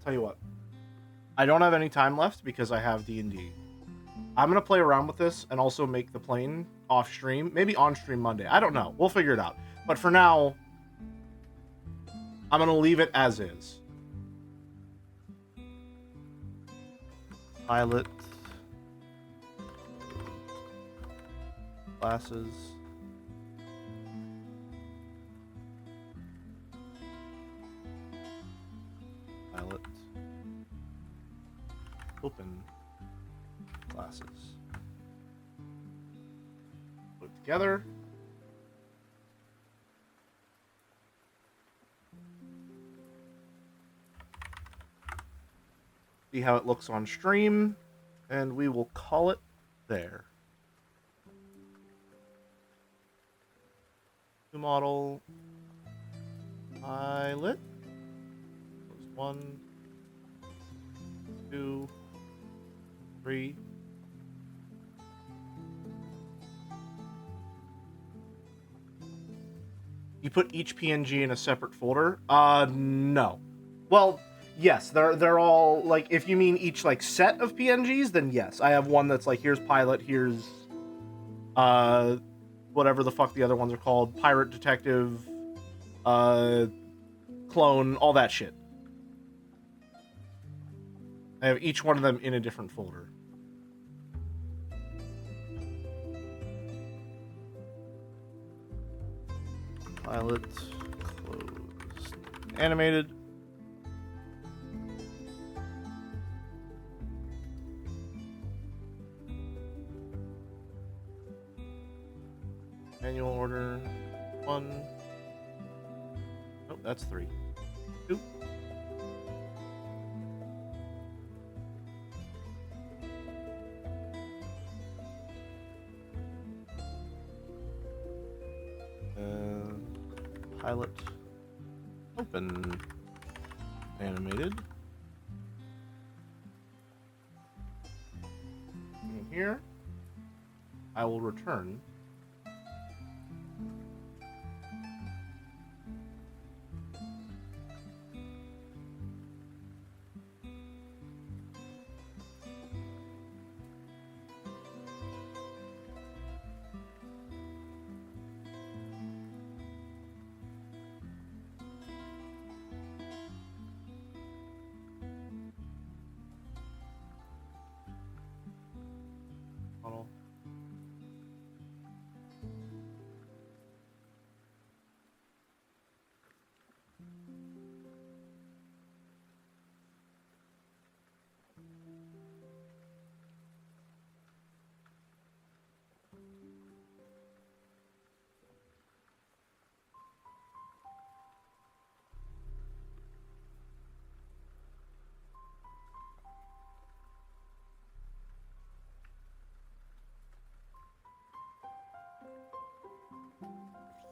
Tell you what. I don't have any time left because I have D&D. I'm going to play around with this and also make the plane off stream. Maybe on stream Monday. I don't know. We'll figure it out. But for now, I'm going to leave it as is. Pilot. Classes. Pilot. Open. Classes. Put it together. See how it looks on stream, and we will call it there. New model. Pilot. 1, 2, 3. You put each PNG in a separate folder? No. Well, yes, they're all like, if you mean each like set of PNGs, then yes. I have one that's like, here's pilot, here's whatever the fuck the other ones are called, pirate, detective, clone, all that shit. I have each one of them in a different folder. Pilot, closed, animated. Manual order, 1. Oh, that's 3. 2. Pilot, open, animated. And here, I will return model.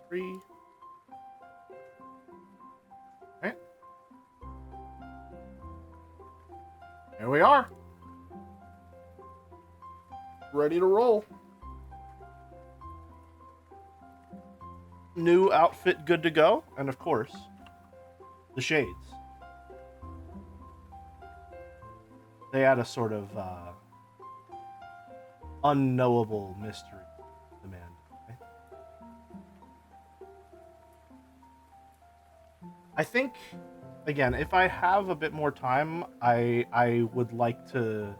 Three. Okay. There we are. Ready to roll. New outfit good to go. And of course, the shades. They add a sort of unknowable mystery I think, again, if I have a bit more time, I would like to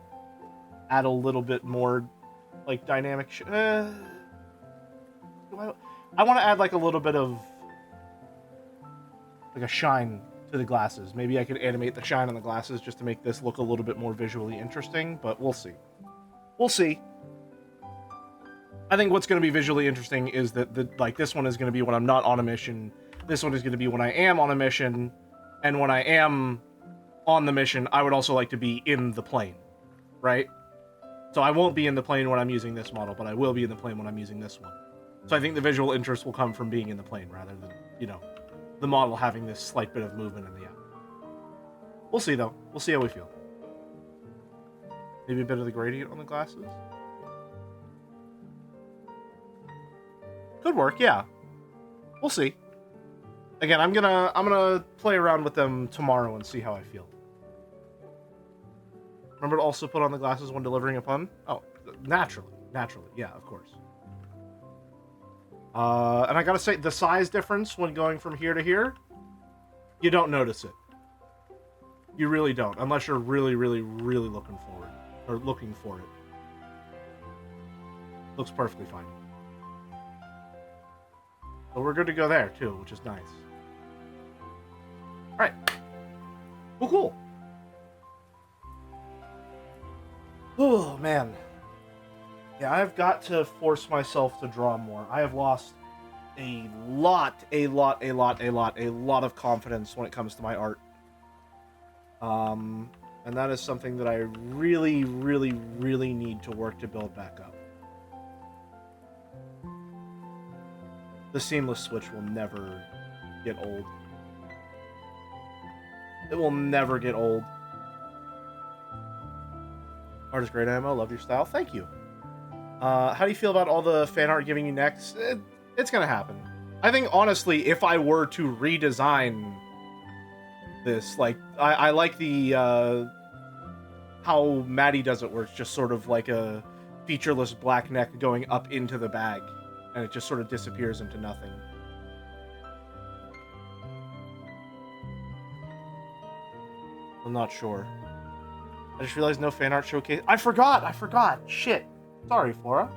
add a little bit more, like, dynamic. I want to add like a little bit of like a shine to the glasses. Maybe I could animate the shine on the glasses just to make this look a little bit more visually interesting. But we'll see. We'll see. I think what's going to be visually interesting is that this one is going to be when I'm not on a mission. This one is going to be when I am on a mission, and when I am on the mission, I would also like to be in the plane, right? So I won't be in the plane when I'm using this model, but I will be in the plane when I'm using this one. So I think the visual interest will come from being in the plane rather than, you know, the model having this slight bit of movement in the app. We'll see, though. We'll see how we feel. Maybe a bit of the gradient on the glasses. Could work, yeah. We'll see. Again, I'm gonna play around with them tomorrow and see how I feel. Remember to also put on the glasses when delivering a pun? Oh, naturally, yeah, of course. And I gotta say, the size difference when going from here to here, you don't notice it. You really don't, unless you're really, really, really looking for it. Looks perfectly fine. So we're good to go there, too, which is nice. Alright. Cool. Oh, man. Yeah, I've got to force myself to draw more. I have lost a lot of confidence when it comes to my art. And that is something that I really, really, really need to work to build back up. The seamless switch will never get old. It will never get old. Art is great, ammo. Love your style. Thank you. How do you feel about all the fan art giving you necks? It's gonna happen. I think, honestly, if I were to redesign this, like, I like the, how Maddie does it, where it's just sort of like a featureless black neck going up into the bag, and it just sort of disappears into nothing. I'm not sure. I just realized no fan art showcase. I forgot! Shit. Sorry, Flora.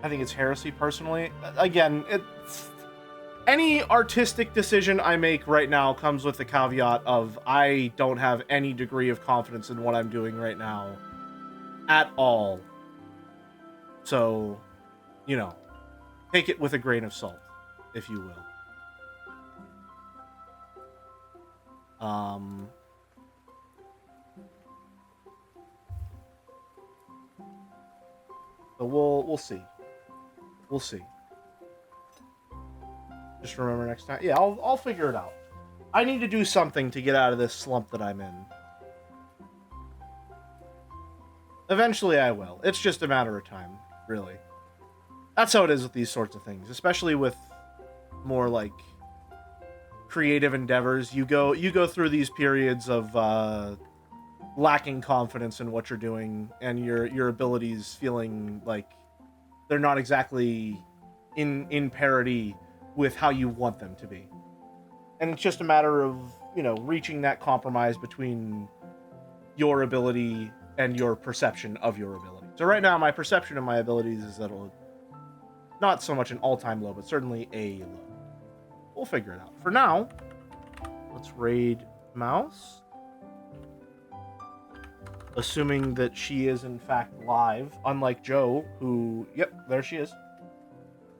I think it's heresy, personally. Again, any artistic decision I make right now comes with the caveat of I don't have any degree of confidence in what I'm doing right now. At all. So, you know, take it with a grain of salt, if you will. So we'll see. We'll see. Just remember next time. Yeah, I'll figure it out. I need to do something to get out of this slump that I'm in. Eventually I will. It's just a matter of time, really. That's how it is with these sorts of things, especially with more like creative endeavors. You go through these periods of lacking confidence in what you're doing, and your abilities feeling like they're not exactly in parity with how you want them to be. And it's just a matter of, you know, reaching that compromise between your ability and your perception of your ability. So right now, my perception of my abilities is that not so much an all-time low, but certainly a low. We'll figure it out. For now, let's raid Mouse. Assuming that she is, in fact, live. Unlike Joe, who... Yep, there she is.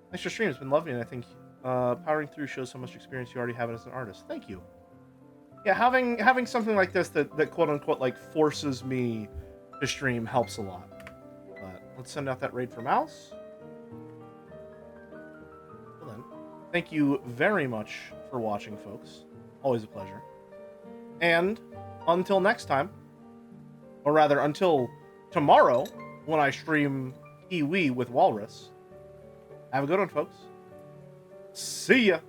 Thanks for stream. It's been lovely, and I think powering through shows how much experience you already have as an artist. Thank you. Yeah, having something like this that quote-unquote, like, forces me to stream helps a lot. But let's send out that raid for Mouse. Well then, thank you very much for watching, folks. Always a pleasure. And until next time, or rather, until tomorrow, when I stream Kiwi with Walrus. Have a good one, folks. See ya!